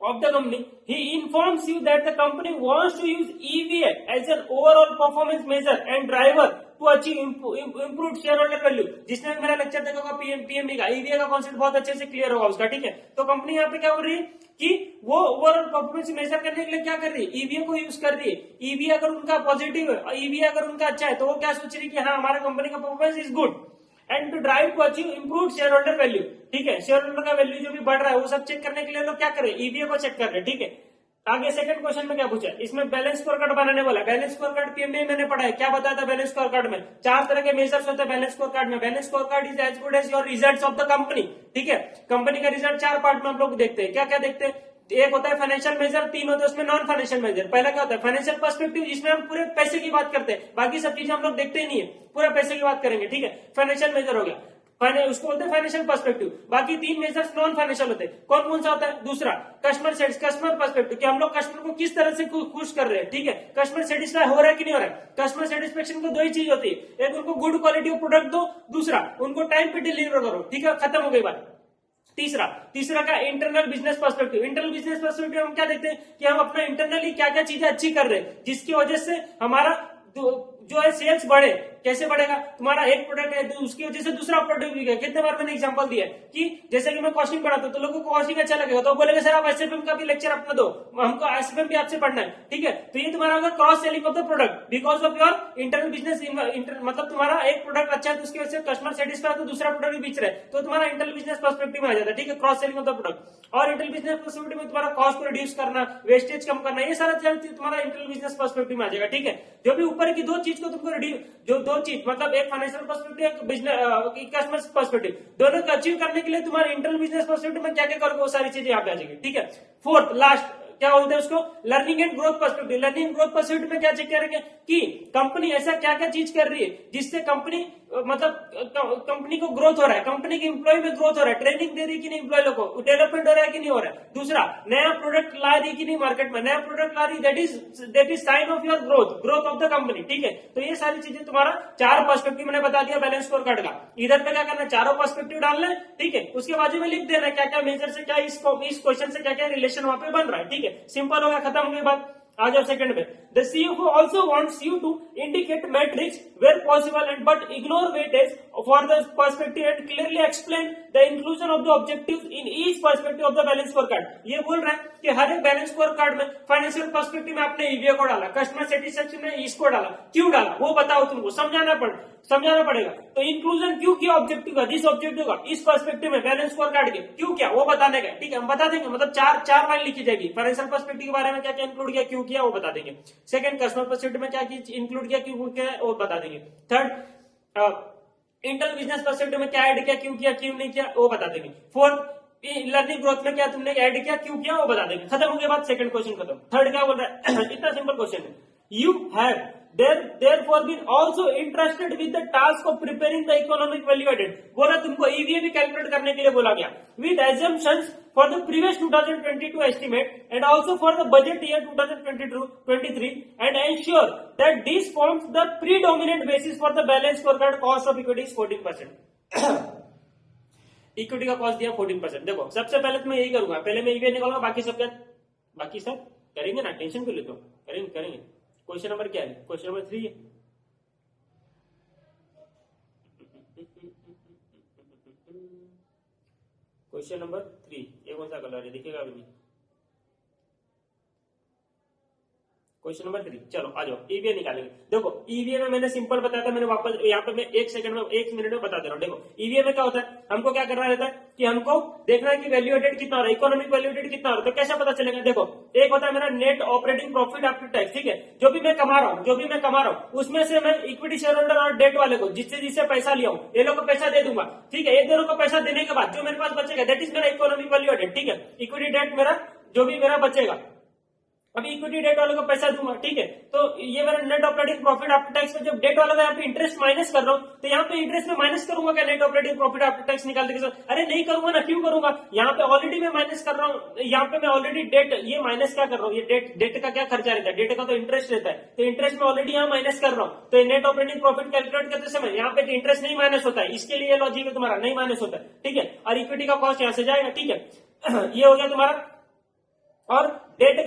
of the company. He informs you that the company wants to use EVA as an overall performance measure and driver to achieve improved shareholder value। जिसने मेरा लेक्चर देखा होगा पीएमबी का, EVA का कॉन्सेप्ट बहुत अच्छे से क्लियर होगा उसका। ठीक है, तो कंपनी यहाँ पे क्या कर रही है कि वो ओवरऑल परफॉर्मेंस मेजर करने के लिए क्या कर रही है? EVA को यूज कर रही है। EVA अगर उनका पॉजिटिव है, EVA अगर उनका अच्छा है, तो वो क्या सोच रही है कि हाँ हमारा कंपनी का performance is good and to drive to achieve improve share holder value. ठीक है, शेयर होल्डर का वैल्यू जो भी बढ़ रहा है वो सब चेक करने के लिए लोग क्या कर रहे हैं? ईवीए को चेक कर रहे हैं। ठीक है, आगे सेकंड क्वेश्चन में क्या पूछा? इसमें बैलेंस स्कोर कार्ड बनाने वाला। बैलेंस स्कोर कार्ड पीएमबी मैंने पढ़ा है, क्या बताया था? बैलेंस स्कोर कार्ड में 4 तरह के मेजर्स होते हैं बैलेंस स्कोर कार्ड में। Balance score card is as good as your results of the company. ठीक है, कंपनी का रिजल्ट 4 पार्ट में हम लोग देखते हैं। क्या क्या देखते हैं? एक होता है फाइनेंशियल मेजर, 3 होते हैं उसमें नॉन फाइनेंशियल मेजर। पहला क्या होता है? फाइनेंशियल पर्सपेक्टिव, जिसमें हम पूरे पैसे की बात करते हैं, बाकी सब चीजें हम लोग देखते ही नहीं है, पूरा पैसे की बात करेंगे। ठीक है, फाइनेंशियल मेजर हो गया, उसको बोलते हैं फाइनेंशियल पर्सपेक्टिव। बाकी 3 मेजर्स नॉन फाइनेंशियल होते हैं। कौन कौन सा होता है? दूसरा कस्टमर पर्सपेक्टिव, कि हम लोग कस्टमर को किस तरह से खुश कर रहे हैं। ठीक है, कस्टमर सेटिस्फाई हो रहा है कि नहीं हो रहा है। कस्टमर सेटिस्फेक्शन को 2 ही चीज होती है, एक उनको गुड क्वालिटी ऑफ प्रोडक्ट दो, दूसरा उनको टाइम पे डिलीवर करो। ठीक है, खत्म हो गई बात। तीसरा का internal business perspective. Internal business perspective हम क्या देखते हैं कि हम अपना इंटरनली क्या क्या चीजें अच्छी कर रहे हैं, जिसकी वजह से हमारा जो है सेल्स बढ़े। कैसे बढ़ेगा? तुम्हारा एक प्रोडक्ट है, उसकी वजह से दूसरा प्रोडक्ट भी गया। कितने बार मैंने एग्जांपल दिया कि जैसे कि मैं कॉस्टिंग पढ़ाता हूं तो लोगों को कॉस्टिंग अच्छा लगेगा, तो बोलेंगे सर आप एसएफएम का भी लेक्चर अपना दो, हमको एसएफएम भी आपसे पढ़ना है। ठीक है, तो ये तुम्हारा होगा cross selling of the product because of your internal business. मतलब तुम्हारा एक प्रोडक्ट अच्छा है तो उसकी वजह से कस्टमर सेटिस्फाई, तो दूसरा प्रोडक्ट भी बेच रहे हैं, तो तुम्हारा इंटरनल बिजनेस पर्सपेक्टिव में आ जाता है। ठीक है, cross selling of the product. और इंटरनल बिजनेस पर्सपेक्टिव में तुम्हारा कॉस्ट को रिड्यूस करना, वेस्टेज कम करना, ये सारा तुम्हारा इंटरनल बिजनेस पर्सपेक्टिव में आ जाएगा। ठीक है, जो भी ऊपर की 2 चीज को तुमको जो 2 चीज मतलब एक फाइनेंशियल पर्सपेक्टिव, एक बिजनेस कस्टमर पर्सपेक्टिव, दोनों को अचीव करने के लिए तुम्हारे इंटरनल बिजनेस पर्सपेक्टिव में क्या क्या करोगे वो सारी चीजें यहाँ पे आ जाएगी। ठीक है, फोर्थ लास्ट क्या बोलते हैं उसको, learning and growth perspective. Learning and growth perspective में क्या चेक करेंगे कि कंपनी ऐसा क्या क्या चीज कर रही है जिससे कंपनी मतलब कंपनी को ग्रोथ हो रहा है, कंपनी के एम्प्लॉय में ग्रोथ हो रहा है, ट्रेनिंग दे रही है कि नहीं एम्प्लॉय लोगों को, डेवलपमेंट हो रहा है कि नहीं हो रहा है। दूसरा, नया प्रोडक्ट ला रही है कि नहीं मार्केट में, नया प्रोडक्ट ला रही, that is sine of your growth of the company. ठीक है, तो ये सारी चीजें तुम्हारा चार पर्सपेक्टिव मैंने बता दिया बैलेंस स्कोर कार्ड का। इधर पे क्या करना है, चारों पर्सपेक्टिव डालना है। ठीक है, उसके बाजू में लिख देना है क्या क्या मेजर से क्या इस क्वेश्चन से क्या क्या रिलेशन वहां पे बन रहा है। ठीक है, सिंपल हो गया, खत्म हो गई बात। आ जाओ सेकंड में, the CFO also wants you to indicate metrics where possible and but ignore weightage for the perspective and clearly explain the inclusion of the objectives in each perspective of the balance scorecard। ये बोल रहा है कि हर एक बैलेंस स्कोर कार्ड में फाइनेंशियल पर्सपेक्टिव में आपने ईवीए को डाला, कस्टमर सेटिस्फेक्शन में इसको डाला, क्यों डाला वो बताओ, तुमको समझाना पड़ेगा। तो इंक्लूजन क्यों किया ऑब्जेक्टिव का, दिस ऑब्जेक्टिव का इस पर्सपेक्टिव में बैलेंस स्कोर कार्ड के, क्यों किया वो बताने का। ठीक है, हम बता देंगे, मतलब चार लाइन लिखी जाएगी, फाइनेंशियल पर्सपेक्टिव के बारे में क्या क्या इंक्लूड किया, क्यों किया वो बता देंगे। सेकंड, कस्टमर पर्सपेक्टिव में क्या इंक्लूड किया, क्यों किया वो बता देंगे। थर्ड, इंटरनल बिजनेस पर्सपेक्टिव में क्या ऐड किया, क्यों नहीं किया वो बता देंगे। फोर्थ, लर्निंग ग्रोथ में क्या तुमने ऐड किया, क्यों किया वो बता देंगे। खत्म हो गया बात, सेकंड क्वेश्चन खत्म। थर्ड क्या बोल रहा है इतना सिंपल क्वेश्चन है, you have therefore been also interested with the task of preparing the economic value added। बोला तुमको ईवीए भी कैलकुलेट करने के लिए बोला गया, with assumptions for the previous 2022 estimate and also for the budget year 2022-23 and ensure that this forms the predominant basis for the balance scorecard cost of equity is 14%। Equity का कॉस्ट दिया 14%। देखो सबसे पहले तो मैं यही करूंगा, पहले मैं ईवीए निकालूंगा, बाकी सब करेंगे ना, टेंशन क्यों लेते हो, करेंगे। क्वेश्चन नंबर क्या है, क्वेश्चन नंबर 3 है। क्वेश्चन नंबर 3, ये कौन सा कलर है दिखेगा अभी नहीं। क्वेश्चन नंबर 3, चलो आ जाओ, ईवीए निकालेंगे। देखो ईवीए में मैंने सिंपल बताया था, मैंने वापस यहाँ पे मैं 1 मिनट में बता दे रहा हूँ। देखो ईवीए में क्या होता है, हमको क्या करना रहता है कि हमको देखना है कि वैल्यू एडेड कितना हो रहा है, इकोनॉमिक वैल्यू एडेड कितना हो रहा है। तो कैसे पता चलेगा, देखो एक होता है मेरा net operating profit after tax. ठीक है, जो भी मैं कमा रहा हूँ उसमें से मैं इक्विटी शेयर होल्डर और डेट वाले को जिससे पैसा लिया हूँ ये लोग को पैसा दे दूंगा। ठीक है, एक दोनों को पैसा देने के बाद जो मेरे पास बचेगा दैट इज मेरा इकोनॉमिक वैल्यू एडेड। ठीक है, इक्विटी डेट मेरा जो भी मेरा बचेगा, अभी इक्विटी डेट वाले को पैसा दूंगा। ठीक है, तो ये मेरा net operating profit after tax में जब डेट वाला का यहाँ पे इंटरेस्ट माइनस कर रहा हूँ, तो यहाँ पे इंटरेस्ट में माइनस करूंगा क्या net operating profit after tax निकालते के साथ? अरे नहीं करूंगा ना, क्यों करूंगा, यहाँ पे ऑलरेडी मैं माइनस कर रहा हूँ, यहाँ पे मैं ऑलरेडी डेट ये माइनस क्या कर रहा हूँ, ये डेट का क्या खर्चा रहता है, डेट का तो इंटरेस्ट रहता है, तो इंटरेस्ट में ऑलरेडी यहाँ माइनस कर रहा हूँ। तो नेट ऑपरेटिंग प्रॉफिट कैलकुलेट करते समय यहाँ पे इंटरेस्ट नहीं माइनस होता है, इसके लिए लॉजिक है तुम्हारा, नहीं माइनस होता है। ठीक है, और इक्विटी का कॉस्ट यहाँ से जाएगा। ठीक है, ये हो गया तुम्हारा। और डेट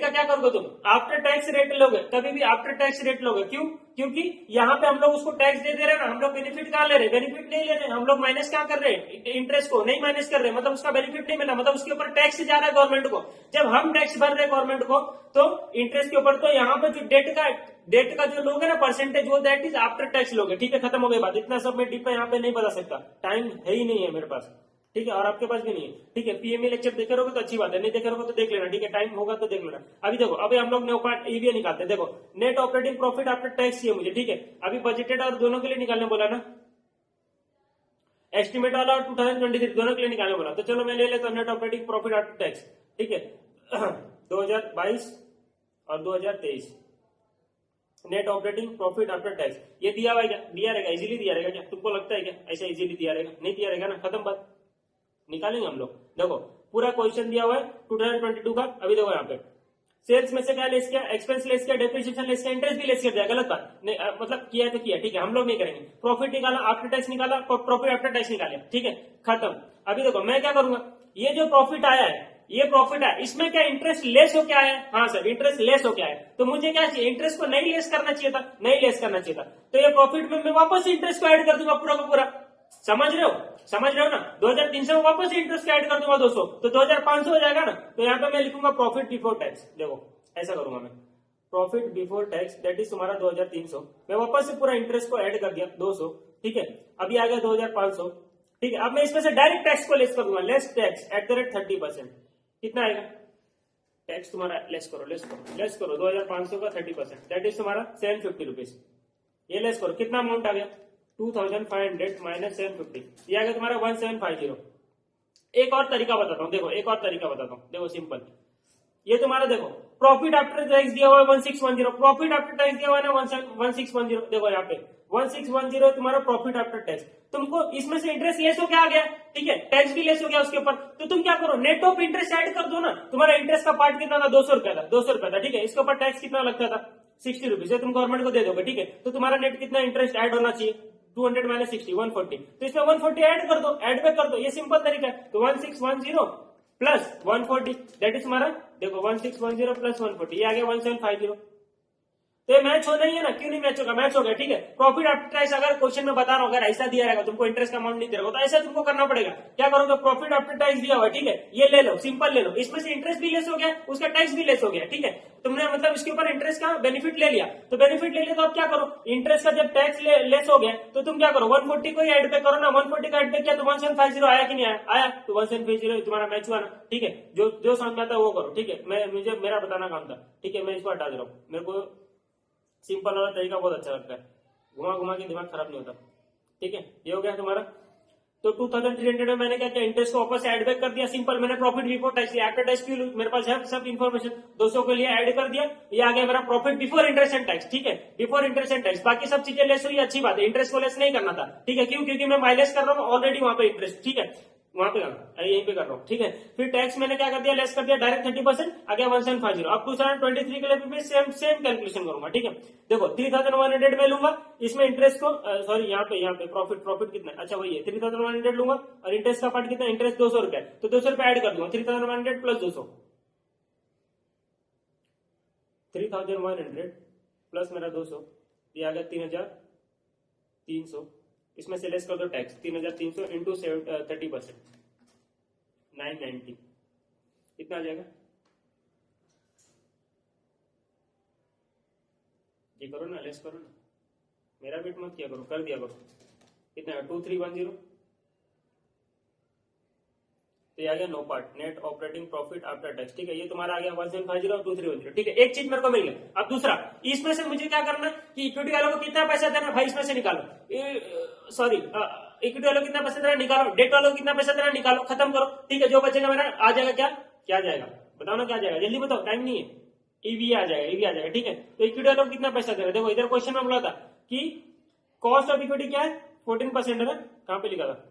का क्या करोगे तुम, आफ्टर टैक्स रेट लोगे, कभी भी आफ्टर टैक्स रेट लोगे। क्यों, क्योंकि यहाँ पे हम लोग उसको टैक्स दे रहे हैं ना, हम लोग बेनिफिट कहाँ ले रहे, बेनिफिट नहीं ले रहे, हम लोग माइनस क्या कर रहे हैं, इंटरेस्ट को नहीं माइनस कर रहे, मतलब उसका बेनिफिट नहीं मिला, मतलब उसके ऊपर टैक्स जा रहा है गवर्नमेंट को। जब हम टैक्स भर रहे हैं गवर्नमेंट को तो इंटरेस्ट के ऊपर, तो यहाँ पे जो डेट का जो लोग है ना परसेंटेज, वो दैट इज आफ्टर टैक्स लोगे। ठीक है, खत्म हो गई बात, इतना सब मैं डीप यहाँ पे नहीं बता सकता, टाइम है ही नहीं है मेरे पास। ठीक है, और आपके पास भी नहीं है। ठीक है, पीएमई लेक्चर देखे रहोगे तो अच्छी बात है, नहीं देखे रहोगे तो देख लेना। ठीक है, टाइम होगा तो देख लेना। अभी देखो, अभी हम लोग ईवीए निकालते हैं। देखो net operating profit after tax ये मुझे, ठीक है, अभी बजटेड और दोनों के लिए निकालने बोला ना, एस्टिमेट वाला और 2023 दोनों के लिए निकालने बोला। तो चलो मैं ले लेता हूं net operating profit after tax. ठीक है, 2022 और 2023 net operating profit after tax ये दिया हुआ है क्या, दिया रहेगा, इजीली दिया रहेगा क्या, तुमको लगता है क्या ऐसा इजीली दिया रहेगा, नहीं दिया रहेगा ना, खत्म बात, निकालेंगे हम लोग। देखो पूरा क्वेश्चन दिया हुआ है 2022 का। अभी देखो यहाँ पे सेल्स में से क्या लेस किया, एक्सपेंस लेस किया, डेप्रिसिएशन लेस किया, इंटरेस्ट भी लेस कर दिया, गलत बात नहीं, मतलब किया तो किया। ठीक है, हम लोग नहीं करेंगे। प्रॉफिट निकाला, आफ्टर टैक्स निकाला, प्रॉफिट आफ्टर टैक्स निकाला। ठीक है, खत्म। अभी देखो मैं क्या करूंगा, ये जो प्रॉफिट आया है, ये प्रॉफिट है, इसमें क्या इंटरेस्ट लेस हो क्या है, हाँ सर इंटरेस्ट लेस हो क्या है, तो मुझे क्या चाहिए, इंटरेस्ट को नहीं लेस करना चाहिए था, नहीं लेस करना चाहिए था, तो ये प्रॉफिट में मैं वापस इंटरेस्ट को ऐड कर दूंगा पूरा का पूरा। समझ रहे हो ना, 2300 में वापस इंटरेस्ट ऐड कर दूंगा 200, तो 2500 हो जाएगा ना। तो यहाँ पे मैं लिखूंगा प्रॉफिट बिफोर टैक्स। देखो ऐसा करूंगा मैं, profit before tax that is तुम्हारा 2300, मैं वापस से पूरा इंटरेस्ट को ऐड कर दिया 200। ठीक है, अभी आ गया 2500। ठीक है, अब मैं इसमें से डायरेक्ट टैक्स को लेस कर दूंगा, less tax at the rate 30%। कितना आएगा टैक्स तुम्हारा, लेस करो 2500 का 30%, दैट इज तुम्हारा 750 रुपीज। ये लेस करो, कितना अमाउंट आ गया 2500 माइनस 750, ये आ गया तुम्हारा 1750। एक और तरीका बताता हूँ, देखो एक और तरीका बताता हूँ, देखो सिंपल, ये तुम्हारा देखो प्रॉफिट आफ्टर टैक्स दिया हुआ है 1610, प्रॉफिट आफ्टर टैक्स दिया हुआ है ना 1610, देखो यहाँ पे 1610 तुम्हारा प्रॉफिट आफ्टर टैक्स। तुमको इसमें से इंटरेस्ट लेस हो क्या आ गया, ठीक है, टैक्स भी लेस हो गया उसके ऊपर, तो तुम क्या करो नेट ऑफ इंटरेस्ट ऐड कर दो ना। तुम्हारा इंटरेस्ट का पार्ट कितना था, 200 रुपया था, 200 रुपया था, ठीक है, इसके ऊपर टैक्स कितना लगता था 60 रुपीज, तुम गवर्नमेंट को दे दोगे, ठीक है, तो तुम्हारा नेट कितना इंटरेस्ट ऐड होना चाहिए 200 माइनस 60 140, तो इसमें 140 ऐड कर दो, ऐड बैक कर दो, ये सिंपल तरीका है। तो 1610 प्लस 140 दैट इज तुम्हारा देखो 1610 प्लस 140 ये आ गया 1750। तो ये मैच होना ही है ना, क्यों नहीं मैच होगा, मैच हो गया, ठीक है। प्रॉफिट आफ्टर टैक्स अगर क्वेश्चन में बता रहा हूं, अगर ऐसा दिया रहेगा तुमको इंटरेस्ट का अमाउंट नहीं दे रहा तो ऐसा तुमको करना पड़ेगा। क्या करोगे, प्रॉफिट आफ्टर टैक्स दिया हुआ, ठीक है, ये ले लो, सिंपल ले लो, इसमें से इंटरेस्ट भी लेस हो गया, उसका टैक्स भी लेस हो गया, ठीक है, तुमने मतलब इसके ऊपर इंटरेस्ट का बेनिफिट ले लिया, तो बेनिफिट ले लिया तो अब क्या करो, इंटरेस्ट का जब टैक्स लेस हो गया तो तुम क्या करो 140 को ही एड पे करो ना, 140 का एड पे किया तो 1750 आया कि नहीं आया, आया, तो 1750 तुम्हारा मैच हुआ ना, ठीक है। जो जो समझ में आता है वो करो, ठीक है, मुझे मेरा बताना काम था, ठीक है, मैं इसको हटा दे रहा हूँ, मेरे को सिंपल वाला तरीका बहुत अच्छा लगता है, घुमा घुमा के दिमाग खराब नहीं होता, ठीक है। ये हो गया तुम्हारा। तो 2300 में मैंने क्या किया, इंटरेस्ट को वापस ऐड बैक कर दिया, सिंपल, मैंने प्रॉफिट बिफोर टैक्स लिया, आफ्टर टैक्स की मेरे पास है सब इन्फॉर्मेशन, 200 के लिए ऐड कर दिया, ये आ गया मेरा profit before interest and tax, ठीक है, बिफोर इंटरेस्ट एंड टैक्स, बाकी सब चीजें लेस हुई, अच्छी बात है, इंटरेस्ट को लेस नहीं करना था, ठीक है, क्यों, क्योंकि मैं माइलेज कर रहा हूँ ऑलरेडी वहां पे इंटरेस्ट, ठीक है, वहां पे यहीं पे कर रहा हूँ, ठीक है। फिर टैक्स मैंने क्या कर दिया, लेस कर दिया डायरेक्ट 30%, आ गया 1750। अब 2023 के लिए भी सेम कैलकुलेशन करूंगा, ठीक है। देखो 3100 में लूंगा, इसमें इंटरेस्ट को सॉरी यहाँ पे प्रॉफिट कितना है, अच्छा वही है 3100 लूंगा, और इंटरेस्ट का पार्ट कितना, इंटरेस्ट 200 रुपया, तो 200 रुपया एड कर दूंगा, 3100 प्लस 200, 3100 प्लस मेरा 200, ये आ गया 3300, इसमें से लेस कर दो टैक्स, 3300 इंटू 30%, 990, कितना आ जाएगा, ये करो ना, लेस करो ना, मेरा बेट मत किया करो, कर दिया करो, कितना है 2310, तो ये आ गया no part, net operating profit after tax, ठीक है, ये तुम्हारा आ गया 1750 और 2310, ठीक है। एक चीज मेरे को मिल गया। अब दूसरा, इसमें से मुझे क्या करना कि इक्विटी वालों को कितना पैसा देना, भाई इसमें से निकालो, सॉरी इक्विटी वालों को कितना पैसा देना निकालो, डेट वालों को कितना पैसा देना निकालो, खत्म करो, ठीक है, जो बचेगा मेरा आ जाएगा, क्या जाएगा, बताओ ना क्या जाएगा, जल्दी बताओ, टाइम नहीं है, ईवी आ जाएगा, ठीक है। तो इक्विटी वालों को कितना पैसा देना, देखो इधर क्वेश्चन में बोला था कि कॉस्ट ऑफ इक्विटी क्या है 14% है ना, कहां पे लिखा था,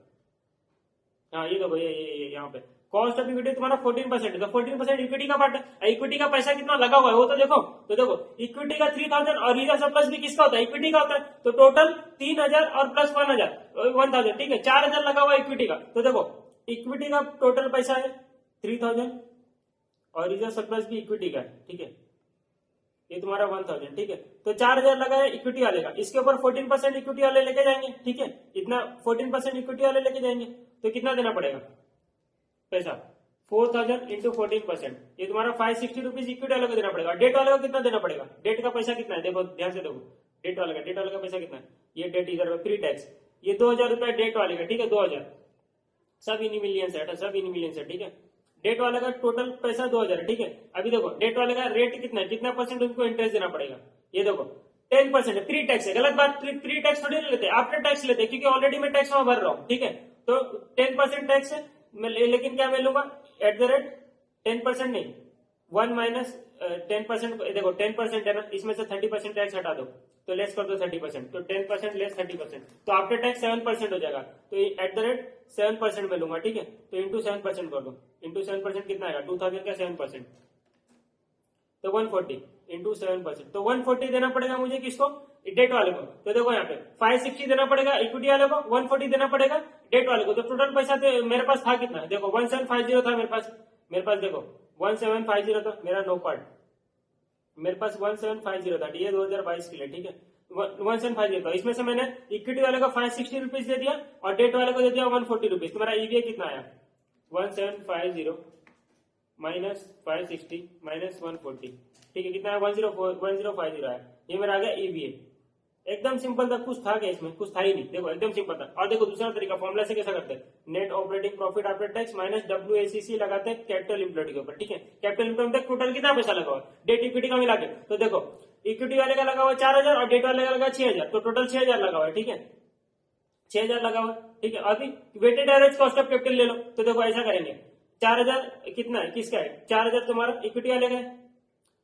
हाँ ये देखो ये यहाँ पे कॉस्ट ऑफ इक्विटी तुम्हारा 14% है, तो 14% इक्विटी का पार्ट है, इक्विटी का पैसा कितना लगा हुआ है वो तो देखो, इक्विटी का 3000 और रीजन सरप्लस भी किसका होता है, इक्विटी का होता है, तो टोटल 3000 और प्लस 1000, ठीक है, 4000 लगा हुआ है इक्विटी का, तो देखो इक्विटी का टोटल पैसा है 3000 और रीजन सरप्लस भी इक्विटी का है, ठीक है, ये तुम्हारा 1000, ठीक है, तो 4000 लगा है इक्विटी वाले का, इसके ऊपर 14% इक्विटी वाले लेके जाएंगे, ठीक है, इतना 14% इक्विटी वाले लेके जाएंगे, तो कितना देना पड़ेगा पैसा, 4000 इंटू 14%, ये तुम्हारा 560 रुपीज इक्विटी वाले को देना पड़ेगा। डेट वाले को कितना देना पड़ेगा, डेट का पैसा कितना है, देखो ध्यान से देखो, डेट वाले का पैसा कितना है, ये डेट इधर प्री टैक्स, ये 2000 रुपया डेट वाले का, ठीक है, 2000 सब इन मिलियन है, ठीक है, डेट वाले का टोटल पैसा 2000 है, ठीक है। अभी देखो डेट वाले का रेट कितना है, कितना परसेंट उनको इंटरेस्ट देना पड़ेगा, ये देखो 10% है, प्री टैक्स है, गलत बात, प्री टैक्स थोड़ी नहीं लेते, आफ्टर टैक्स लेते, क्योंकि ऑलरेडी मैं टैक्स वहां भर रहा हूँ, ठीक है, तो 10% टैक्स है, लेकिन क्या मैं लूंगा एट द रेट 10% नहीं 1 माइनस 10%, देखो 10% है ना, इसमें से 30% टैक्स हटा दो, तो लेस कर दो 30%, तो 10% लेस 30%, तो आफ्टर टैक्स 7% हो जाएगा, तो एट द रेट 7% में लूंगा, ठीक है, तो इंटू 7% कर दो, इंटू 7% कितना आएगा 2000 का 7%, तो 140 इंटू 7%, तो 140 देना पड़ेगा मुझे किसको, डेट वाले को, तो देखो यहाँ पे 560 देना पड़ेगा इक्विटी वाले को, 140 देना पड़ेगा डेट वाले को, तो टोटल पैसा मेरे पास था कितना, देखो 1750 था मेरे पास देखो 1750 था मेरा नो पार्ट, मेरे पास 1750 था, ये 2022 के लिए, ठीक है, 1750 था, इसमें से मैंने इक्विटी वाले को 560 रुपीज दे दिया और डेट वाले को दे दिया 140 रुपीज, तो मेरा ईवीए कितना आया 1750 माइनस 560 माइनस 140, ठीक है, कितना है 1050 आया, ये मेरा आ गया ईवीए। एकदम सिंपल था, कुछ था क्या इसमें, कुछ था ही नहीं, देखो एकदम सिंपल था। और देखो दूसरा तरीका, फॉर्मूला से कैसा करते हैं, net operating profit after tax minus WACC लगाते हैं कैपिटल एम्प्लॉयड के ऊपर, ठीक है, कैपिटल एम्प्लॉयड में टोटल कितना पैसा लगा हुआ, डेट इक्विटी का मिला के, तो देखो इक्विटी वाले का लगा हुआ 4000 और डेट वाले का लगा 6000, तो टोटल 6000 लगा हुआ है, ठीक है, 6000 लगा हुआ, ठीक है। अभी weighted average cost of capital ले लो, तो देखो ऐसा करेंगे, 4,000 कितना है, किसका है, 4,000 तुम्हारा इक्विटी वाले का है,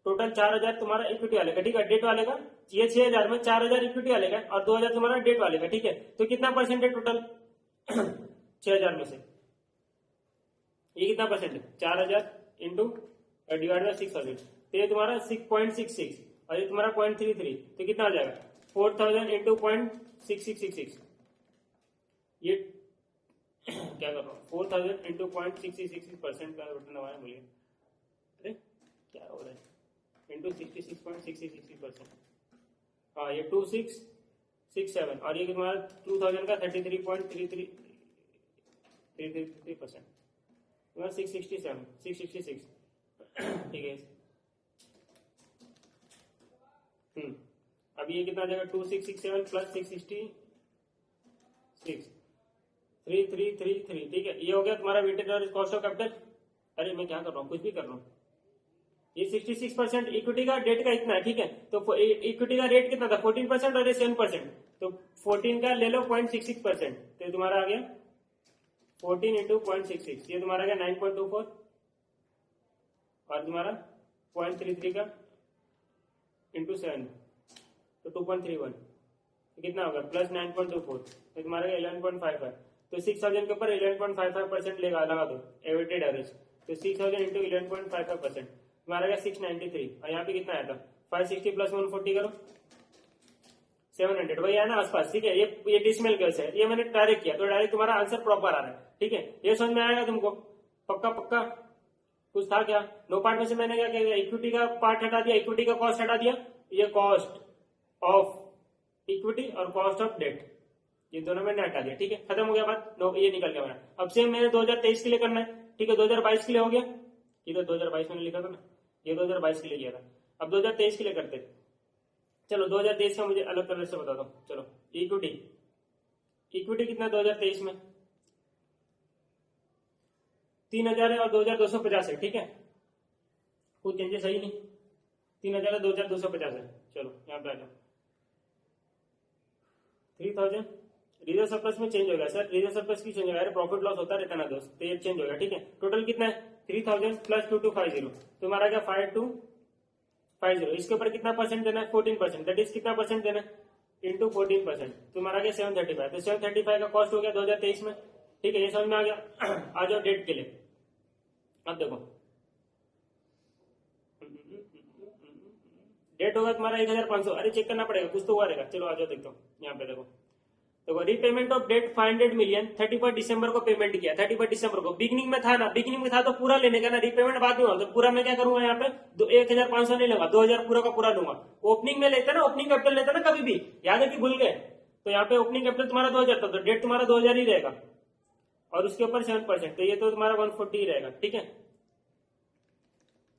टोटल 4,000 तुम्हारा इक्विटी वाले का, ठीक है, डेट वाले का, ये 6,000 में 4,000 इक्विटी वाले का और 2,000 तुम्हारा डेट वाले का, ठीक है। तो कितना परसेंट है टोटल 6,000 में से, ये कितना परसेंट है, 4,000 इंटू डिवाइड बाय 6,000, तो ये तुम्हारा 6.66 और ये तुम्हारा 0.33, तो कितना आ जाएगा 4,000 इंटू 0.6666, ये क्या कर रहा हूँ 4,000 इंटू 0.66% का बटन दबाया, बोलिए अरे क्या हो रहा है, इंटू 66.66%, हाँ ये 2667 और ये तुम्हारा 2,000 का 33.33%, तुम्हारा 666 ठीक है। अब ये कितना आ जाएगा 2667 प्लस 666 3333, ठीक है, ये हो गया तुम्हारा weighted average cost of capital. अरे मैं क्या कर रहा हूँ, कुछ भी कर रहा हूँ, ये 66% इक्विटी का डेट का इतना है, ठीक है, तो इक्विटी का रेट कितना था 14% और ये 7%, तो 14 का ले लो 0.66%, तो तुम्हारा आ गया 14 इंटू 0.66, ये तुम्हारा आ गया 9.24 और तुम्हारा 0.33 का इंटू 7 तो 2.31, तो कितना होगा प्लस 9.24, तो तुम्हारा 11.55, तो 6,000 के ऊपर 11.55% लगा दो एवेटेड एवरेज, तो 6,000 इंटू 11.55% तुम्हारा गया 693 और यहाँ पे कितना आया था 560 प्लस 140 करो 700, वही है ना आसपास, ठीक है। ये डिसिमल केस है, ये मैंने डायरेक्ट किया तो डायरेक्ट तुम्हारा आंसर प्रॉपर आ रहा है, ठीक है, ये समझ में आएगा तुमको, पक्का पक्का। कुछ था क्या, नो पार्ट में से मैंने क्या किया, इक्विटी का पार्ट हटा दिया, इक्विटी का कॉस्ट हटा दिया, ये कॉस्ट ऑफ इक्विटी और कॉस्ट ऑफ डेट ये दोनों मैंने हटा दिया, ठीक है, खत्म हो गया बात, नो ये निकल गया मेरा। अब सेम मैंने 2023 के लिए करना है, ठीक है, 2022 के लिए हो गया, ये तो 2022 मैंने लिखा था ना, ये 2022 के लिए किया था, अब 2023 के लिए करते। चलो 2023 का मुझे अलग तरह से बता दो, चलो इक्विटी कितना 2023 में 3,000 है और 2,250 है, ठीक है, कुछ चेंजेस है ही नहीं, 3,000 2,250 है। चलो यहाँ पे आ जाओ 3,000 रिजर्व सरप्लस में चेंज होगा सर, रिजर्व सरप्लस की चेंज होगा, प्रॉफिट लॉस होता रहता ना दोस्त, तो ये चेंज होगा, ठीक है। टोटल कितना है 3,000 प्लस 2250, तुम्हारा क्या 5250, इसके ऊपर कितना परसेंट देना है 14%, दैट इज कितना परसेंट देना है इंटू 14%, तुम्हारा क्या 735, तो 735 का कॉस्ट हो गया 2023 में, ठीक है, ये समझ में आ गया। आ जाओ डेट के लिए, अब देखो डेट होगा तुम्हारा 1,500, अरे चेक करना पड़ेगा, कुछ तो हुआ रहेगा, चलो आ जाओ देखता हूँ यहाँ पे देखो रीपेमेंट ऑफ डेट 500 मिलियन 31 दिसंबर को पेमेंट किया, 31 दिसंबर को, बिगिनिंग में था ना, बिगिनिंग में था तो पूरा लेने का ना, रीपेमेंट बाद में होगा, तो पूरा मैं क्या करूंगा यहाँ पे 1,500 नहीं लूंगा, 2,000 पूरा का पूरा लूंगा। ओपनिंग में लेते ना, ओपनिंग कैपिटल लेते ना कभी भी, याद है कि भूल गए, तो यहाँ पे ओपनिंग कैपिटल तुम्हारा 2,000 था, तो डेट तुम्हारा 2,000 ही रहेगा और उसके ऊपर 7%, तो ये तो तुम्हारा 140 ही रहेगा, ठीक है।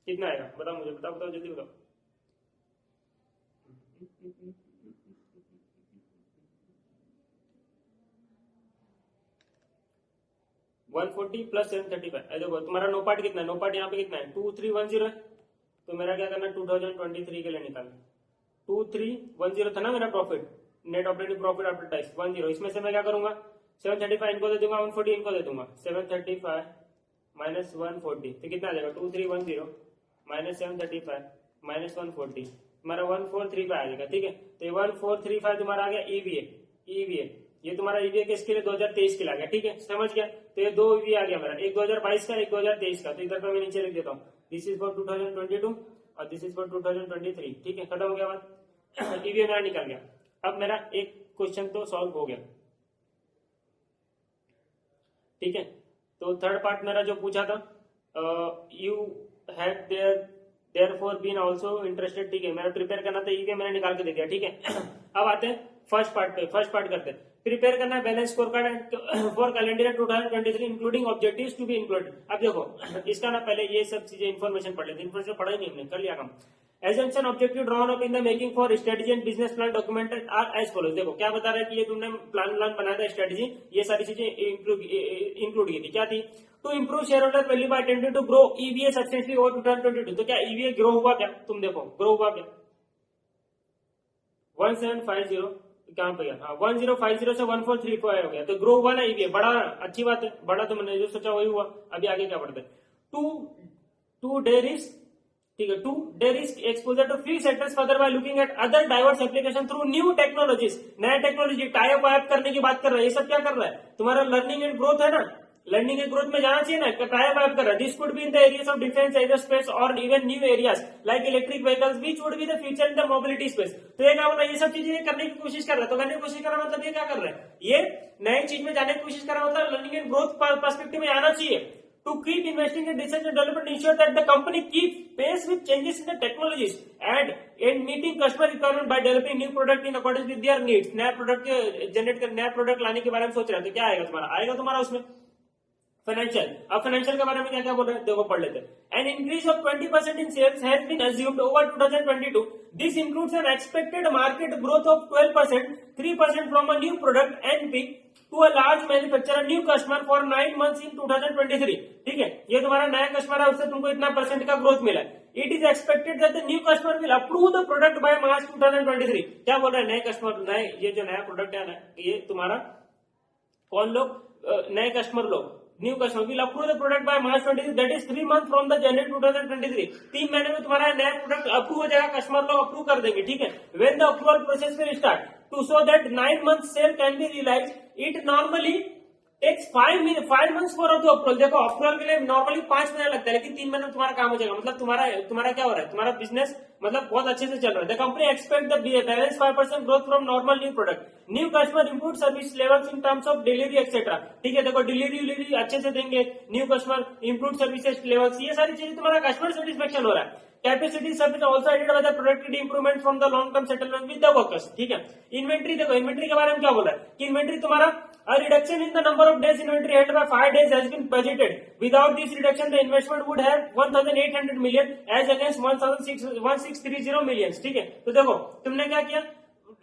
कितना आएगा बताओ मुझे, बताओ जल्दी बताओ। 140 प्लस 735, देखो तुम्हारा नो पार्ट कितना है, नो पार्ट यहाँ पे कितना है 2310 है, तो मेरा क्या करना 2023 के लिए निकालना, 2310 था ना मेरा profit, net operating profit after tax 10, इसमें से मैं क्या करूंगा 735 इनको दे दूंगा, 140 इनको दे दूंगा, 735 माइनस 140, तो कितना आ जाएगा 2310 माइनस 735 माइनस 140, तुम्हारा 1435 आ जाएगा, ठीक है। तो 1435 तुम्हारा आ गया ईवीए, ये तुम्हारा ईवीए किसके लिए 2023 के लिए आ गया, ठीक है, समझ गया। तो ये 2 ईवीए आ गया मेरा, एक 2022 का एक 2023 का, तो इधर पर मैं नीचे लिख देता हूँ, दिस इज फॉर 2022 और दिस इज फॉर 2023, ठीक है, खत्म हो गया बात, ईवीए मेरा निकल गया। अब मेरा एक क्वेश्चन तो सॉल्व हो गया, ठीक है। तो थर्ड पार्ट मेरा जो पूछा था, you had therefore been also interested, ठीक है, मेरा प्रिपेयर करना था, ईवीए मैंने निकाल के दे दिया, ठीक है। अब आते हैं फर्स्ट पार्ट पे, फर्स्ट पार्ट करते हैं, प्रिपेयर करना है balance score card for calendar 2023 including objectives to be included. अब देखो इसका ना पहले ये सब चीजें इन्फॉर्मेशन पढ़ लेते, इन्फॉर्मेशन पढ़ा ही नहीं हमने, कर लिया काम। Assumption objective drawn up in the making for strategy and business plan documented are as follows. देखो क्या बता रहा है कि ये तुमने प्लान बनाया था, स्ट्रेटेजी, ये सारी चीजें इंक्लूड की थी, क्या थी, to improve share holder value by attempting to grow EVA successfully over 2022। तो क्या ईवीए ग्रो हुआ क्या, तुम देखो ग्रो हुआ क्या 1750 कहाँ पे गया, हाँ 1050 से 1434 हो गया, तो ग्रो हुआ ना ईवीए, बड़ा अच्छी बात है, बड़ा तो मैंने जो सोचा वही हुआ। अभी आगे क्या बढ़ते हैं, टू डेयर इज, ठीक है, to there is exposure to free sectors further by looking at other diverse application through new technologies, नया टेक्नोलॉजी टाई अप करने की बात कर रहा है। ये सब क्या कर रहा है, तुम्हारा लर्निंग एंड ग्रोथ है ना, लर्निंग एंड ग्रोथ में जाना चाहिए ना, टाई अप कर रहा है। This could be in the areas of defence, aerospace और even new areas like electric vehicles which would be the future in the mobility space. तो ये क्या बोल रहा है, ये सब चीजें करने की कोशिश कर रहा है। तो करने की कोशिश कर रहा है मतलब ये क्या कर रहा है, ये नई चीज में जाने की कोशिश कर रहा है, मतलब लर्निंग एंड ग्रोथ पर्सपेक्टिव में आना चाहिए। To keep investing in research and development, ensure that the company keeps pace with changes in the technologies and meeting customer requirement by developing new product in accordance with their needs। नया प्रोडक्ट जनरेट कर, नया प्रोडक्ट लाने के बारे में सोच रहे हैं, तो क्या आएगा तुम्हारा, आएगा तुम्हारा उसमें फाइनेंशियल। अब फाइनेंशियल के बारे में क्या क्या बोल रहे हैं, देखो पढ़ लेते हैं। An increase of 20% in sales has been assumed over 2022। This includes an expected market growth of 12%, 3% from a new product NP to a large manufacturer new customer for 9 months in 2023। ठीक है, ये तुम्हारा नया कस्टमर है, उससे तुमको इतना % का ग्रोथ मिला है। It is expected that the new customer will approve the product by March 2023। क्या बोल रहा है, नए कस्टमर, नए ये जो नया प्रोडक्ट है ना, ये तुम्हारा कौन लोग, नए कस्टमर लोग, new customer will approve the product by March 23, that is 3 month from the January 2023। 3 महीने में तुम्हारा नया प्रोडक्ट अप्रूव हो जाएगा, कस्टमर लोग अप्रूव कर देंगे। ठीक है, when the approval process will start to so that 9 months sale can be realise, it normally takes 5 months for approval. देखो अप्रूवल के लिए नॉर्मली 5 महीने लगता है, लेकिन 3 महीने में तुम्हारा काम हो जाएगा। मतलब तुम्हारा क्या हो रहा है, तुम्हारा बिजनेस मतलब बहुत अच्छे से चल रहा है। The company expect the balance 5% growth from normal new product, new customer improve service levels in terms of delivery etcetera. ठीक है, देखो डिलीवरी अच्छे से देंगे, new customer improve services levels, ये सारी चीजें तुम्हारा कस्टमर सेटिस्फेक्शन हो रहा है। Capacity service also added by the productivity improvement from the long term settlement with the workers. ठीक है, इन्वेंट्री देखो, इन्वेंट्री के बारे में क्या बोल रहा है कि इन्वेंट्री तुम्हारा a reduction in the number of days inventory held by 5 days has been budgeted. Without this reduction, the investment would have 1,800 million as against 1,630 million। ठीक है, तो देखो तुमने क्या किया,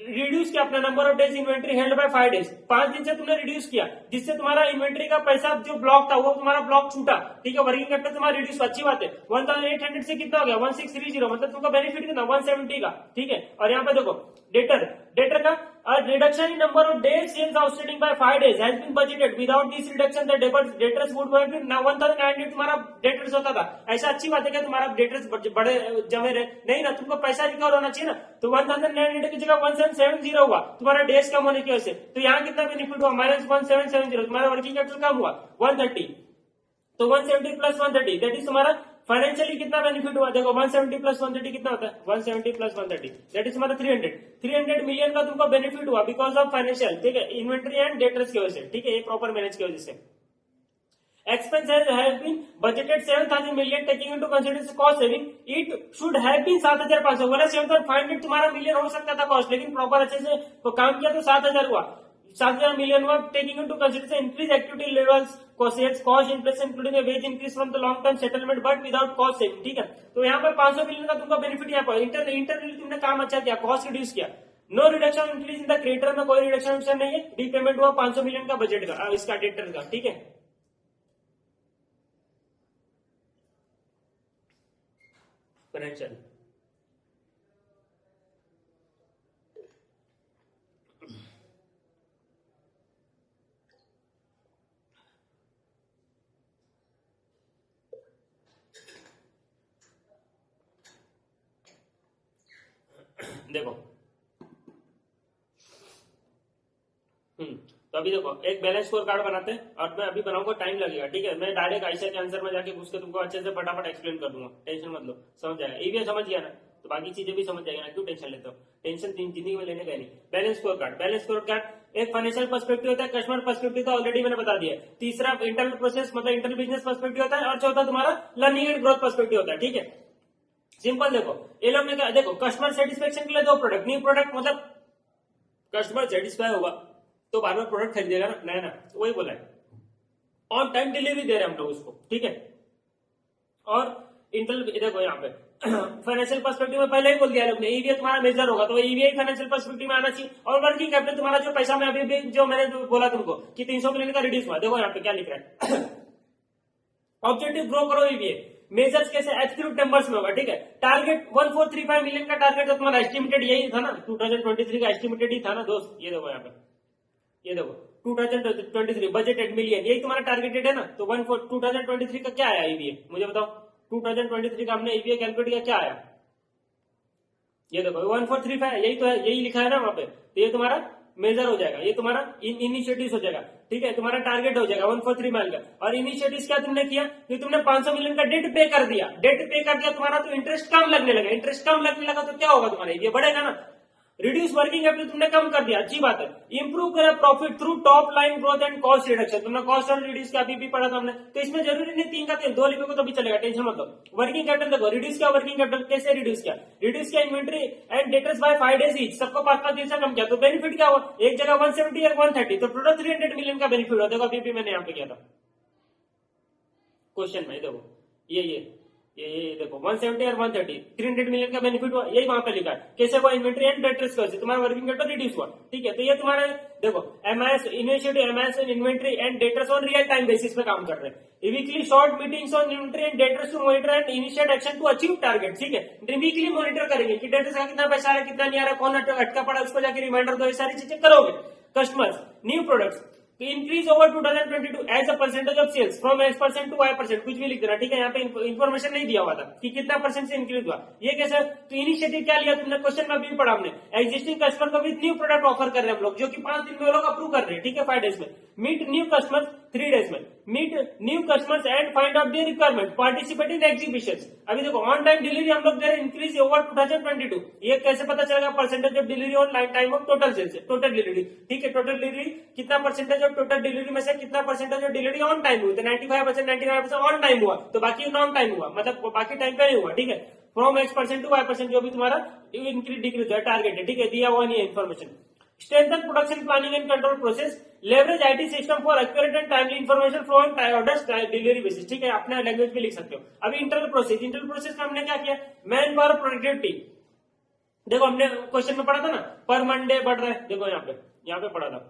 रिड्यूस किया अपना number of days inventory held by 5 days, 5 दिन से तुमने रिड्यूस किया, जिससे तुम्हारा इन्वेंट्री का पैसा जो ब्लॉक था वो तुम्हारा ब्लॉक छूटा। ठीक है, वर्किंग कैपिटल तुम्हारा रिड्यूस, अच्छी बात है। 1,800 से कितना हो गया, 1,630, मतलब तुमको बेनिफिट कितना, 170 का। ठीक है, और यहाँ पे देखो डेटर का reduction in number of days sales outstanding by 5 days has been budgeted. Without this reduction the debtors would have been 1,900 तुम्हारा डेटर्स होता था। ऐसा अच्छी बात है कि तुम्हारा डेटर्स बड़े जमे रहे, नहीं ना, तुमको पैसा रिकवर होना चाहिए ना। तो 1,900 की जगह 1,770 हुआ तुम्हारा डेज कम होने की वजह से। तो यहाँ कितना बेनिफिट हुआ, -1,770, तुम्हारा वर्किंग कैपिटल कम हुआ 130। तो 170 प्लस 130 दैट इज तुम्हारा फाइनेंशियली कितना बेनिफिट हुआ, देखो 170 प्लस 130 कितना होता है, 170 प्लस 130 दैट इज तुम्हारा 300 मिलियन का तुमको बेनिफिट हुआ बिकॉज ऑफ फाइनेंशियल। ठीक है, इन्वेंट्री एंड डेटर्स की वजह से। ठीक है, ये प्रॉपर मैनेज की वजह से। Expenses have been budgeted 7,000 million taking into consideration cost saving. It should have been 7,500, बोला 7,500 तुम्हारा मिलियन हो सकता था कॉस्ट, लेकिन प्रॉपर अच्छे से तो काम किया तो 7,000 हुआ, 7,000 मिलियन हुआ। Taking into consideration increase activity levels, cost inflation including wage increase from the long term settlement but without cost saving. ठीक है, तो यहाँ पर 500 मिलियन का तुमको बेनिफिट यहाँ पर इंटरनली तुमने काम अच्छा किया, कॉस्ट रिड्यूस किया। No reduction increase in the creditor में कोई रिडक्शन नहीं है, रीपेमेंट हुआ 500 मिलियन का बजट का, इसका डेटर का। ठीक है, फाइनेंशियल देखो, तो अभी देखो एक बैलेंस स्कोर कार्ड बनाते हैं, और मैं अभी बनाऊंगा, टाइम लगेगा। ठीक है, मैं डायरेक्ट आईसीआई के आंसर में जाके पूछ के तुमको अच्छे से फटाफट एक्सप्लेन कर दूंगा, टेंशन मत लो, समझ जाएगा। ईवीएम समझ गया ना, तो बाकी चीजें भी समझ जाएगा ना, क्यों टेंशन लेते हो, टेंशन जिंदगी में लेने का नहीं। बैलेंस स्कोर कार्ड एक फाइनेंशियल पर्सपेक्टिव होता है, कस्टमर पर्सपेक्टिव तो ऑलरेडी मैंने बता दिया। तीसरा इंटरनल प्रोसेस मतलब इंटरनल बिजनेस पर्सपेक्टिव होता है, और चौथा तुम्हारा लर्निंग एंड ग्रोथ पर्सपेक्टिव होता है। ठीक है, सिंपल देखो, ये लोग ने क्या, देखो कस्टमर सेटिस्फेक्शन के लिए 2 प्रोडक्ट, न्यू प्रोडक्ट मतलब कस्टमर सेटिस्फाई होगा तो बार बार प्रोडक्ट खरीदेगा ना, नया ना, तो वही बोला है। ऑन टाइम डिलीवरी दे रहे हैं हम लोग उसको। ठीक है, और इंटरनल देखो यहाँ पे फाइनेंशियल पर्सपेक्टिव में पहले ही बोल दिया लोग ने, ईवीए तुम्हारा मेजर होगा, तो ईवीए फाइनेंशियल पर्सपेक्टिव में आना चाहिए। और वर्किंग कैपिटल तुम्हारा जो पैसा में अभी जो मैंने बोला तुमको कि 300 मिलियन का रिड्यूस हुआ, देखो यहाँ पे क्या लिख रहा है ऑब्जेक्टिव ग्रो करो ईवीए, मेजर्स कैसे एब्सोल्यूट नंबर्स में होगा, ठीक है। टारगेट 1435 मिलियन का टारगेट तो तुम्हारा एस्टिमेटेड यही था ना, 2023 का एस्टिमेटेड ही था ना दोस्त। ये देखो यहाँ पे, ये देखो 2023 बजटेड मिलियन, यही तुम्हारा टारगेटेड है ना। तो 2023 का क्या आया ईवीए, मुझे बताओ। 2023 का हमने ईवीए कैलकुलेट किया, क्या आया? ये देखो 1435 यही तो है, यही लिखा है ना वहां पे। तो ये तुम्हारा मेजर हो जाएगा, ये तुम्हारा इनिशिएटिव हो जाएगा, ठीक है। तुम्हारा टारगेट हो जाएगा 143 माइल का। और इनिशिएटिव क्या तुमने किया कि तुमने 500 मिलियन का डेट पे कर दिया, डेट पे कर दिया तुम्हारा, तो इंटरेस्ट कम लगने लगा, इंटरेस्ट कम लगने लगा तो क्या होगा तुम्हारा, ये बढ़ेगा ना। रिड्यूस वर्किंग कैपिटल तुमने कम कर दिया, अच्छी बात है। इंप्रूव करा profit through top line growth and cost reduction, तुमने कॉस्ट और रिड्यूस का अभी भी पढ़ा था हमने। तो इसमें जरूरी नहीं 3 का 3, 2 लिखोगे तो भी चलेगा, टेंशन मत लो। वर्किंग कैपिटल देखो, रिड्यूस किया वर्किंग कैपिटल, कैसे रिड्यूस किया? रिड्यूस किया inventory and debtors by 5 days each, सबको 5 दिन से कम किया। तो बेनिफिट क्या हुआ? एक जगह 170 और 130, तो टोटल 300 मिलियन का बेनिफिट हुआ। देखो अभी भी मैंने यहाँ पे किया था क्वेश्चन में, देखो ये देखो 170 और 130, 300 मिलियन का बेनिफिट हुआ, यही वहां पे लिखा है। कैसे हुआ? इन्वेंट्री एंड डेटर्स से तुम्हारा वर्किंग कैपिटल रिड्यूस हुआ, ठीक है। तो ये तुम्हारा देखो MIS initiative, MIS inventory and debtors on real time basis पे काम कर रहे हैं। Weekly short meetings on inventory and debtors to monitor and initiate action to achieve target, ठीक है। वीकली मॉनिटर करेंगे कि डेटर्स का कितना पैसा आ रहा है, कितना नहीं आ रहा, कौन अटका पड़ा, उसको जाके रिमाइंडर दो, ये सारी चीजें करोगे। Customers new products increase over 2022 as a percentage of sales from X% to Y%, कुछ भी लिख देना, ठीक है। यहाँ पे इन्फॉर्मेशन नहीं दिया हुआ था कि कितना परसेंट से इंक्रीज हुआ, ये कैसे? तो इनिशिएटिव क्या लिया तुमने, क्वेश्चन में भी पढ़ा हमने। एग्जिस्टिंग कस्टमर को विद न्यू प्रोडक्ट ऑफर कर रहे हैं हम लोग, जो कि 5 दिन में वो लोग अप्रूव कर रहे हैं, ठीक है, 5 डेज में। मीट न्यू कस्टमर्स 3 डेज में, meet new customers and find out their requirement, participate in exhibitions. अभी देखो ऑन टाइम डिलीवरी हम लोग दे रहे हैं, इंक्रीज ओवर 2022, ये कैसे पता चलेगा? Percentage of delivery on time of total sales, total delivery, ठीक है। टोटल डिलीवरी कितना परसेंटेज ऑफ टोटल डिलीवरी में से कितना percentage of delivery on time हुई? तो 95% ऑन टाइम हुआ, तो बाकी नॉन टाइम हुआ, मतलब बाकी टाइम पे नहीं हुआ, ठीक है। फ्रॉम X% टू Y%, जो भी तुम्हारा इंक्रीज डिक्रीज है, टारगेट है, ठीक है, दिया हुआ नहीं है information. Strengthen production planning and control process. Leverage IT system for accurate and timely information flow and orders delivery basis, ठीक है। अपने लैंग्वेज में लिख सकते हो। अभी इंटरनल प्रोसेस में हमने क्या किया? मैन पावर प्रोडक्टिविटी, देखो हमने क्वेश्चन में पढ़ा था ना, पर मंडे बढ़ रहा है, देखो यहाँ पे पढ़ा था,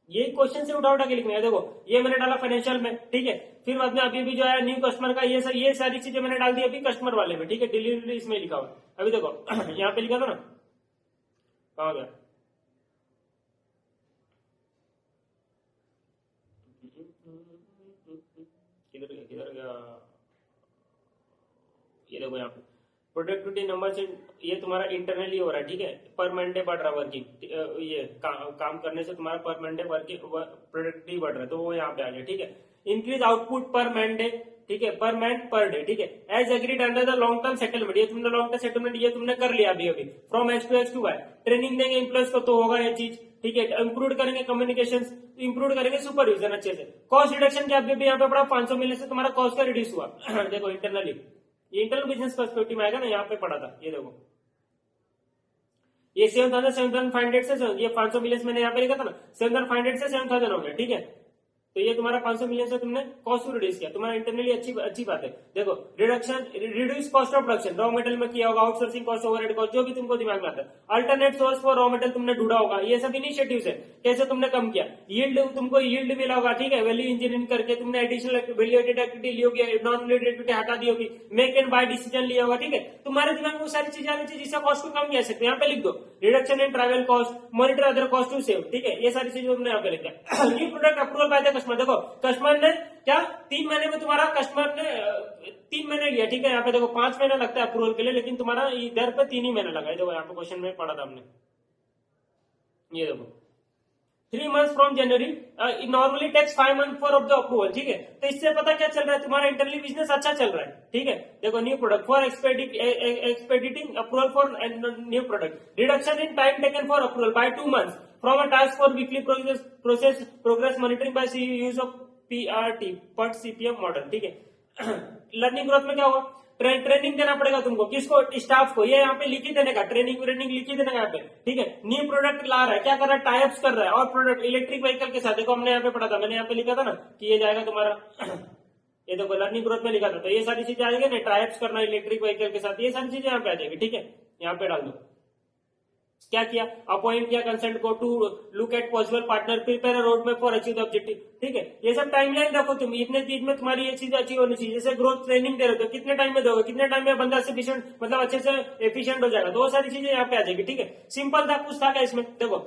ये क्वेश्चन से उठा के लिखना है। देखो ये मैंने डाला फाइनेंशियल में, ठीक है। फिर बाद में अभी भी जो है न्यू कस्टमर का ये सारी चीजें मैंने डाल दी अभी कस्टमर वाले में, ठीक है। डिलीवरी इसमें लिखा हुआ, अभी देखो यहाँ पे लिखा था ना, कहा गया? किधर गया? ये देखो यहाँ पे प्रोडक्टिविटी नंबर से, ये तुम्हारा इंटरनली हो रहा है, ठीक है। पर मंडे बढ़ रहा है वर्किंग, ये काम करने से तुम्हारा पर मंडे वर्किंग प्रोडक्टिविटी बढ़ रहा है, तो वो यहाँ पे आ गया, ठीक है। इंक्रीज आउटपुट पर मंडे, ठीक है, पर मैन पर डे, ठीक है। As agreed under the long term settlement, ये तुमने लॉन्ग टर्म सेटलमेंट ये तुमने कर लिया अभी from X to Y। Training देंगे एम्प्लॉयज को, तो होगा ये चीज, ठीक है। इंप्रूव करेंगे कम्युनिकेशन, इंप्रूव करेंगे सुपरविजन अच्छे से। कॉस्ट रिडक्शन क्या अभी भी यहाँ पे पड़ा, 500 मिलियन से तुम्हारा कॉस्ट का रिड्यूस हुआ देखो इंटरनली, ये इंटरनल बिजनेस पर्सपेक्टिव में आएगा ना, यहाँ पे पढ़ा था, ये देखो ये 7,500 से, ये 500 मिलियन मैंने यहाँ पे लिखा था ना, 7,500 से 7,000 हो गया, ठीक है। तो ये तुम्हारा 500 मिलियन से तुमने कॉस्ट को रिड्यूस किया, तुम्हारा इंटरनली अच्छी बात है। देखो reduce cost of production, raw material में किया होगा, आउटसोर्सिंग कॉस्ट, ओवरहेड कॉस्ट, जो भी तुमको दिमाग में आता है। Alternate source for raw material तुमने ढूंढा होगा, ये सब इनिशिएटिव्स है, कैसे तुमने कम किया। यील्ड, तुमको यील्ड मिला होगा, ठीक है, वैल्यू इंजीनियरिंग करके तुमने एडिशनल वैल्यू एडेड एक्टिविटी ली होगी, नॉन वैल्यू एडेड एक्टिविटी हटा दी होगी, मेक एंड बाय डिसीजन लिया होगा, ठीक है। तुम्हारे दिमाग में वो सारी चीजें आनी चाहिए जिससे कॉस्ट को कम किया सकते हैं, यहाँ पे लिख दो। Reduction in travel cost, monitor other cost to save, ठीक है, ये सारी चीजें तुमने यहाँ पे लिखा। New product approval by the customer, देखो कस्टमर ने क्या 3 महीने में तुम्हारा कस्टमर ने 3 महीने लिया, ठीक है। यहाँ पे देखो 5 महीना लगता है अप्रूवल के लिए, लेकिन तुम्हारा इधर पे 3 ही महीना लगा है। देखो यहाँ पे क्वेश्चन में पढ़ा था हमने, ये देखो 3 months from January, normally takes 5 months for of the approval, ठीक है। तो इससे पता क्या चल रहा है, तुम्हारा इंटरनली बिजनेस अच्छा चल रहा है, ठीक है। देखो new product for expediting approval for new product, reduction in time taken for approval by 2 months from a task for weekly progress monitoring by use of PRT PERT CPM model, ठीक है। लर्निंग ग्रोथ में क्या होगा, ट्रेनिंग देना पड़ेगा तुमको, किसको, स्टाफ को, ये यहाँ पे लिखी देने का, ट्रेनिंग लिखी देने का यहाँ पे, ठीक है। न्यू प्रोडक्ट ला रहा है, क्या कर रहा है, टाइप्स कर रहा है, और प्रोडक्ट इलेक्ट्रिक व्हीकल के साथ, देखो हमने यहाँ पे पढ़ा था, मैंने यहाँ पे लिखा था ना कि ये जाएगा तुम्हारा ये देखो लर्निंग ग्रोथ में लिखा था, तो ये सारी चीजें आ जाएगी ना, टाइप्स करना इलेक्ट्रिक व्हीकल के साथ, ये सारी चीजें यहाँ पे आ जाएगी, ठीक है। यहाँ पे डाल दो क्या किया, अपॉइंट किया कंसल्ट को to look at possible partner, prepare a road map for achieve the objective. ठीक है, ये सब टाइमलाइन रखो तुम, इतने चीज में तुम्हारी ये चीज अचीव होनी चाहिए। जैसे ग्रोथ ट्रेनिंग दे रहे हो, कितने टाइम में दोगे, कितने टाइम में बंदा एफिशिएंट मतलब अच्छे से एफिशिएंट हो जाएगा, तो वो सारी चीजें यहाँ पे आ जाएगी। ठीक है, सिंपल था, कुछ था क्या इसमें, देखो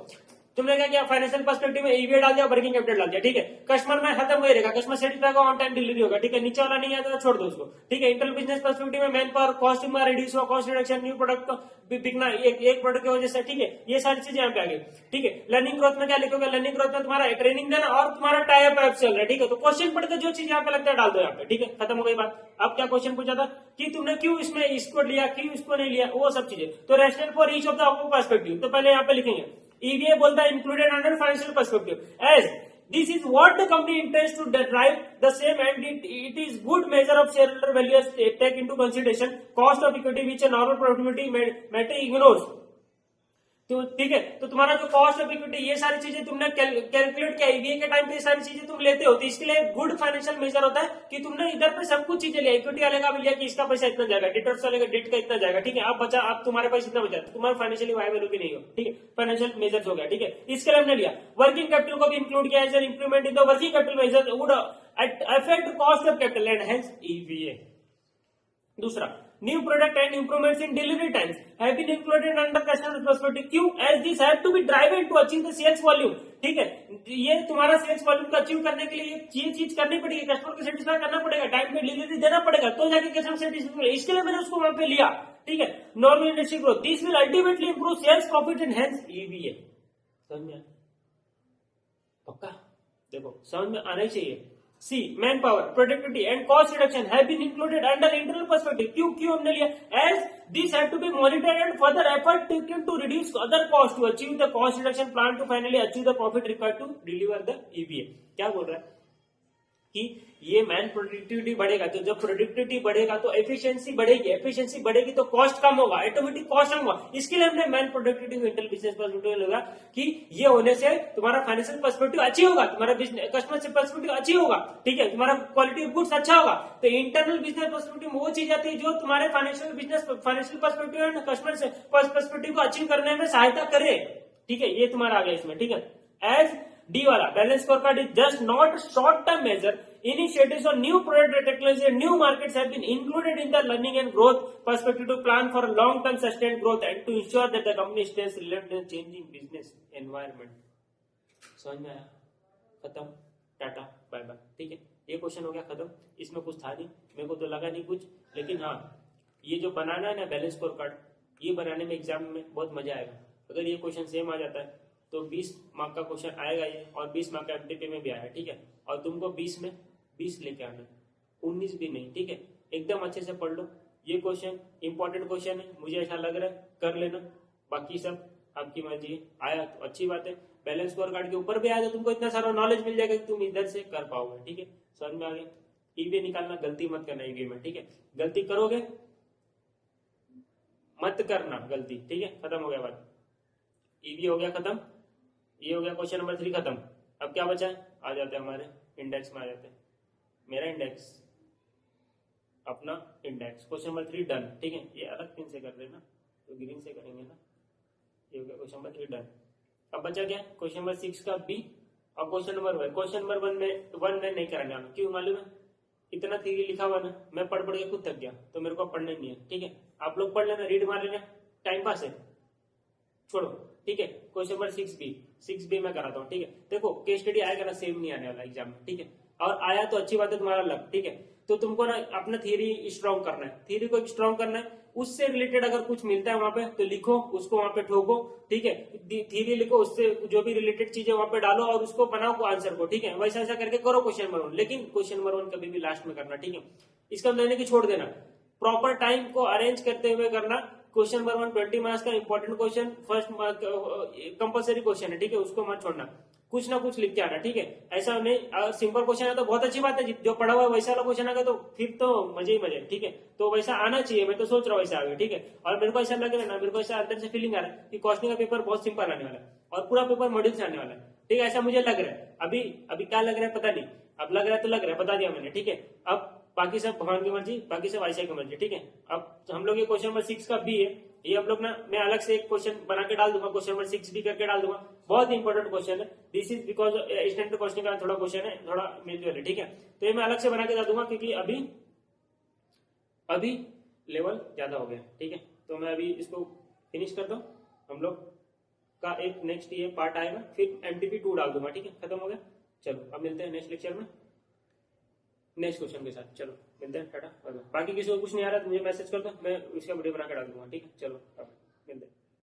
तुमने क्या किया, फाइनेंशियल पर्सपेक्टिव में ईवीए डाल दिया, वर्किंग कैपिटल डाल दिया। ठीक है, कस्टमर में खत्म वही रहेगा, कस्टमर सेटिस्फाई होगा, ऑन टाइम डिलीवरी होगा। ठीक है, नीचे वाला नहीं आता तो छोड़ दो उसको। ठीक है, इंटरनल बिजनेस पर्सपेक्टिव में मैन पावर कॉस्ट में रिड्यूस हुआ, कॉस्ट रिडक्शन, न्यू प्रोडक्ट बिकना एक प्रोडक्ट की वजह से। ठीक है, ये सारी चीजें यहाँ पे आ गई। ठीक है, लर्निंग ग्रोथ में क्या लिखोगे, लर्निंग ग्रोथ में तुम्हारा ट्रेनिंग देना और तुम्हारा टाइप ऐप चल रहा है। ठीक है, तो क्वेश्चन पढ़ के जो चीज यहाँ पे लगता है डाल दो यहाँ पे। ठीक है, खत्म हो गई बात। अब क्या क्वेश्चन पूछा था कि तुमने क्यों इसमें इसको लिया, क्यों इसको नहीं लिया, वो सब चीजें। तो rational for each of the perspective, तो पहले यहाँ पे लिखेंगे EVA बोलता है included under financial perspective as this is what the company intends to derive the same and it is good measure of shareholder value as take into consideration cost of equity which a normal profitability metric ignores। तो ठीक है, तो तुम्हारा जो कॉस्ट ऑफ इक्विटी ये सारी चीजें तुमने कैलकुलेट किया, ईवीए के टाइम पे ये सारी चीजें तुम लेते हो, तो इसके लिए गुड फाइनेंशियल मेजर होता है कि तुमने इधर पे सब कुछ चीजें लिया, इक्विटी वाले का भी लिया कि इसका पैसा इतना जाएगा, डेटर्स वाले का डेट का इतना जाएगा। ठीक है, अब बचा, अब तुम्हारे पास इतना बचा, तुम्हारा फाइनेंशियली वायबल भी नहीं हो। ठीक है, फाइनेंशियल मेजर्स हो गया। ठीक है, इसके लिए हमने लिया वर्किंग कैपिटल को भी इंक्लूड किया as an improvement in the working capital measure would affect cost of capital and hence EVA. दूसरा, new product and improvements in delivery times have been included under customer perspective. क्यों, as this have to be driven to achieve the sales volume. ठीक है, ये तुम्हारा सेल्स वॉल्यूम को अचीव करने के लिए ये चीज करनी पड़ेगी, कस्टमर को सेटिस्फाई करना पड़ेगा, टाइम पे डिलीवरी देना पड़ेगा, तो जाके कस्टमर सेटिस्फाई। इसके लिए मैंने उसको वहां पे लिया। ठीक है, normal industry growth, this will ultimately improve sales profit and hence EVA. समझ में पक्का, देखो समझ में आना ही चाहिए। C man power, productivity and cost reduction have been included under internal perspective. क्यों क्यों हमने लिया, as this have to be monitored and further effort taken to reduce other cost to achieve the cost reduction plan to finally achieve the profit required to deliver the EVA. क्या बोल रहा है कि ये मैन प्रोडक्टिविटी बढ़ेगा, तो जब प्रोडक्टिविटी बढ़ेगा तो एफिशिएंसी बढ़ेगी, एफिशिएंसी बढ़ेगी तो कॉस्ट कम होगा, ऑटोमेटिक कॉस्ट कम होगा। इसके लिए हमने man productivity internal business perspective लगा कि ये होने से तुम्हारा फाइनेंशियल पर्सपेक्टिव अच्छी होगा, तुम्हारा कस्टमर से पर्सपेक्टिव अच्छी होगा। ठीक है, तुम्हारा क्वालिटी ऑफ गुड्स अच्छा होगा। तो इंटरनल बिजनेस पर्सपेक्टिव में वो चीज आती है जो तुम्हारे फाइनेंशियल पर्सपेक्टिव एंड कस्टमर से पर्सपेक्टिव को अचीव करने में सहायता करे। ठीक है, ये तुम्हारा आ गया इसमें। ठीक है, एज डी वाला balance scorecard is just not short term measure, initiatives on new product technology and new markets have been included in the learning and growth perspective to plan for long term sustained growth and to ensure that the company stays relevant in changing business environment। समझ में आया, खत्म, टाटा बाय बाय। ठीक है, ये क्वेश्चन हो गया खत्म, इसमें कुछ था नहीं, मेरे को तो लगा नहीं कुछ, लेकिन हाँ ये जो बनाना है ना बैलेंस स्कोर कार्ड, ये बनाने में एग्जाम में बहुत मजा आएगा। अगर ये क्वेश्चन सेम आ जाता है तो 20 मार्क का क्वेश्चन आएगा ये, और 20 मार्क का एमटीपी में भी आया। ठीक है, और तुमको 20 में 20 लेके आना, 19 भी नहीं। ठीक है, एकदम अच्छे से पढ़ लो, ये क्वेश्चन इंपॉर्टेंट क्वेश्चन है, मुझे ऐसा लग रहा है, कर लेना, बाकी सब आपकी मर्जी। आया तो अच्छी बात है, बैलेंस स्कोर कार्ड के ऊपर भी आया तो तुमको इतना सारा नॉलेज मिल जाएगा कि तुम इधर से कर पाओगे। ठीक है, समझ में आ गया। ईवीए निकालना गलती मत करना ईवीए में। ठीक है, गलती करोगे मत करना गलती। ठीक है, खत्म हो गया बात, ईवीए हो गया खत्म, ये हो गया क्वेश्चन नंबर 3 खत्म। अब क्या बचा है, आ जाते हैं हमारे इंडेक्स में, आ जाते हैं मेरा इंडेक्स, अपना इंडेक्स। Question number 3 done. ठीक है, ये अलग पिन से कर देना, तो ग्रीन से करेंगे ना। ये हो गया क्वेश्चन नंबर 3 डन। अब बचा क्या, क्वेश्चन नंबर 6 का बी और क्वेश्चन नंबर 1। क्वेश्चन नंबर 1 में नहीं कराने वाला, क्यों मालूम है, इतना थ्योरी लिखा हुआ ना, मैं पढ़ के खुद थक गया, तो मेरे को पढ़ना नहीं है। ठीक है, आप लोग पढ़ लेना, रीड मार लेना, टाइम पास है, छोड़ो। ठीक है, क्वेश्चन नंबर 6 बी मैं कराता हूँ। ठीक है, देखो केस स्टडी आएगा ना, सेम नहीं आने वाला एग्जाम में। ठीक है, और आया तो अच्छी बात है, तुम्हारा लक। ठीक है, तो तुमको ना अपना थियरी स्ट्रॉन्ग करना है, थियरी को स्ट्रॉन्ग करना है, उससे रिलेटेड अगर कुछ मिलता है वहां पे तो लिखो, उसको वहां पे ठोको। ठीक है, थियरी लिखो, उससे जो भी रिलेटेड चीजें वहां पे डालो और उसको बनाओ आंसर को। ठीक है, वैसा ऐसा करके करो क्वेश्चन नंबर 1, लेकिन क्वेश्चन नंबर 1 कभी भी लास्ट में करना। ठीक है, इसका मतलब कि छोड़ देना, प्रॉपर टाइम को अरेंज करते हुए करना। क्वेश्चन नंबर 1 20 मार्क्स का important question, first compulsory question है। ठीक है, उसको मत छोड़ना, कुछ ना कुछ लिख के आना। ठीक है, ऐसा नहीं सिंपल क्वेश्चन है तो बहुत अच्छी बात है, जो पढ़ा हुआ है वैसा वाला क्वेश्चन आएगा तो फिर तो मजे ही मजे। ठीक है, तो वैसा आना चाहिए, मैं तो सोच रहा हूँ वैसा आगे। ठीक है, और मेरे को ऐसा लग रहा है ना, मेरे को ऐसा अंदर से फीलिंग आ रहा है कि कॉस्टिंग का पेपर बहुत सिंपल आने वाला है और पूरा पेपर मॉड्यूल से आने वाला है। ठीक है, ऐसा मुझे लग रहा है। अभी क्या लग रहा है पता नहीं, अब लग रहा है तो लग रहा है, बता दिया मैंने। ठीक है, अब बाकी सब भगवान की मर्जी, बाकी सब आईसीआई की मर्जी, ठीक है। अब हम लोग ये क्वेश्चन नंबर 6 का बी है, ये हम लोग ना मैं अलग से एक क्वेश्चन बना के डाल दूंगा, क्वेश्चन नंबर 6 भी करके डाल दूंगा। बहुत इंपॉर्टेंट क्वेश्चन है, this is because standard question का थोड़ा क्वेश्चन है, थोड़ा म्यूचुअल है, ठीक है। तो ये मैं अलग से बना के डाल दूंगा क्योंकि अभी लेवल ज्यादा हो गया, ठीक है। तो मैं अभी इसको फिनिश करता हूँ, हम लोग का एक नेक्स्ट ये पार्ट आएगा, फिर एमटीपी 2 डाल दूंगा, ठीक है। खत्म हो गया, चलो अब मिलते हैं नेक्स्ट लेक्चर में नेक्स्ट क्वेश्चन के साथ। चलो मिलते हैं, टाटा बाय बाय। बाकी किसी को कुछ नहीं आ रहा तो मुझे मैसेज कर दो, मैं इसका वीडियो बना के डाल दूंगा, ठीक है। चलो अब मिलते हैं।